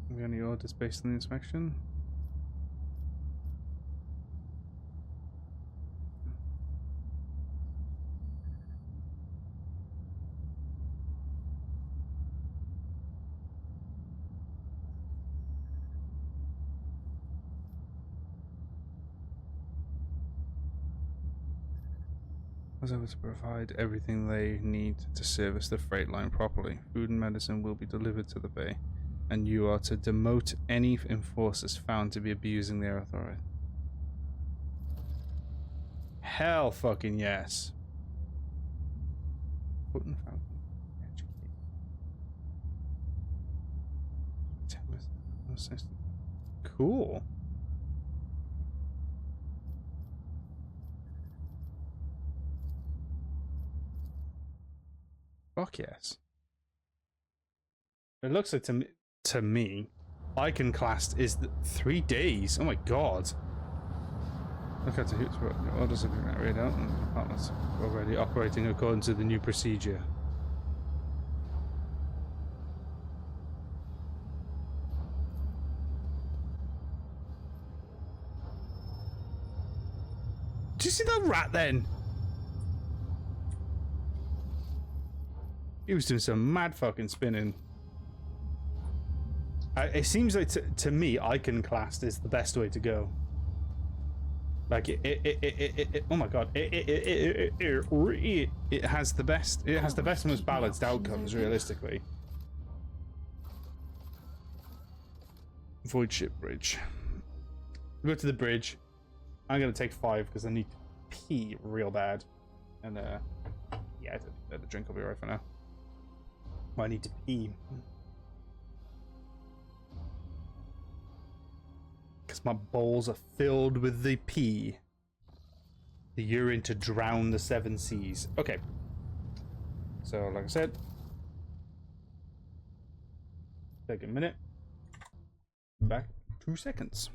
Have we any orders based on the inspection? Was able to provide everything they need to service the freight line properly. Food and medicine will be delivered to the bay, and you are to demote any enforcers found to be abusing their authority. Hell fucking yes. Cool. Fuck yes. It looks like to me, iconoclast is 3 days. Oh my god. Look at the orders have been read out and the departments already operating according to the new procedure. Did you see that rat then? He was doing some mad fucking spinning. It seems like to me, iconoclast is the best way to go. Like oh my god, it has the best. It has the best, most balanced outcomes, realistically. Void ship bridge. Go to the bridge. I'm gonna take 5 because I need to pee real bad. And yeah, the drink will be right for now. I need to pee. Because my balls are filled with the pee. The urine to drown the 7 seas. Okay. So, like I said, take a minute. Back 2 seconds.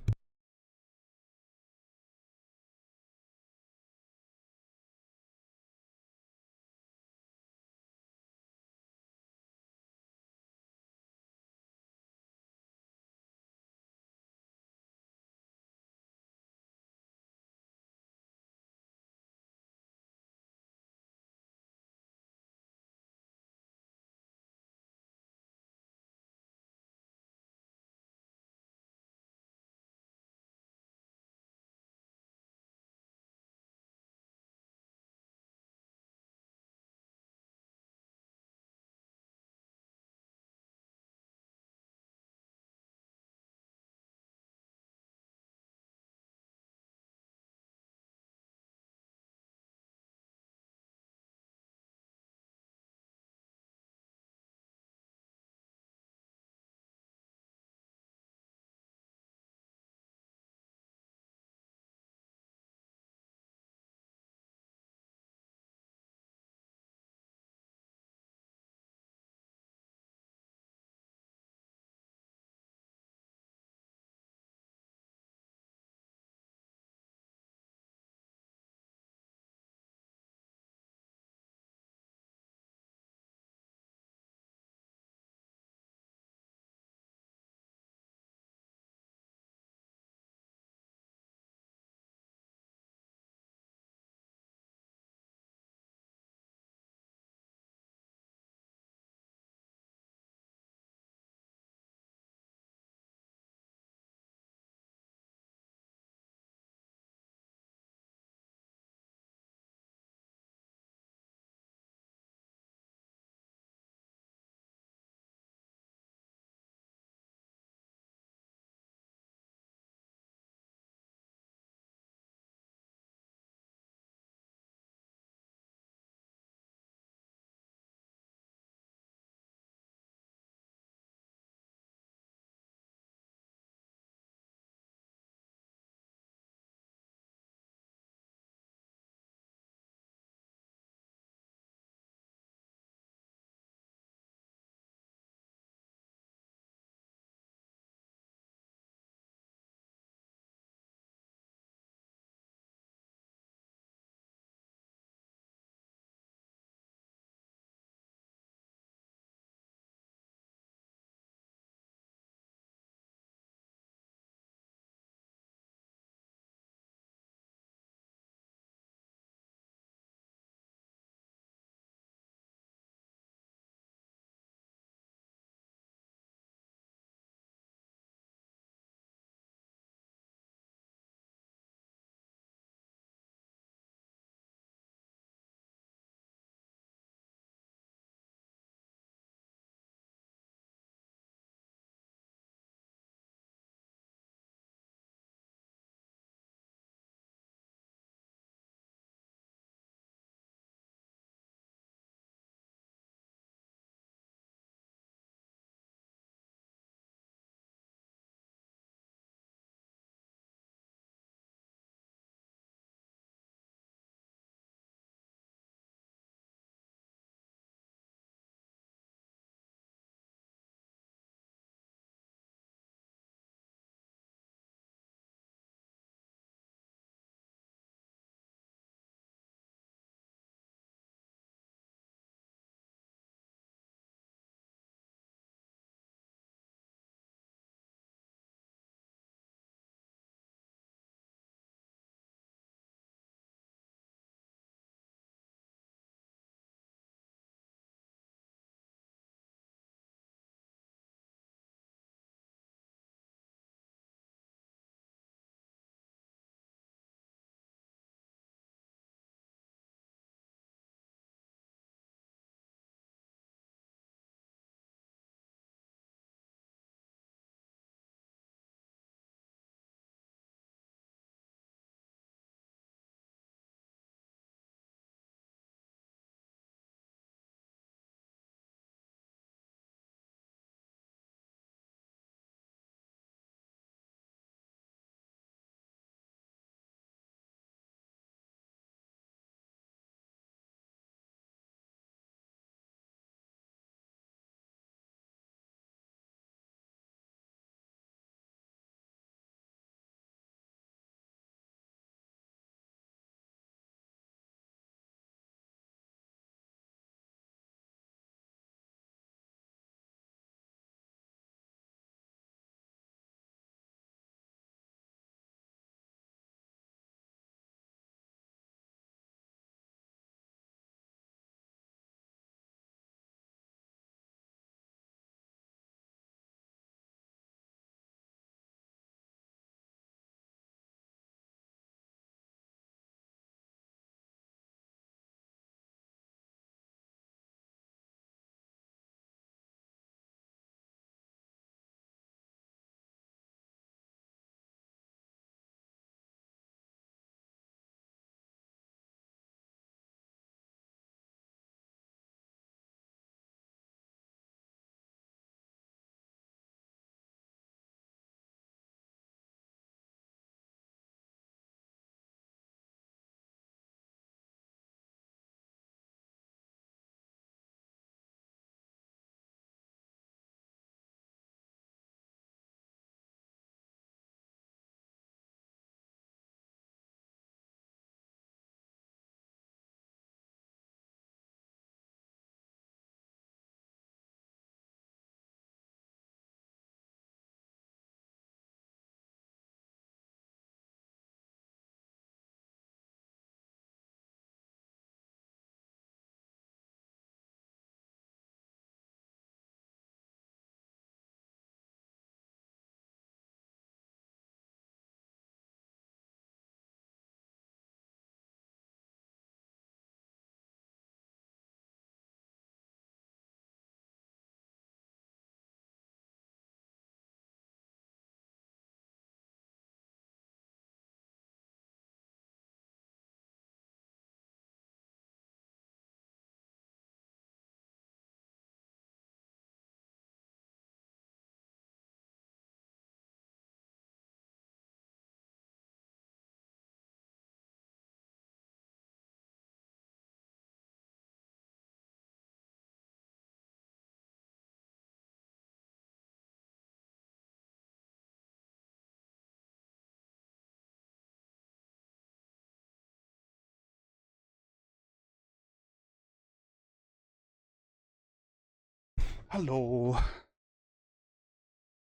Hello.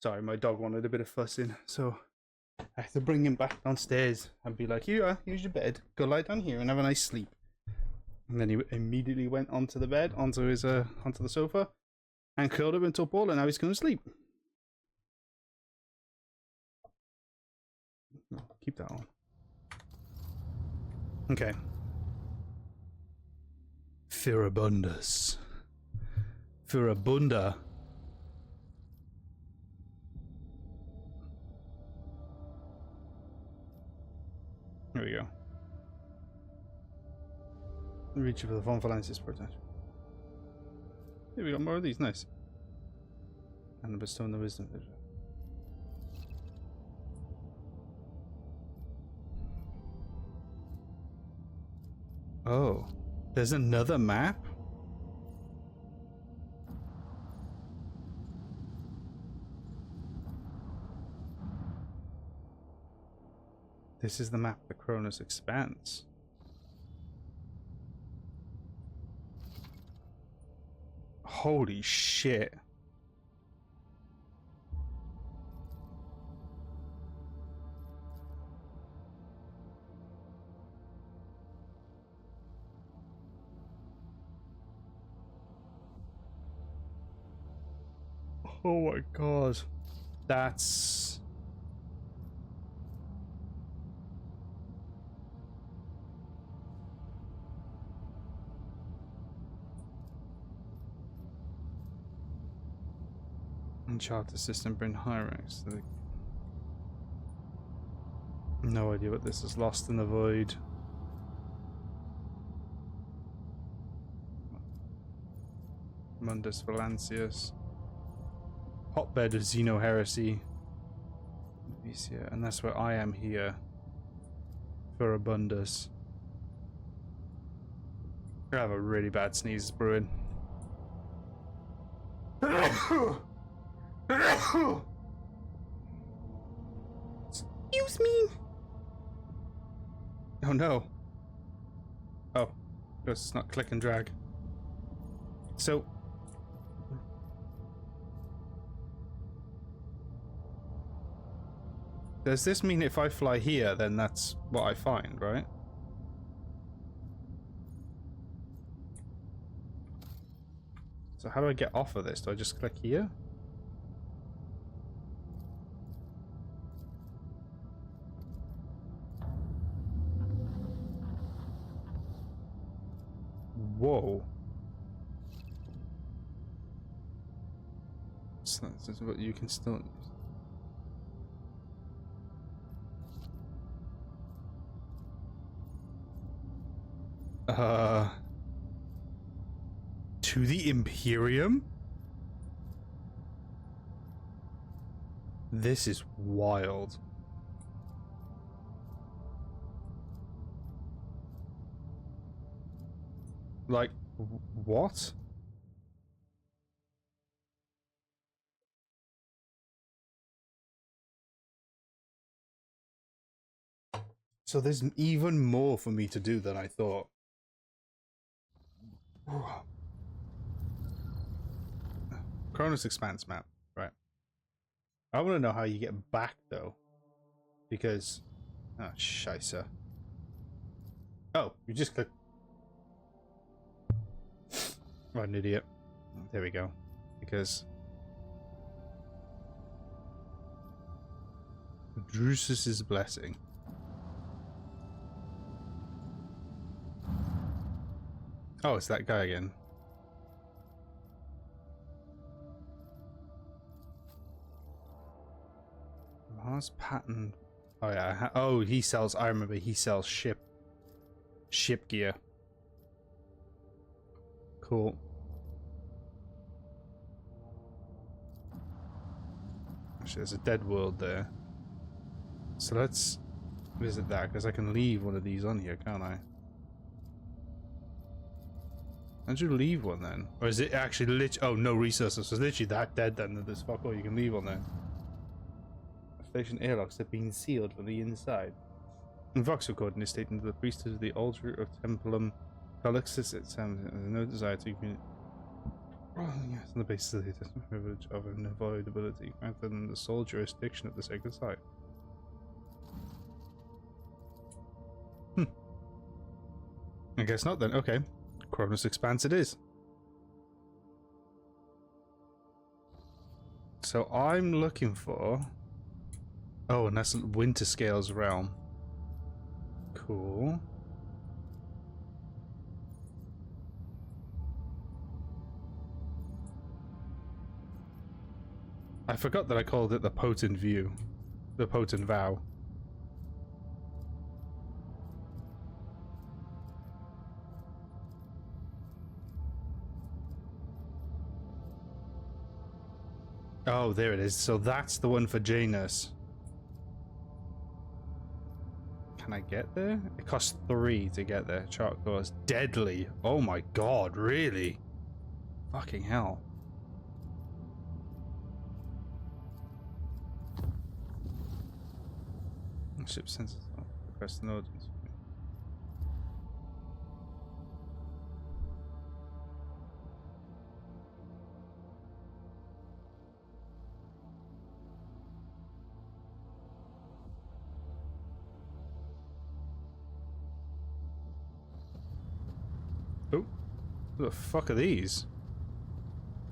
Sorry, my dog wanted a bit of fussing, so I had to bring him back downstairs and be like, here, here's your bed. Go lie down here and have a nice sleep. And then he immediately went onto the bed, onto the sofa, and curled up into a ball, and now he's going to sleep. No, keep that on. Okay. Firabundus. Firabunda. Here we go. Reach for the Von Valensis protection. Here we got more of these, nice. And bestowing the wisdom vision. Oh, there's another map? This is the map, the Koronus Expanse. Holy shit. Oh my god. That's... Uncharted system bring high ranks to the... No idea what this is. Lost in the void. Mundus Valancius. Hotbed of Xeno heresy. And that's where I am here. Firabundus. I have a really bad sneeze brewing. Excuse me. Oh no. Oh, it's not click and drag. So does this mean if I fly here, then that's what I find, right? So how do I get off of this? Do I just click here? Whoa. So that's what you can still... To the Imperium? This is wild. Like, what? So there's even more for me to do than I thought. Koronus Expanse map, right? I want to know how you get back though, because oh scheisse. Oh, you just click. What an idiot! There we go. Because Drusus's blessing. Oh, it's that guy again. Mars pattern. Oh yeah. Oh, he sells. I remember. He sells ship gear. Cool. Actually, there's a dead world there. So let's visit that because I can leave one of these on here, can't I? How'd you leave one then? Or is it actually oh, no resources. So it's literally that dead then that there's fuck all you can leave on there. Station airlocks have been sealed from the inside. In Vox recording is stating that the priesthood of the altar of Templum Calixtus, it sounds no desire to Yes, on the basis of the privilege of unavoidability, rather than the sole jurisdiction of the sacred site. I guess not then. Okay. Koronus Expanse it is. So I'm looking for... Oh, and that's Winter Scale's realm. Cool. I forgot that I called it the Potent View. The Potent Vow. Oh, there it is. So that's the one for Xenos. Can I get there? It costs 3 to get there. Chart course. Deadly. Oh my god, really? Fucking hell. Ship sensors. Request an audience. Oh, who the fuck are these?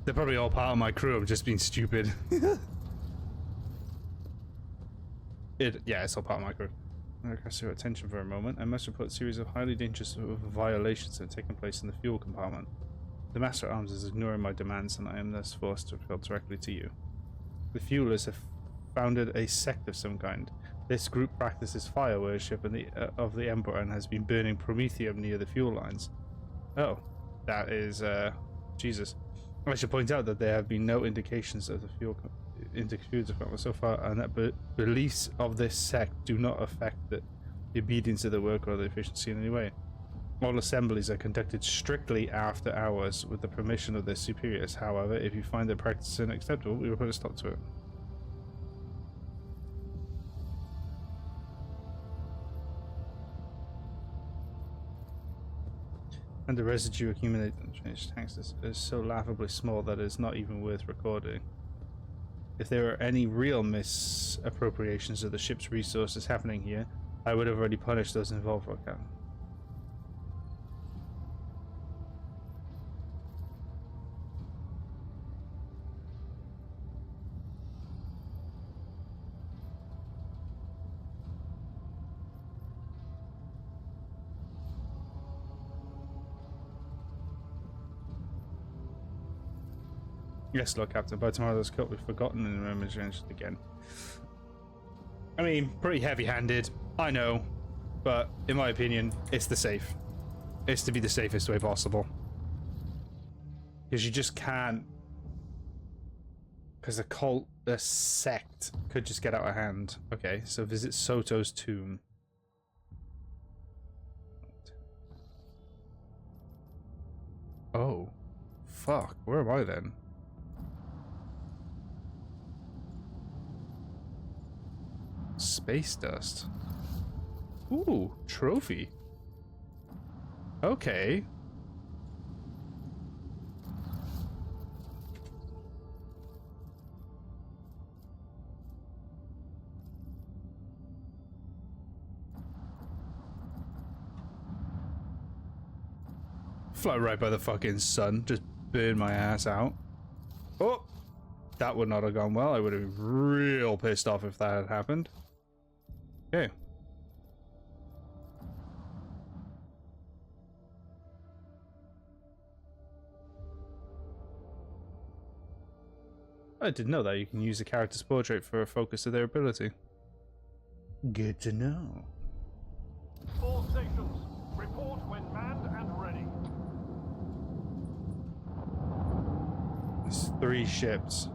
They're probably all part of my crew. I'm just being stupid. Yeah, it's all part of my crew. I request your attention for a moment. I must report a series of highly dangerous violations that have taken place in the fuel compartment. The Master at Arms is ignoring my demands, and I am thus forced to report directly to you. The fuelers have founded a sect of some kind. This group practices fire worship of the Emperor and has been burning promethium near the fuel lines. Oh, that is, Jesus. I should point out that there have been no indications of the fuel department so far, and that beliefs of this sect do not affect the obedience of the work or the efficiency in any way. All assemblies are conducted strictly after hours with the permission of their superiors. However, if you find their practice unacceptable, we will put a stop to it. And the residue accumulated in the change tanks is so laughably small that it is not even worth recording. If there are any real misappropriations of the ship's resources happening here, I would have already punished those involved for account. Yes, Lord Captain, by tomorrow's cut we've forgotten and remembered again. I mean, pretty heavy-handed, I know, but in my opinion, it's it's to be the safest way possible. Because you just can't, because a sect could just get out of hand. Okay, so visit Soto's tomb. Oh, fuck, where am I then? Space dust. Ooh, trophy. Okay. Fly right by the fucking sun. Just burn my ass out. Oh! That would not have gone well. I would have been real pissed off if that had happened. Okay. I didn't know that you can use a character's portrait for a focus of their ability. Good to know. All stations, report when manned and ready. There's 3 ships.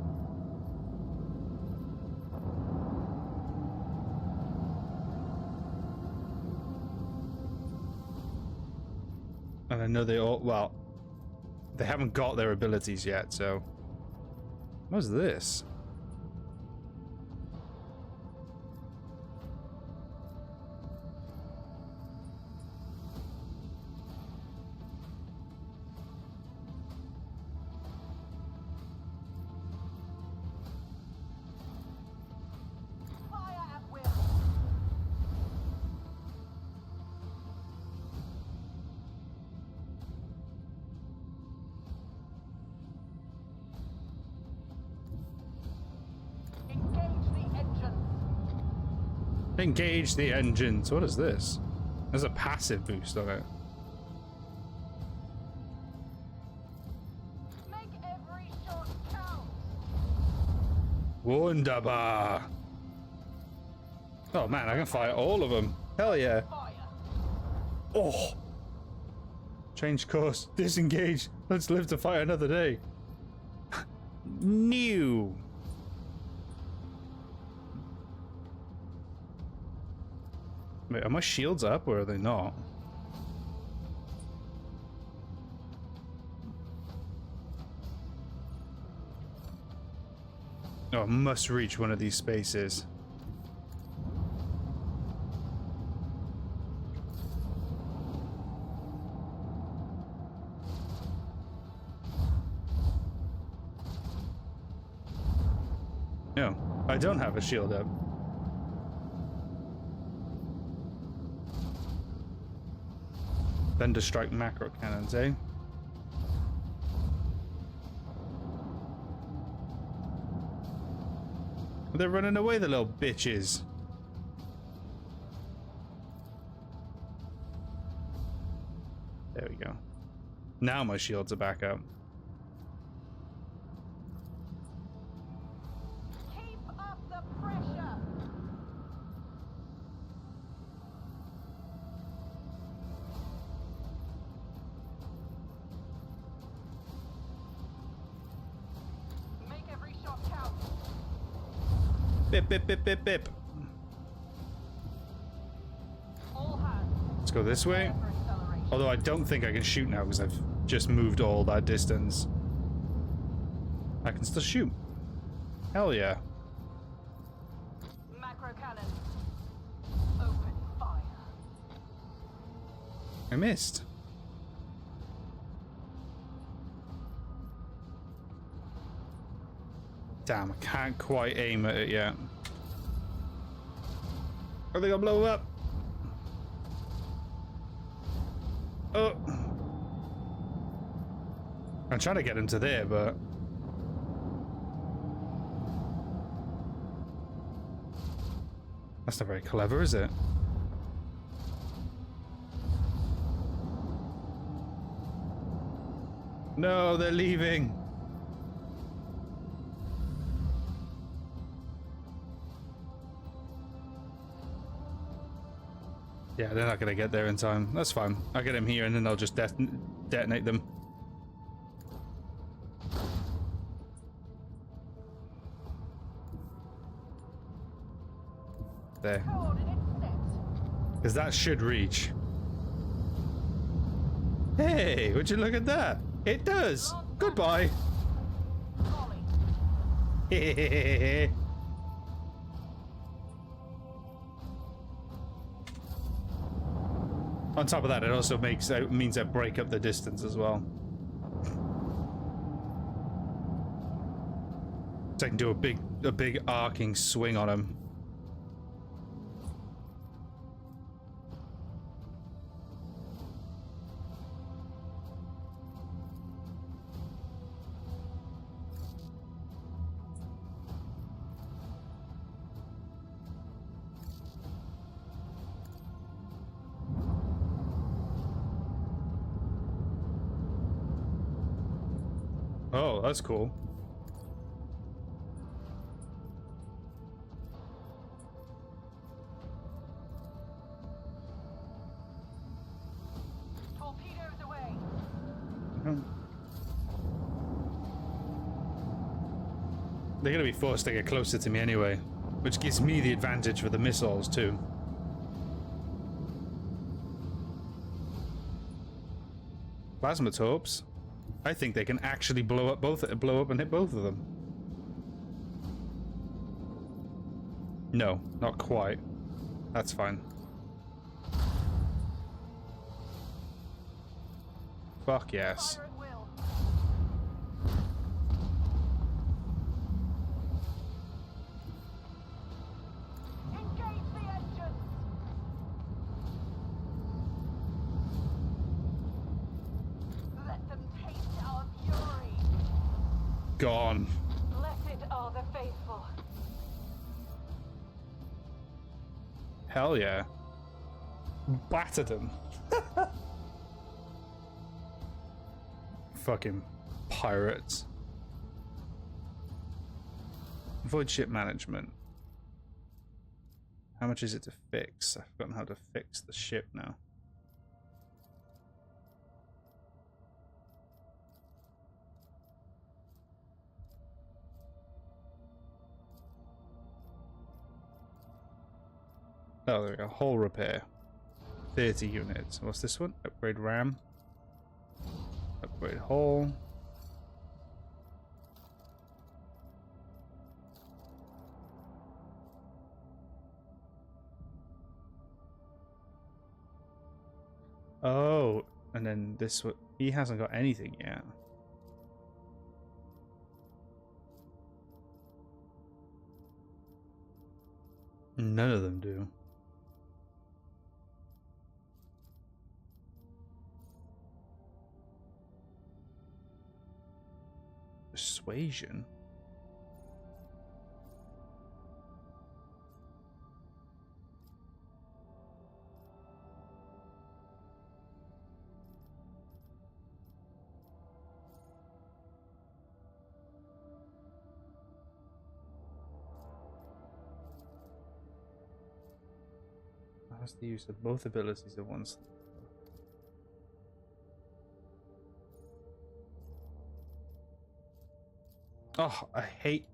And I know they all, well, they haven't got their abilities yet, so. What's this? Engage the engines. What is this? There's a passive boost on it. Make every shot count. Wunderbar. Oh man, I can fire all of them. Hell yeah. Fire. Oh. Change course. Disengage. Let's live to fight another day. New. Wait, are my shields up or are they not? Oh, I must reach one of these spaces. No, I don't have a shield up. Thunder strike macro cannons, eh? They're running away, the little bitches. There we go. Now my shields are back up. Keep up the pressure. Make every shot count. Bip, bip, bip, bip, bip. All hands. Let's go this way. For acceleration. Although I don't think I can shoot now because I've just moved all that distance. I can still shoot. Hell yeah. Macro cannon. Open fire. I missed. Damn, I can't quite aim at it yet. Are they gonna blow up? Oh. I'm trying to get into there, but that's not very clever, is it? No, they're leaving. Yeah, they're not gonna get there in time. That's fine. I'll get him here and then I'll just detonate them. There. Coordinates set. Because that should reach. Hey, would you look at that? It does. Goodbye. Volley. On top of that, it also means I break up the distance as well. So I can do a big arcing swing on him. Oh, that's cool. Torpedoes away. They're gonna be forced to get closer to me anyway, which gives me the advantage for the missiles too. Plasma torps. I think they can actually blow up and hit both of them. No, not quite. That's fine. Fuck yes. Fire at will. Engage the engines. Let them taste our fury. Gone. Blessed are the faithful. Hell yeah. Battered him. Fucking pirates. Void ship management. How much is it to fix? I've forgotten how to fix the ship now. Oh, there we go. Hull repair. 30 units. What's this one? Upgrade RAM. Upgrade hull. Oh, and then this one. He hasn't got anything yet. None of them do. Persuasion? How's the use of both abilities at once? Oh, I hate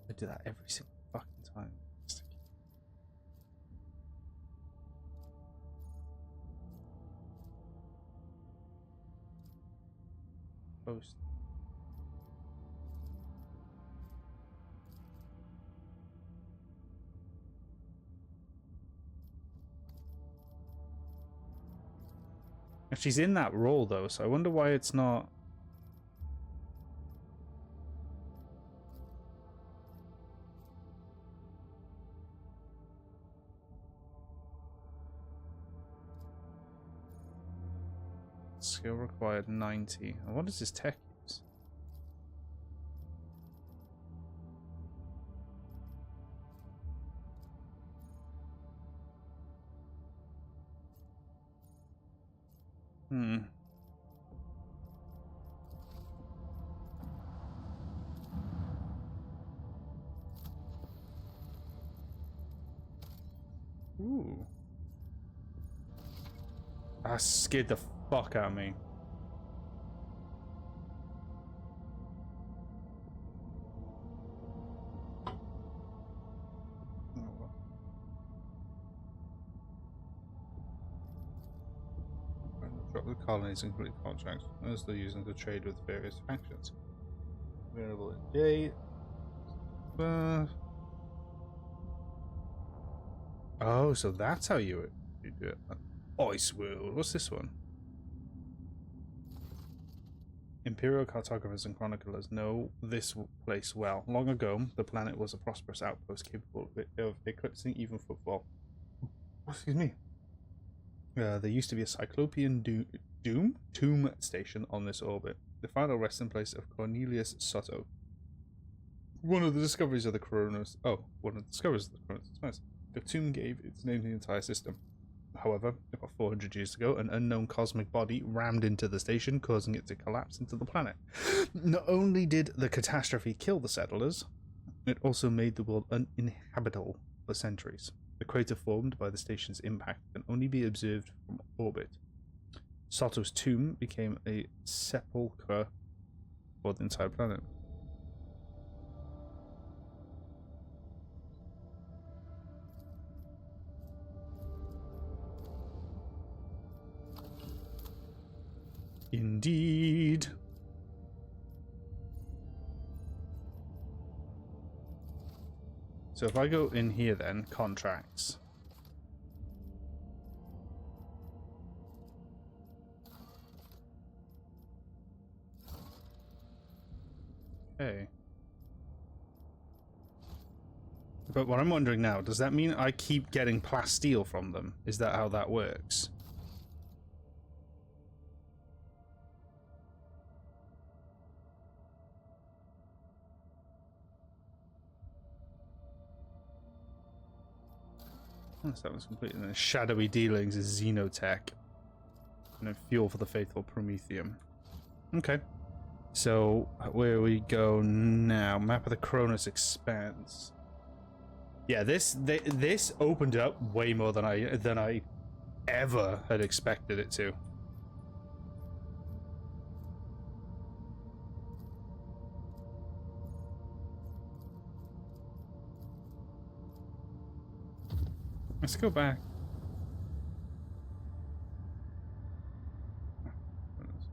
I do that every single fucking time. Post. She's in that role though, so I wonder why it's not. Skill required 90. And what does his tech use? Ooh. That scared the fuck out of me. Drop the colonies and complete contracts as they're using to trade with various factions. Available in J. Oh, so that's how you do it. Ice World. What's this one? Imperial cartographers and chroniclers know this place well. Long ago, the planet was a prosperous outpost capable of eclipsing even footfall. Excuse me. There used to be a Cyclopean tomb station on this orbit, the final resting place of Cornelius Soto. One of the discoveries of the Koronus. Oh, one of the discoveries of the Koronus Expanse. The tomb gave its name to the entire system. However, about 400 years ago, an unknown cosmic body rammed into the station, causing it to collapse into the planet. Not only did the catastrophe kill the settlers, it also made the world uninhabitable for centuries. The crater formed by the station's impact can only be observed from orbit. Soto's tomb became a sepulchre for the entire planet. Indeed. So if I go in here then, contracts. Okay. But what I'm wondering now, does that mean I keep getting plasteel from them? Is that how that works? That was completed. And then shadowy dealings is xenotech. And then fuel for the faithful Prometheum. Okay. So where we go now? Map of the Koronus Expanse. Yeah, this opened up way more than I ever had expected it to. Let's go back.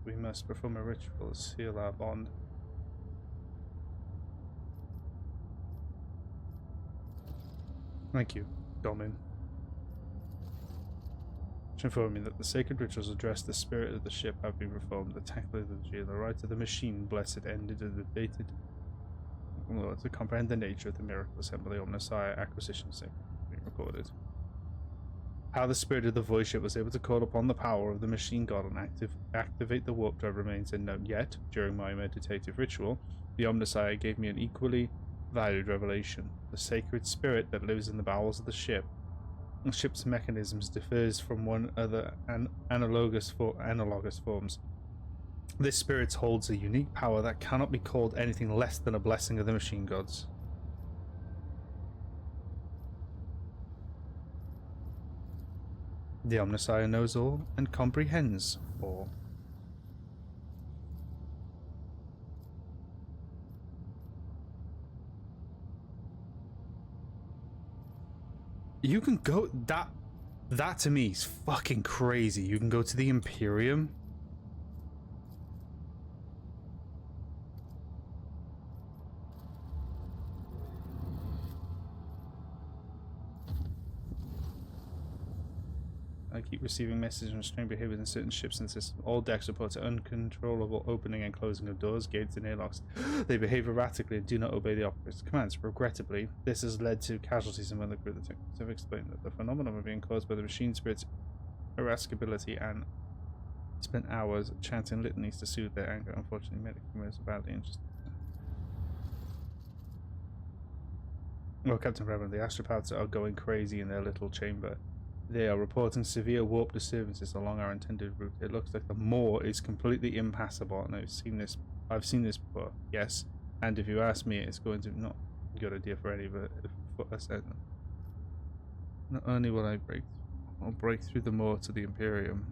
We must perform a ritual to seal our bond. Thank you, Domin. Inform me that the sacred rituals address the spirit of the ship have been reformed. The tackle of the liturgy and the right of the machine blessed ended and debated. To comprehend the nature of the miracle assembly Omnissiah acquisition being recorded. How the spirit of the void ship was able to call upon the power of the machine god and activate the warp drive remains unknown. Yet, during my meditative ritual, the Omnissiah gave me an equally valued revelation. The sacred spirit that lives in the bowels of the ship's mechanisms differs from one other analogous forms. This spirit holds a unique power that cannot be called anything less than a blessing of the machine gods. The Omnissiah knows all and comprehends all. You can go that to me is fucking crazy. You can go to the Imperium. I keep receiving messages on strange behavior in certain ships in the system. All decks report to uncontrollable opening and closing of doors, gates, and airlocks. They behave erratically and do not obey the operator's commands. Regrettably, this has led to casualties among the crew. The technics have explained that the phenomenon are being caused by the machine spirit's irascibility and spent hours chanting litanies to soothe their anger. Unfortunately, medical crews are badly injured. Well, Captain Reverend, the astropaths are going crazy in their little chamber. They are reporting severe warp disturbances along our intended route. It looks like the moor is completely impassable, and I've seen this before. Yes, and if you ask me, it's going to not be a good idea for any, but for us. Not only will I'll break through the moor to the Imperium.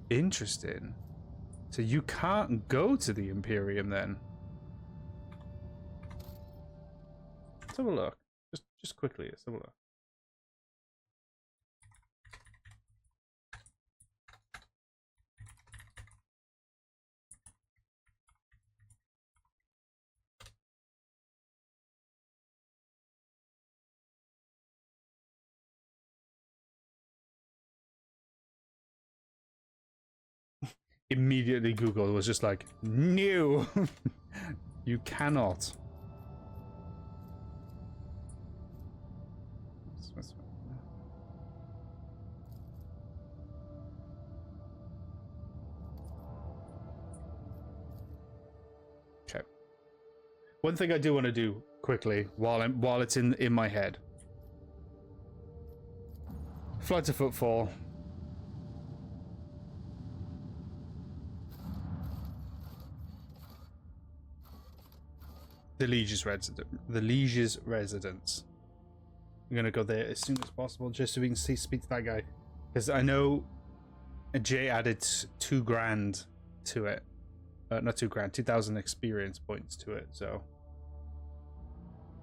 Interesting. So you can't go to the Imperium then? Let's have a look. Just quickly, let's have a look. Immediately Google was just like, no, you cannot. Okay. One thing I do want to do quickly while it's in my head. Flight to footfall. The Liege's residence. I'm gonna go there as soon as possible just so we can speak to that guy, because I know Jay added $2,000 to it. Not $2,000, 2,000 experience points to it. So,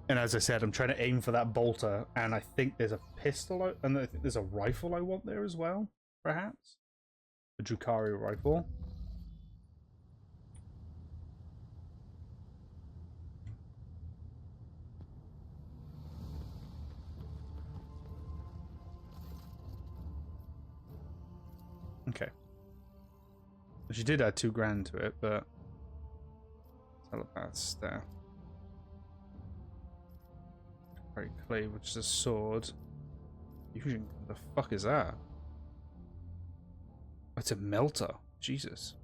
and as I said, I'm trying to aim for that bolter, and I think there's a pistol, and I think there's a rifle I want there as well, perhaps a Drukhari rifle. Okay. She did add $2,000 to it, but telepaths there. Great clay, which is a sword. Fusion. The fuck is that? It's a melter. Jesus.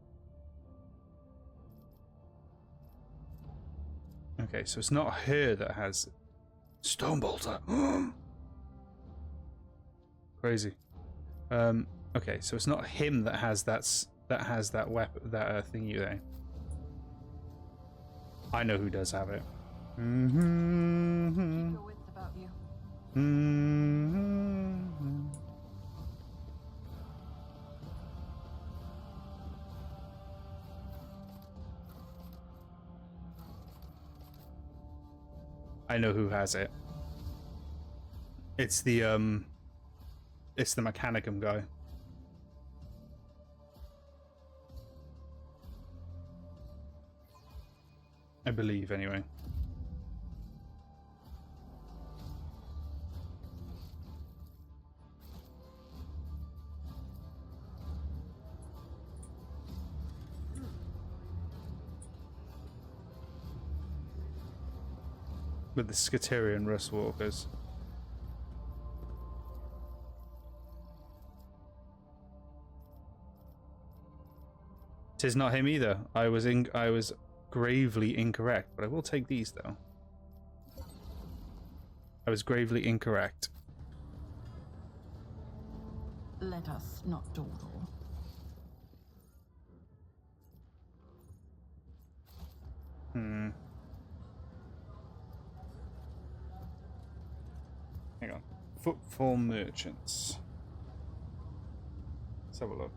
Okay, so it's not her that has stone bolter. Crazy. Okay, so it's not him that has that weapon, that thingy there. I know who does have it. Keep your wits about you. I know who has it. It's the Mechanicum guy. I believe, anyway. With the Skaterian Rust Walkers. Tis not him either. I was gravely incorrect, but I will take these though. I was gravely incorrect. Let us not dawdle. Hang on. Footfall merchants. Let's have a look.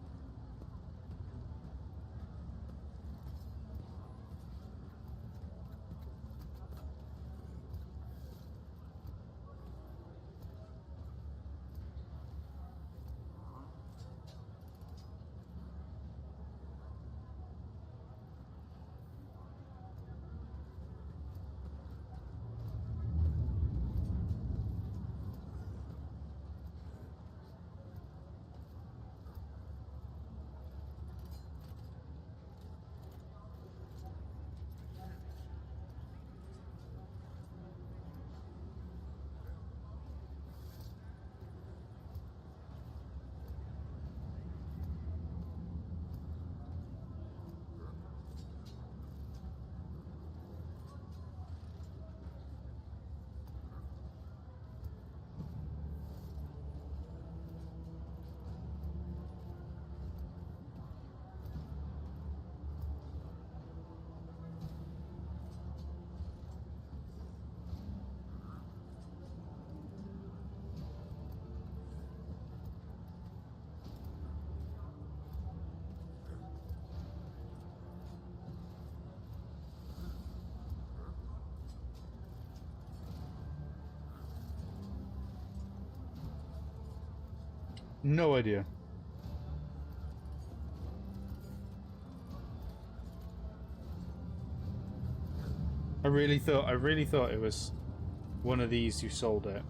No idea. I really thought it was one of these who sold it.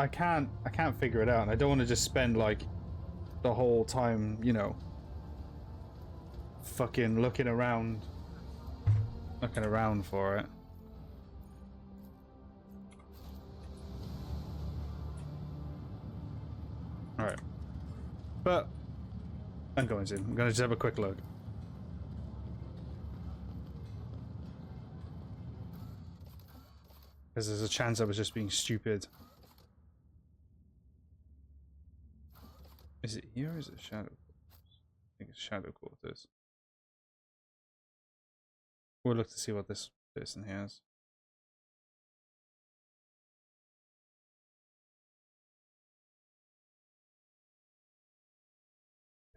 I can't figure it out, and I don't want to just spend like the whole time, you know, fucking looking around for it. All right, but I'm going to just have a quick look. Because there's a chance I was just being stupid. Is it here or is it Shadow Quarters? I think it's Shadow Quarters. We'll look to see what this person has.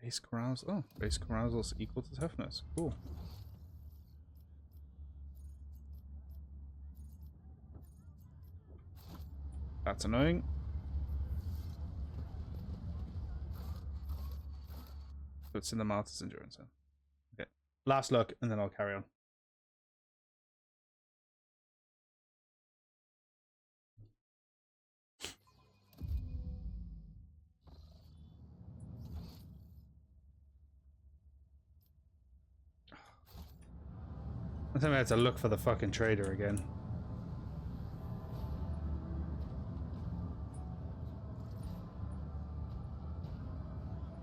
Base carousal. Oh, base carousal is equal to toughness. Cool. That's annoying. So it's in the Martyr's Endurance then. Okay. Last look, and then I'll carry on. I think I had to look for the fucking trader again.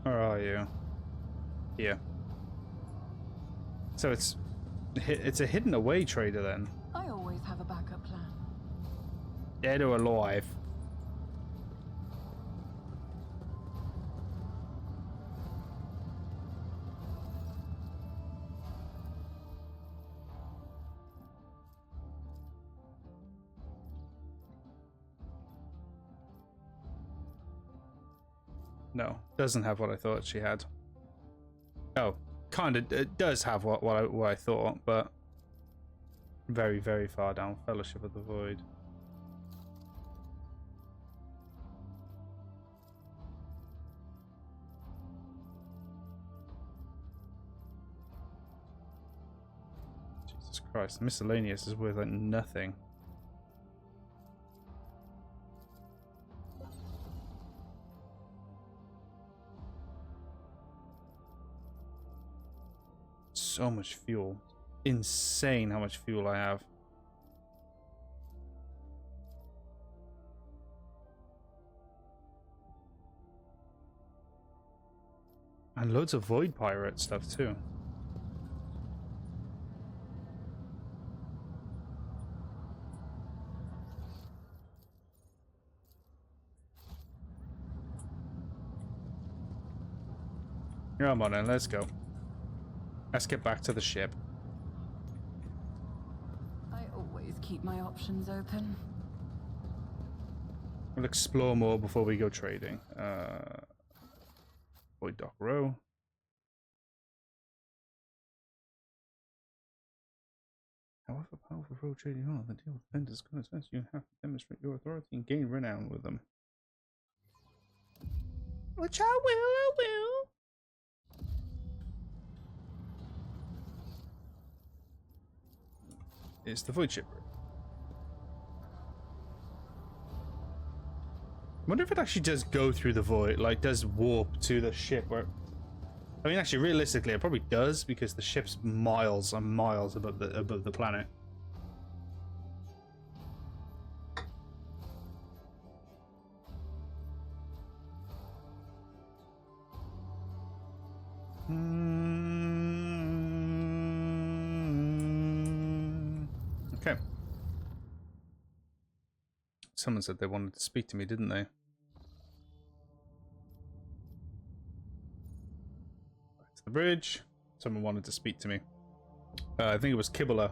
Where are you? Here. So it's a hidden away trader then. I always have a backup plan. Dead or alive? No, doesn't have what I thought she had. Oh, kind of. It does have what I thought, but very, very far down. Fellowship of the Void. Jesus Christ, miscellaneous is worth like nothing. So much fuel. Insane how much fuel I have. And loads of Void Pirate stuff too. Come on then, let's go. Let's get back to the ship. I always keep my options open. We'll explore more before we go trading. Void Dock Row. However powerful road trading you are, the deal with vendors is going to you have to demonstrate your authority and gain renown with them. Which I will. It's the Void Ship. I wonder if it actually does go through the void, like does warp to the ship. Where, I mean, actually, realistically, it probably does because the ship's miles and miles above the planet. Okay. Someone said they wanted to speak to me, didn't they? Back to the bridge. Someone wanted to speak to me. I think it was Kibble.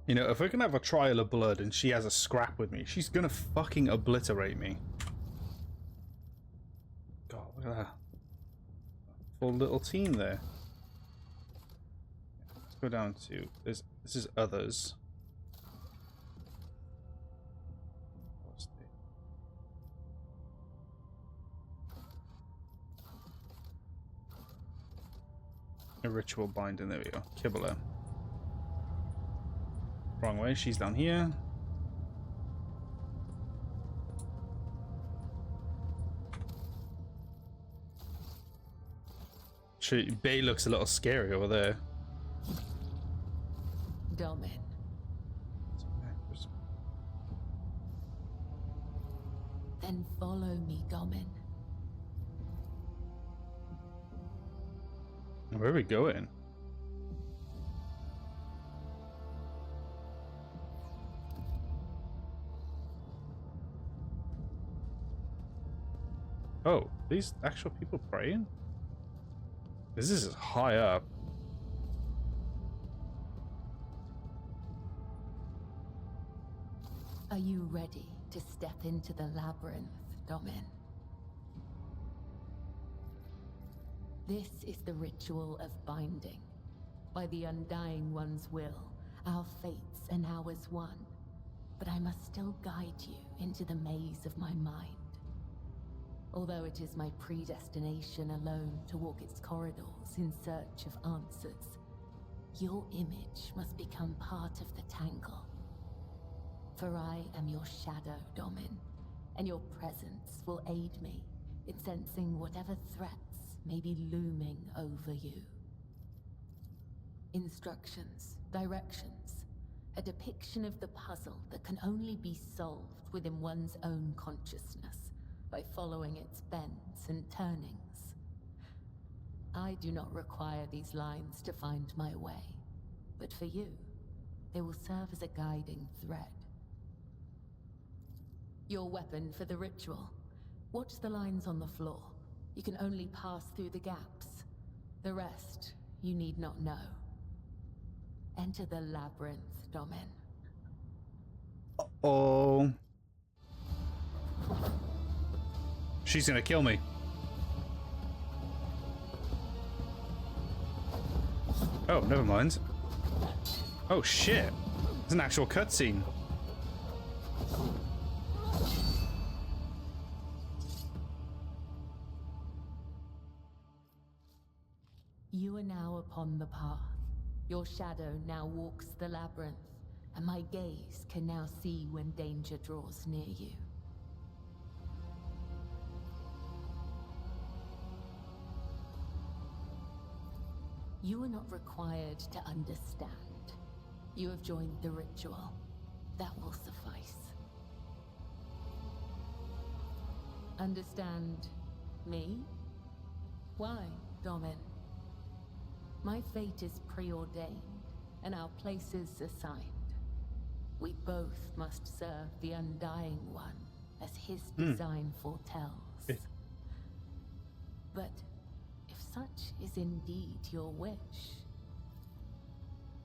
You know, if I can have a trial of blood and she has a scrap with me, she's gonna fucking obliterate me. God, look at that. Full little team there. Let's go down to this is others. A ritual binding, there we go. Kibble. Wrong way, she's down here. Bay looks a little scary over there. Domin. Then follow me, Domin. Where are we going? Oh, these actual people praying? This is high up. A Are you ready to step into the labyrinth, Domin? This is the ritual of binding. By the Undying One's will, our fates are now as one. But I must still guide you into the maze of my mind. Although it is my predestination alone to walk its corridors in search of answers, your image must become part of the tangle. For I am your shadow, Domin, and your presence will aid me in sensing whatever threats may be looming over you. Instructions, directions, a depiction of the puzzle that can only be solved within one's own consciousness by following its bends and turnings. I do not require these lines to find my way, but for you, they will serve as a guiding thread. Your weapon for the ritual. Watch the lines on the floor. You can only pass through the gaps. The rest, you need not know. Enter the labyrinth, Domin. Oh. She's gonna kill me. Oh, never mind. Oh shit. It's an actual cutscene. You are now upon the path. Your shadow now walks the labyrinth, and my gaze can now see when danger draws near you. You are not required to understand. You have joined the ritual. That will suffice. Understand me? Why, Domin? My fate is preordained, and our places assigned. We both must serve the Undying One, as his design foretells. But if such is indeed your wish,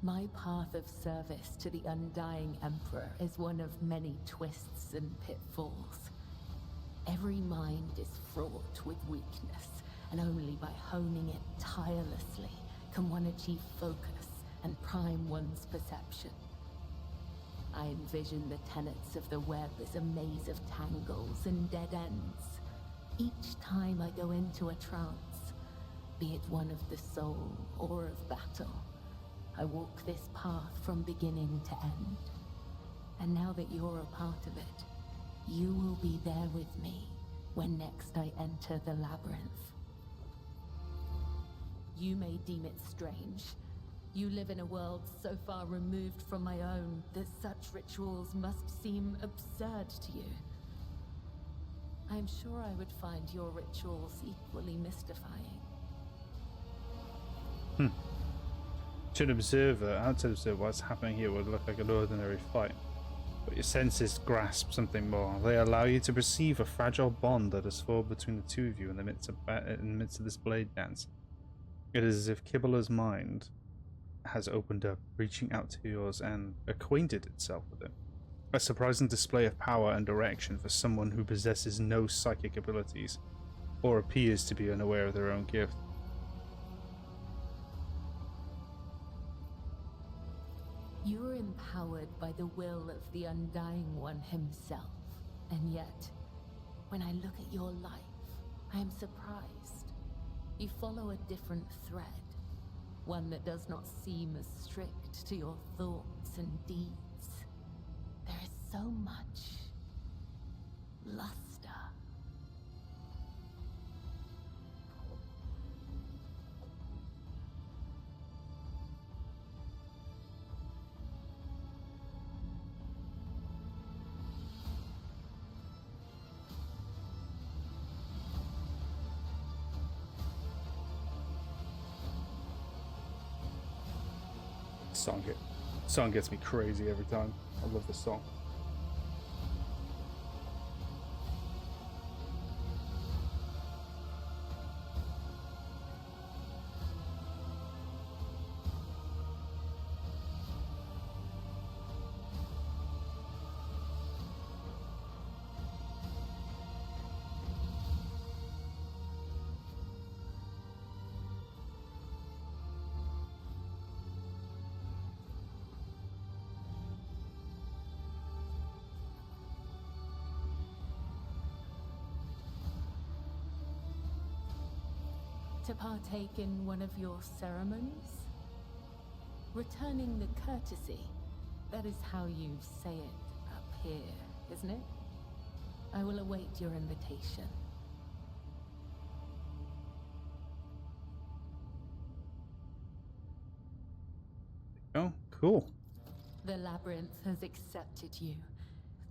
my path of service to the Undying Emperor is one of many twists and pitfalls. Every mind is fraught with weakness, and only by honing it tirelessly can one achieve focus and prime one's perception. I envision the tenets of the web as a maze of tangles and dead ends. Each time I go into a trance, be it one of the soul or of battle, I walk this path from beginning to end. And now that you're a part of it, you will be there with me when next I enter the labyrinth. You may deem it strange. You live in a world so far removed from my own that such rituals must seem absurd to you. I am sure I would find your rituals equally mystifying. To an observer, outside observer, what's happening here would look like an ordinary fight. But your senses grasp something more. They allow you to perceive a fragile bond that has formed between the two of you in the midst of this blade dance. It is as if Kibbler's mind has opened up, reaching out to yours and acquainted itself with it. A surprising display of power and direction for someone who possesses no psychic abilities, or appears to be unaware of their own gift. You are empowered by the will of the Undying One himself, and yet, when I look at your life, I am surprised. You follow a different thread, one that does not seem as strict to your thoughts and deeds. There is so much luster. Song gets me crazy every time. I love this song. To partake in one of your ceremonies? Returning the courtesy. That is how you say it up here, isn't it? I will await your invitation. Oh, cool. The labyrinth has accepted you.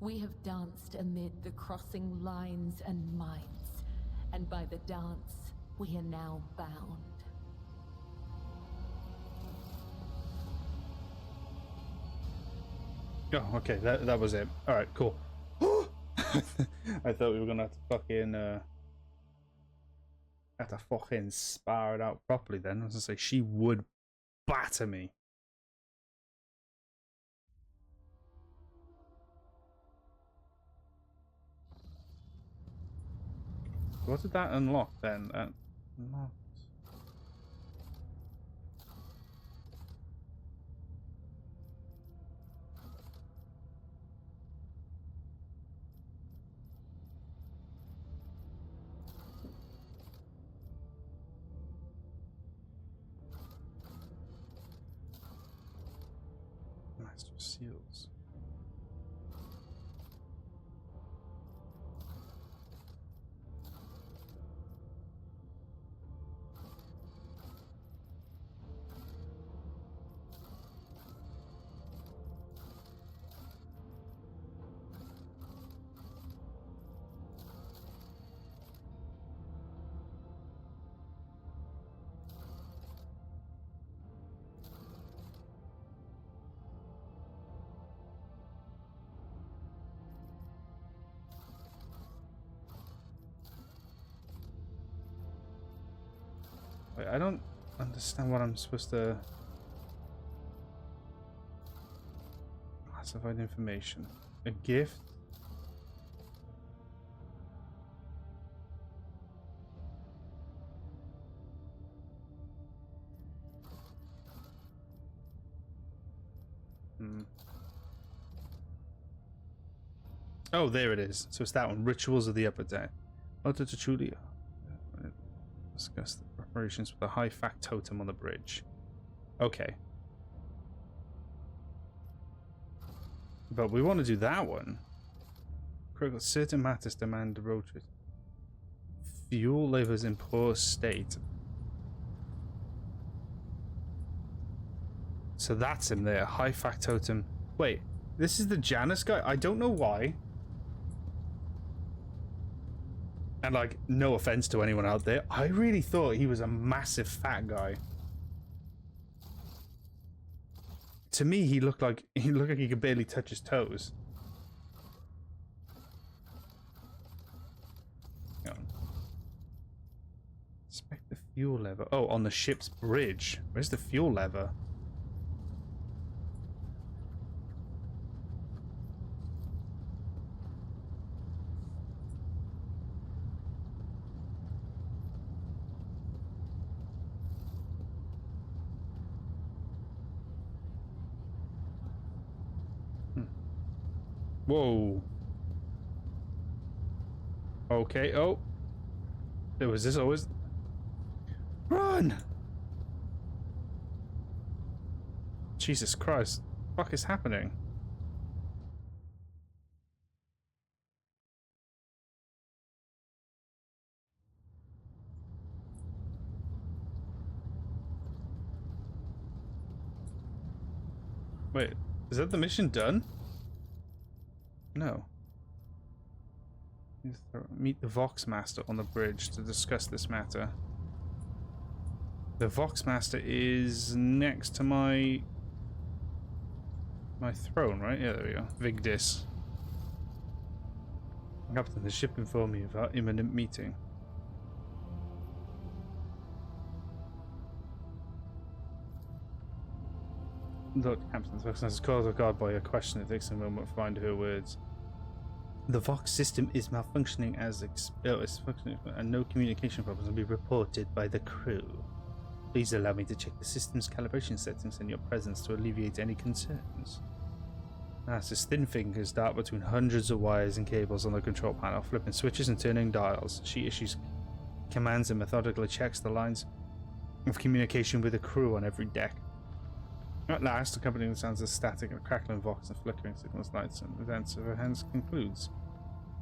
We have danced amid the crossing lines and minds, and by the dance, we are now bound. Oh, okay, that was it. Alright, cool. I thought we were gonna have to fucking spar it out properly then. I was gonna say, she would batter me. What did that unlock then? Unlocked. Master Seals. Wait, I don't understand what I'm supposed to... Classified information. A gift? Oh, there it is. So it's that one. Rituals of the Upper Deck. Letter to Julia. Discuss the preparations with a high factotum on the bridge. Okay. But we want to do that one. Critical certain matters demand the road trip. Fuel levers in poor state. So that's him there. High factotum. Wait, this is the Janus guy? I don't know why. And like, no offense to anyone out there, I really thought he was a massive fat guy. To me, he looked like he could barely touch his toes. Hang on. Inspect the fuel lever. Oh, on the ship's bridge. Where's the fuel lever? Whoa. Okay, oh. There was this always... Run! Jesus Christ. What the fuck is happening? Wait, is that the mission done? No. Meet the Vox Master on the bridge to discuss this matter. The Vox Master is next to my throne, right? Yeah, there we go. Vigdis. Captain, the ship informed me of our imminent meeting. Look, Captain, the Vox Master calls a guard by a question. It takes a moment to find her words. The Vox system is malfunctioning and no communication problems will be reported by the crew. Please allow me to check the system's calibration settings in your presence to alleviate any concerns. His thin fingers dart between hundreds of wires and cables on the control panel, flipping switches and turning dials. She issues commands and methodically checks the lines of communication with the crew on every deck. At last, accompanying the sounds of static and crackling vox and flickering signals, lights and events of her hands concludes.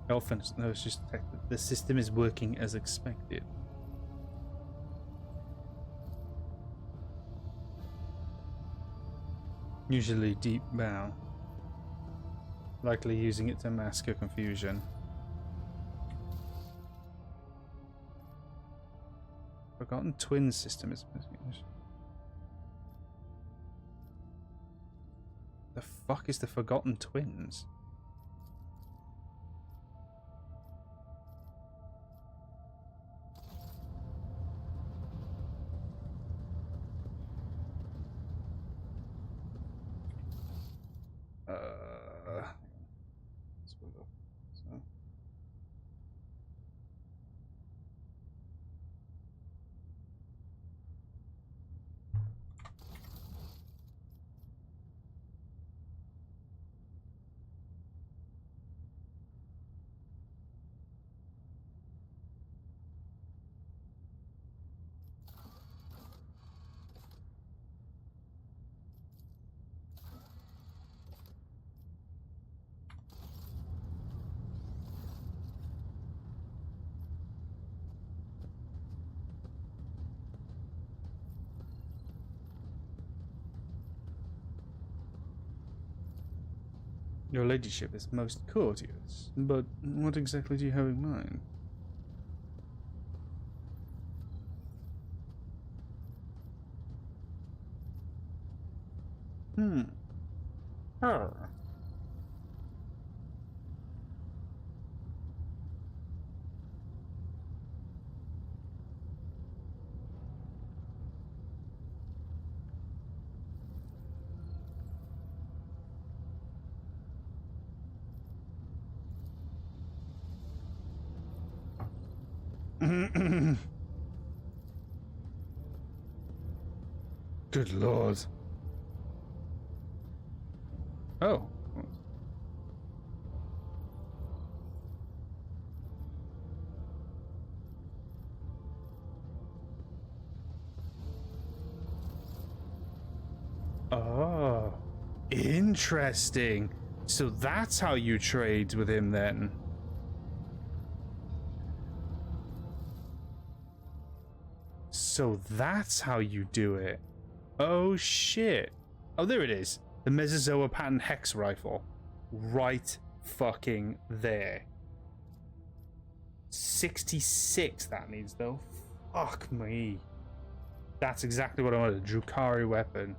Elfin knows she's detected. The system is working as expected. Usually deep bow. Likely using it to mask her confusion. Forgotten twin system is... The fuck is the Forgotten Twins? Your ladyship is most courteous, but what exactly do you have in mind? Her. Good lord. Oh. Oh. Interesting. So that's how you trade with him then. So that's how you do it. Oh shit. Oh, there it is. The Mesozoa pattern hex rifle. Right fucking there. 66 that needs though. Fuck me. That's exactly what I wanted. A Drukhari weapon.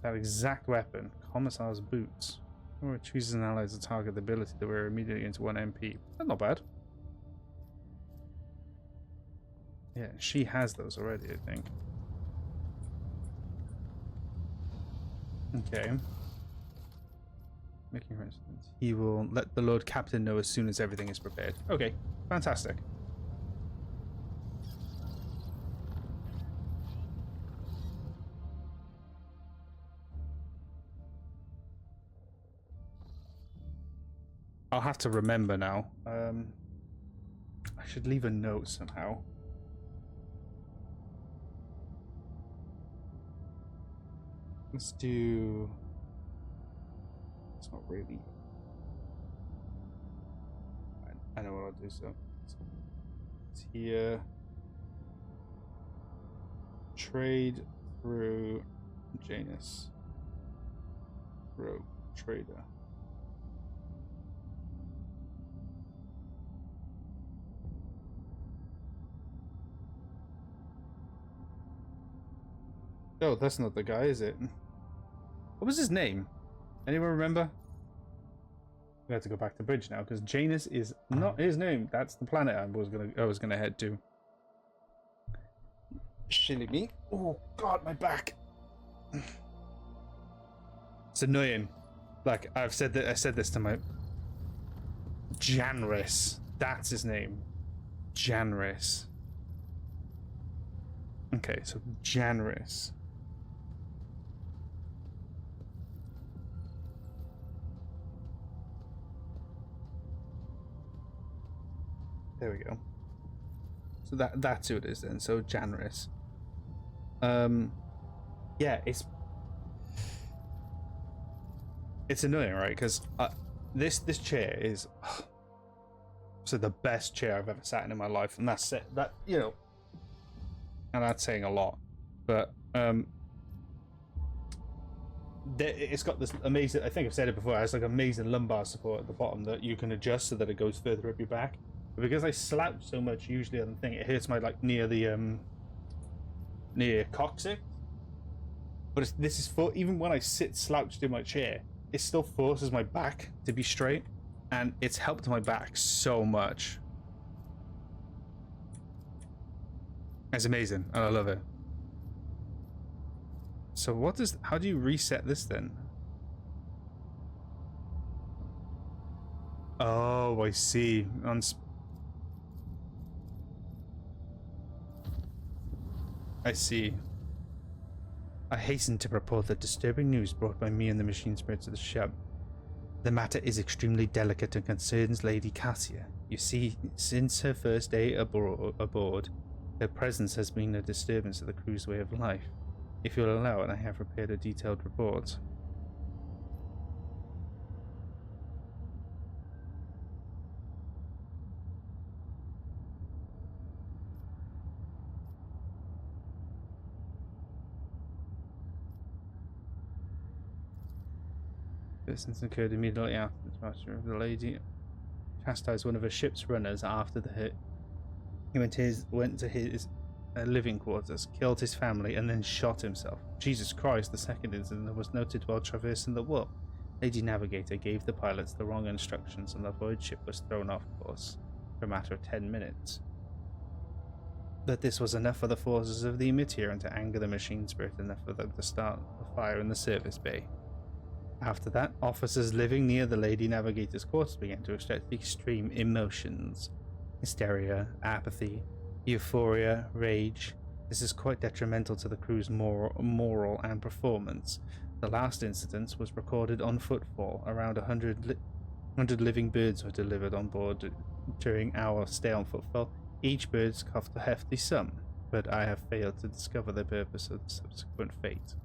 That exact weapon. Commissar's boots. Or it chooses an ally to target the ability to wear immediately into 1 MP. That's not bad. Yeah, she has those already, I think. Okay. Making arrangements. He will let the Lord Captain know as soon as everything is prepared. Okay, fantastic. I'll have to remember now. I should leave a note somehow. Let's do... It's not really... I know what I'll do, so... It's here. Trade through Janus. Rogue Trader. Oh, that's not the guy, is it? What was his name? Anyone remember? We have to go back to the bridge now because Janus is not his name. That's the planet I was gonna head to. Shilly me. Oh god, my back. It's annoying. Like I said this to my Janris. That's his name. Janris. Okay, so Janris. There we go. So that's who it is then. So Janris. Yeah, it's annoying, right? Because this chair is so the best chair I've ever sat in my life, and that's it. That, you know, and that's saying a lot, but it's got this amazing, I think I've said it before, it has like amazing lumbar support at the bottom that you can adjust so that it goes further up your back. But because I slouch so much usually on the thing, it hurts my like near the near coccyx. But this is for even when I sit slouched in my chair, it still forces my back to be straight, and it's helped my back so much. It's amazing, and I love it. So how do you reset this then? Oh, I see. I see. I hasten to report the disturbing news brought by me and the machine spirits of the ship. The matter is extremely delicate and concerns Lady Cassia. You see, since her first day aboard, her presence has been a disturbance to the crew's way of life. If you'll allow it, I have prepared a detailed report. This incident occurred immediately after the departure of the lady. Chastised one of her ship's runners after the hit. He went to his living quarters, killed his family, and then shot himself. Jesus Christ, the second incident was noted while traversing the warp. Lady Navigator gave the pilots the wrong instructions and the void ship was thrown off course for a matter of 10 minutes. But this was enough for the forces of the Imperium to anger the machine spirit enough for them to start a fire in the service bay. After that, officers living near the Lady Navigator's quarters began to express extreme emotions. Hysteria, apathy, euphoria, rage. This is quite detrimental to the crew's moral and performance. The last incident was recorded on footfall. Around 100 living birds were delivered on board during our stay on footfall. Each bird's cost a hefty sum, but I have failed to discover the purpose of the subsequent fate.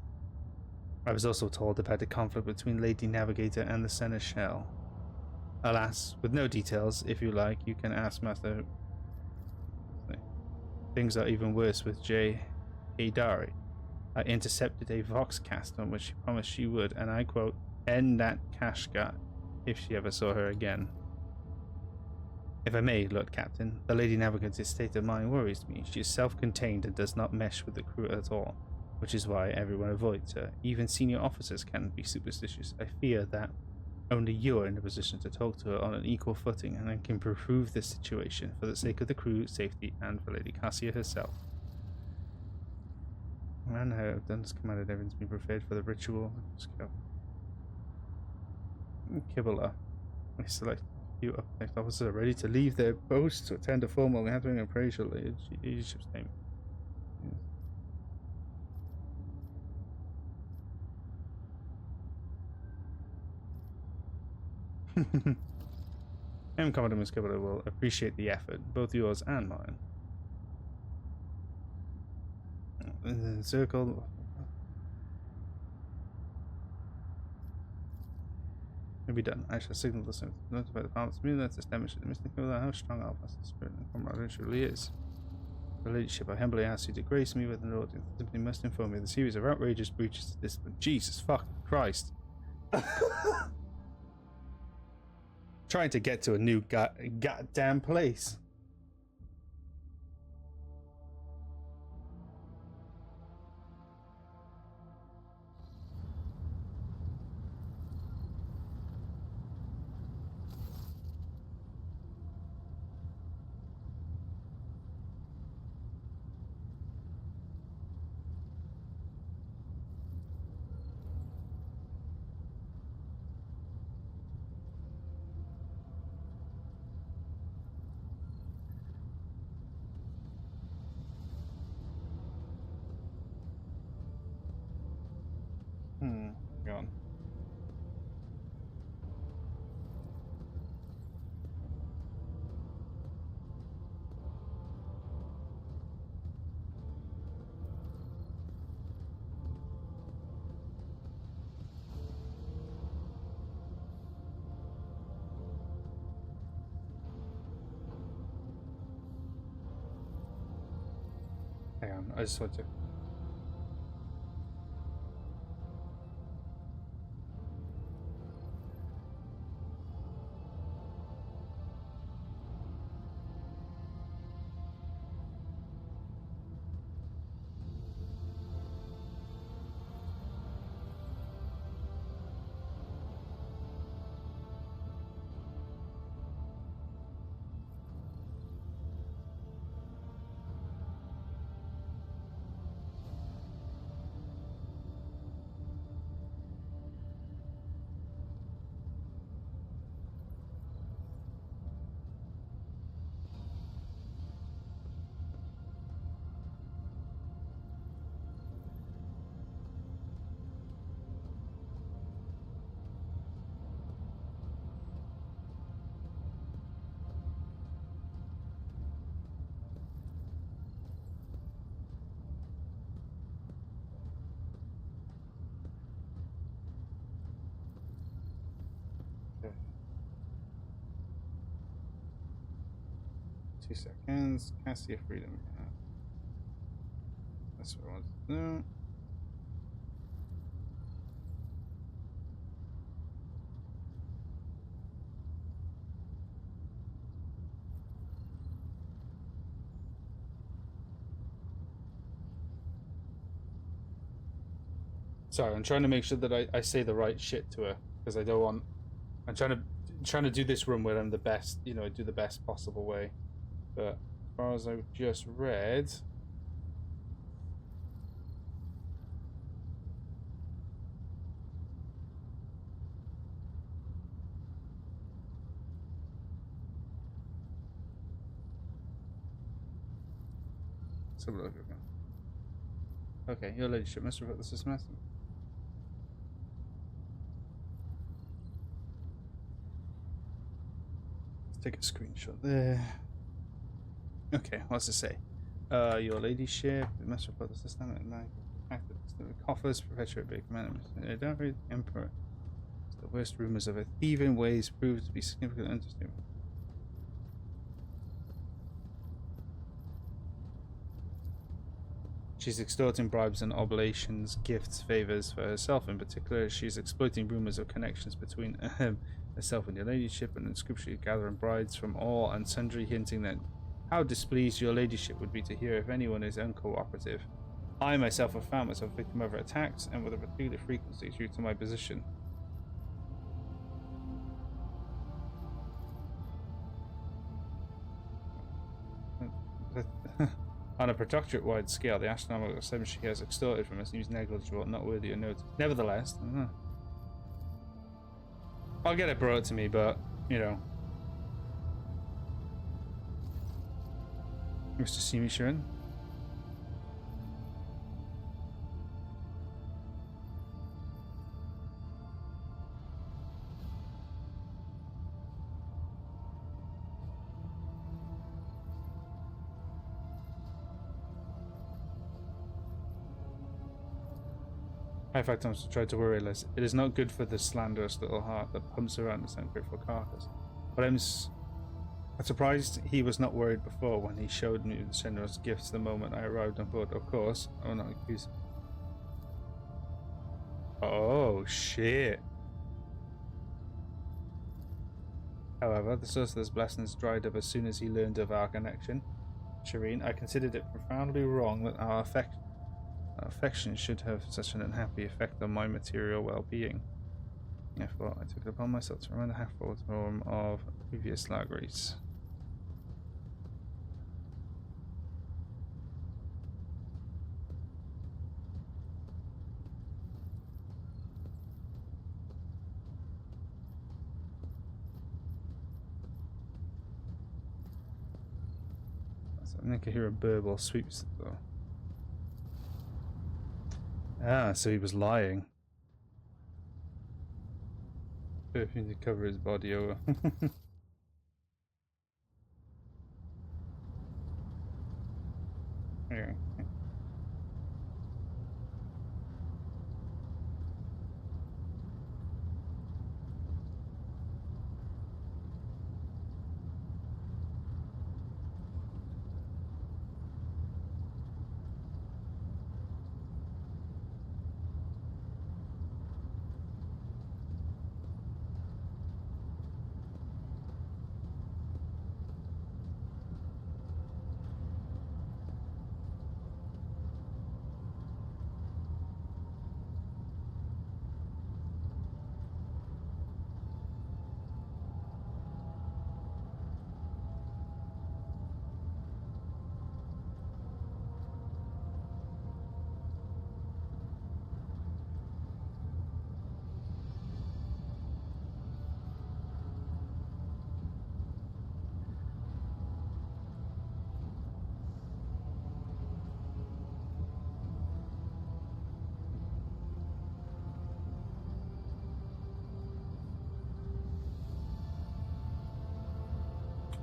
I was also told about the conflict between Lady Navigator and the Seneschal. Alas, with no details, if you like, you can ask Master. Things are even worse with J. Dari. I intercepted a Voxcast on which she promised she would, and I quote, end that Kashka if she ever saw her again. If I may, Lord Captain, the Lady Navigator's state of mind worries me. She is self-contained and does not mesh with the crew at all, which is why everyone avoids her. Even senior officers can be superstitious. I fear that only you are in a position to talk to her on an equal footing and can improve this situation for the sake of the crew's safety and for Lady Cassia herself. And I have done as commanded. Everyone's been prepared for the ritual. Let's go. Kibble. I select you up officers are ready to leave their posts to attend a formal gathering and praise your leadership's name. Commodore Miss Kibble will appreciate the effort, both yours and mine. In the circle. Will be done. I shall signal the notify the pilot's movement to establish the mystic of how strong our vast spirit and camaraderie truly is. Your ladyship, I humbly ask you to grace me with an audience. Simply must inform me of the series of outrageous breaches of discipline. Jesus fucking Christ. Trying to get to a new goddamn place. Hang on, I just want to. Okay. 2 seconds. Cassia Freedom. That's what I want to do. Sorry, I'm trying to make sure that I say the right shit to her because I don't want. I'm trying to do this run where I'm the best, you know, do the best possible way. But as far as I've just read, let's have a look. Okay, your ladyship must report the systematic. Take a screenshot there. Okay, what's it say? Your ladyship, it must report the system at night. The coffers perpetuate big commandments. Don't read the Emperor. The worst rumors of her thieving ways proved to be significant and interesting. She's extorting bribes and oblations, gifts, favors for herself in particular. She's exploiting rumors of connections between herself and your ladyship, and inscription gathering brides from all and sundry, hinting that how displeased your ladyship would be to hear if anyone is uncooperative. I myself have found myself a victim of her attacks, and with a particular frequency due to my position. On a protectorate-wide scale, the astronomical sum she has extorted from us seems negligible, not worthy of note. Nevertheless, I'll get it brought to me, but, you know. Mr. Simi Sharon? High fact times to try to worry less. It is not good for the slanderous little heart that pumps around this ungrateful carcass. But I'm surprised he was not worried before when he showed me the generous gifts the moment I arrived on board. Of course, I will not accuse him. Oh, shit. However, the source of those blessings dried up as soon as he learned of our connection. Shireen, I considered it profoundly wrong that our affection should have such an unhappy effect on my material well-being. Therefore, I took it upon myself to remind the half-full form of previous lagries. I think I hear a burble sweeps though. Ah, so he was lying. Perfume to cover his body over. Anyway.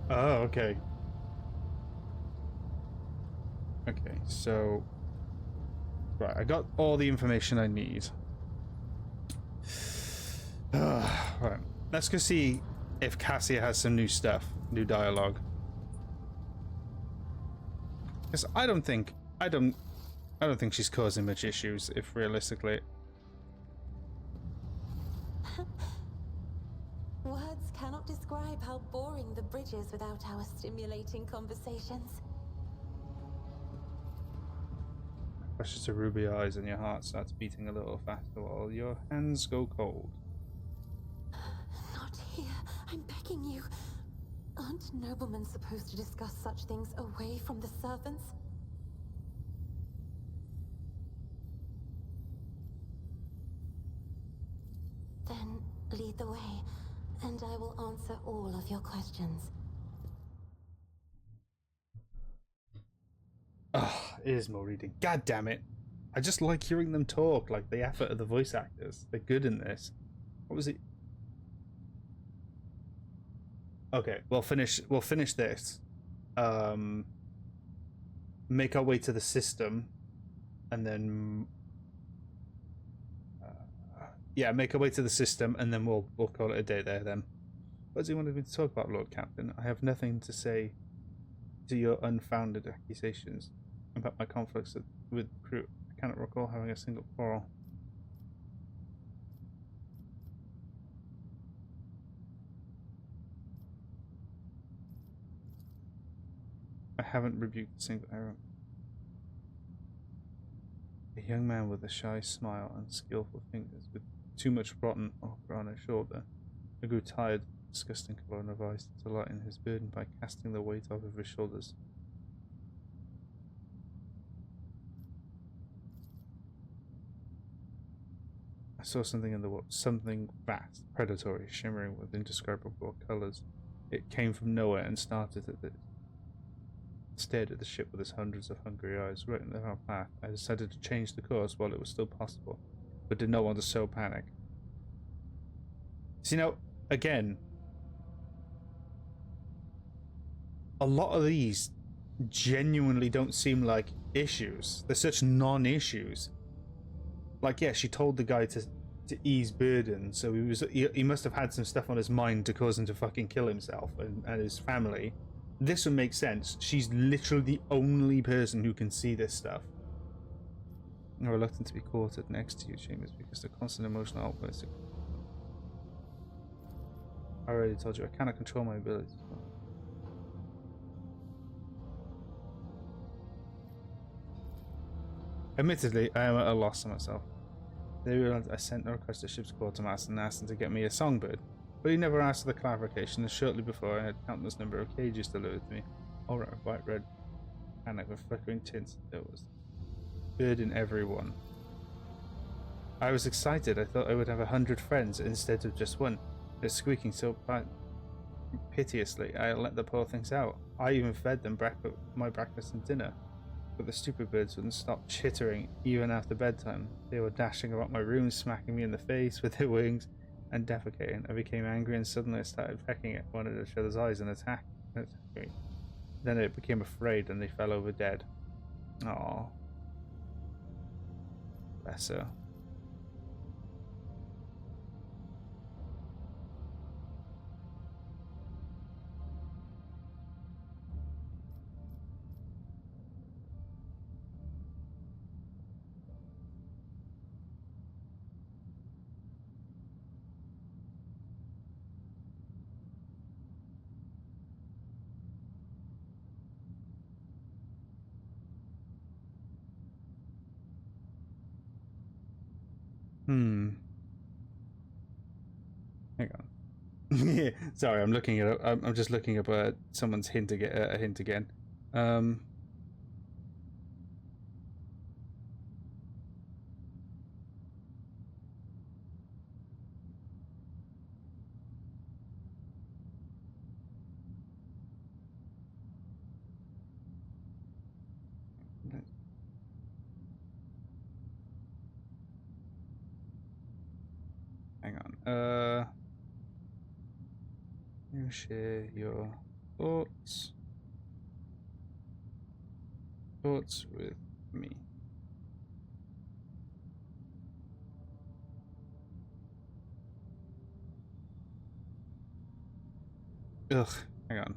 Oh, okay. Okay, so... Right, I got all the information I need. Right, let's go see if Cassia has some new stuff, new dialogue. Because I don't think she's causing much issues, if realistically. Words cannot describe how boring the bridge is without our stimulating conversations. Precious to ruby eyes and your heart starts beating a little faster while your hands go cold. Not here. I'm begging you. Aren't noblemen supposed to discuss such things away from the servants? Then lead the way, and I will answer all of your questions. Ah, it is more reading. God damn it. I just like hearing them talk, like the effort of the voice actors. They're good in this. What was it? Okay, we'll finish this. Make our way to the system, and then yeah, make our way to the system, and then we'll call it a day there then. What does he want me to talk about, Lord Captain? I have nothing to say to your unfounded accusations about my conflicts with crew. I cannot recall having a single quarrel. I haven't rebuked a single error. A young man with a shy smile and skillful fingers, with too much rotten ochre on his shoulder. I grew tired, disgusting colour, and advised to lighten his burden by casting the weight off of his shoulders. I saw something in the water, something vast, predatory, shimmering with indescribable colours. It came from nowhere and started at it. Stared at the ship with its hundreds of hungry eyes right in our path. I decided to change the course while it was still possible, but did not want to sow panic. So, you know, again, a lot of these genuinely don't seem like issues. They're such non-issues. Like, yeah, she told the guy to ease burden, so he must have had some stuff on his mind to cause him to fucking kill himself and his family. This would make sense. She's literally the only person who can see this stuff. I'm reluctant to be quartered next to you, Chambers, because the constant emotional outbursts. I already told you I cannot control my abilities. Admittedly, I am at a loss for myself. They realized I sent a request to ship's quartermaster and asked him to get me a songbird, but he never asked for the clarification, and shortly before I had countless number of cages delivered to me, all bright red panic with flickering tints. There was bird in every one. I was excited. I thought I would have 100 friends instead of just one. They're squeaking so piteously. I let the poor things out. I even fed them my breakfast and dinner. But the stupid birds wouldn't stop chittering even after bedtime. They were dashing around my room, smacking me in the face with their wings and defecating. I became angry and suddenly I started pecking at one of each other's eyes and attacking me. Then it became afraid and they fell over dead. Aww. Bless her. Hang on. Yeah, sorry, I'm looking at. I'm just looking up someone's hint again. A hint again. Hang on. You share your Thoughts. Thoughts with me. Ugh, hang on.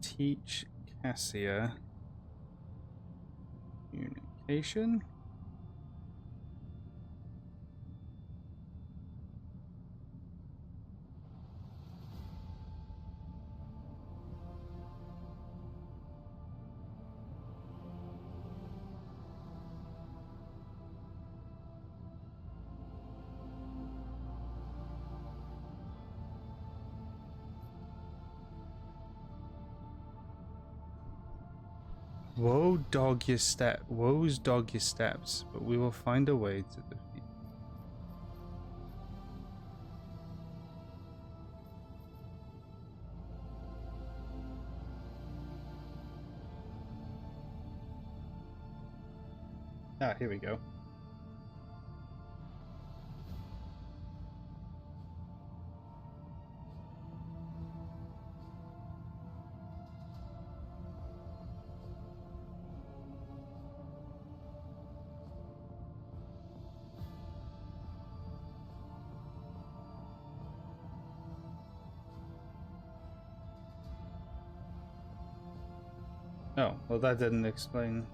Teach Cassia communication. Woe dog your step. Woes dog your steps, but we will find a way to defeat. Ah, here we go. Oh, well, that didn't explain.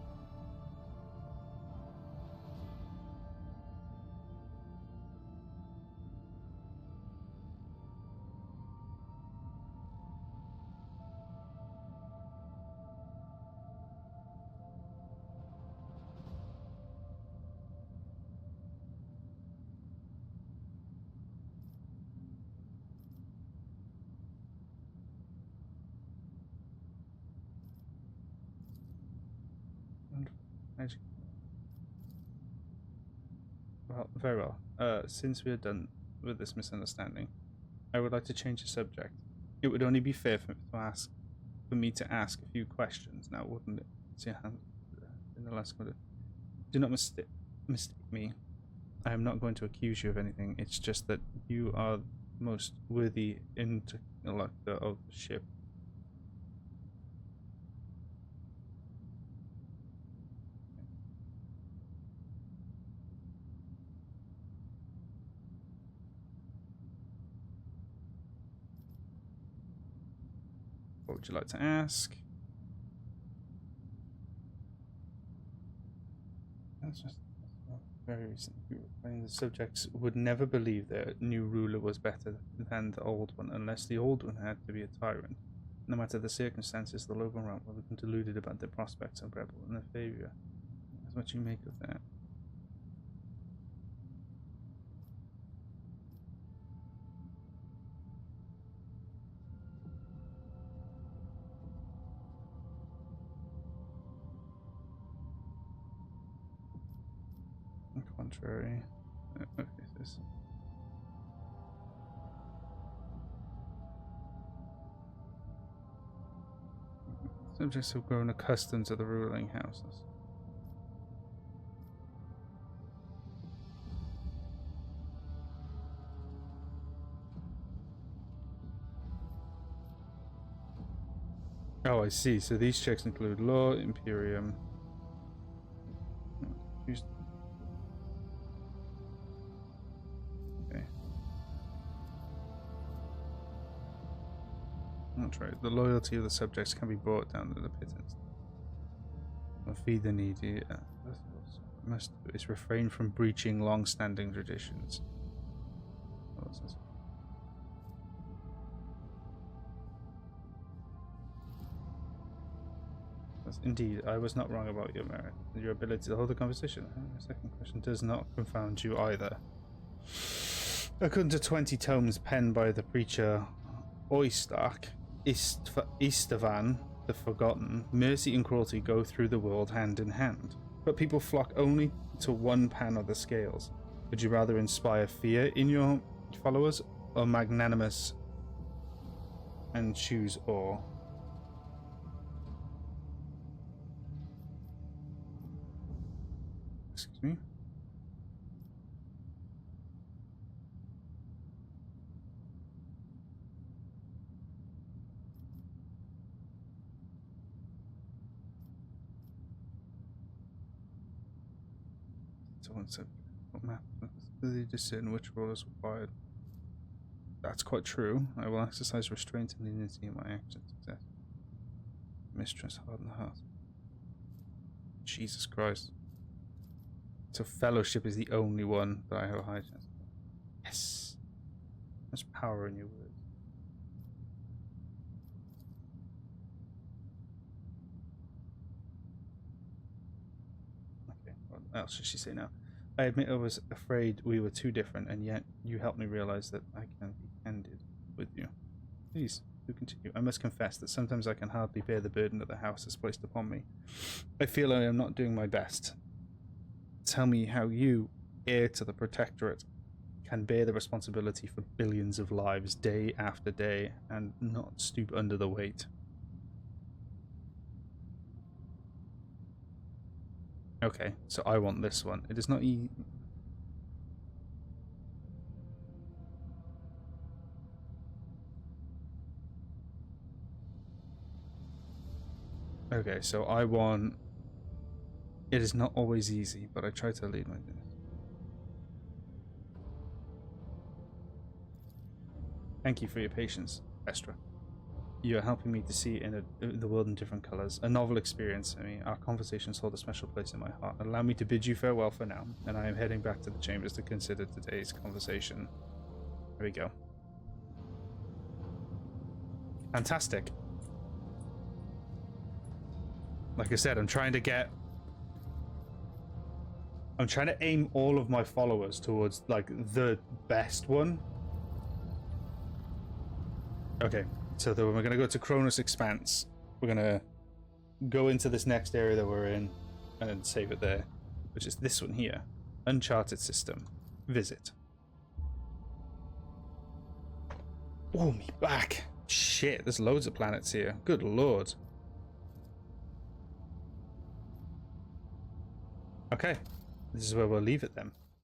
Magic. Well, very well. Since we are done with this misunderstanding, I would like to change the subject. It would only be fair for me to ask a few questions now, wouldn't it? See your hand in the last quarter. Do not mistake me. I am not going to accuse you of anything. It's just that you are the most worthy interlocutor of the ship. What would you like to ask? That's just very recent. The subjects would never believe their new ruler was better than the old one, unless the old one had to be a tyrant. No matter the circumstances, the local realm will have been deluded about their prospects of rebel and their failure. That's what you make of that. Contrary. Okay, this. Subjects have grown accustomed to the ruling houses. Oh, I see. So these checks include law, Imperium. Okay. That's right. The loyalty of the subjects can be brought down to the pittance. Or feed the needy. Must is refrain from breaching long-standing traditions. Indeed, I was not wrong about your merit. Your ability to hold a conversation. The second question does not confound you either. According to 20 tomes penned by the preacher Oistak, Istvan the Forgotten, mercy and cruelty go through the world hand in hand. But people flock only to one pan of the scales. Would you rather inspire fear in your followers, or magnanimous and choose awe? Excuse me? to one set map. Really discern which role is required. That's quite true. I will exercise restraint and leniency in my actions. Mistress, harden the heart. Jesus Christ. So fellowship is the only one that I have a high chance. Yes. There's power in your words. Okay, what else should she say now? I admit I was afraid we were too different, and yet you helped me realize that I can be candid with you. Please, do continue. I must confess that sometimes I can hardly bear the burden that the house has placed upon me. I feel I am not doing my best. Tell me how you, heir to the Protectorate, can bear the responsibility for billions of lives day after day and not stoop under the weight. Okay, so I want this one. It is not Okay, so I want... It is not always easy, but I try to lead my business. Thank you for your patience, Estra. You are helping me to see the world in different colors. A novel experience. I mean, our conversations hold a special place in my heart. Allow me to bid you farewell for now, and I am heading back to the chambers to consider today's conversation. There we go. Fantastic. Like I said, I'm trying to aim all of my followers towards, like, the best one. Okay. So we're going to go to Koronus Expanse. We're going to go into this next area that we're in and then save it there, which is this one here. Uncharted system. Visit. Oh, me back. Shit, there's loads of planets here. Good lord. Okay. This is where we'll leave it then.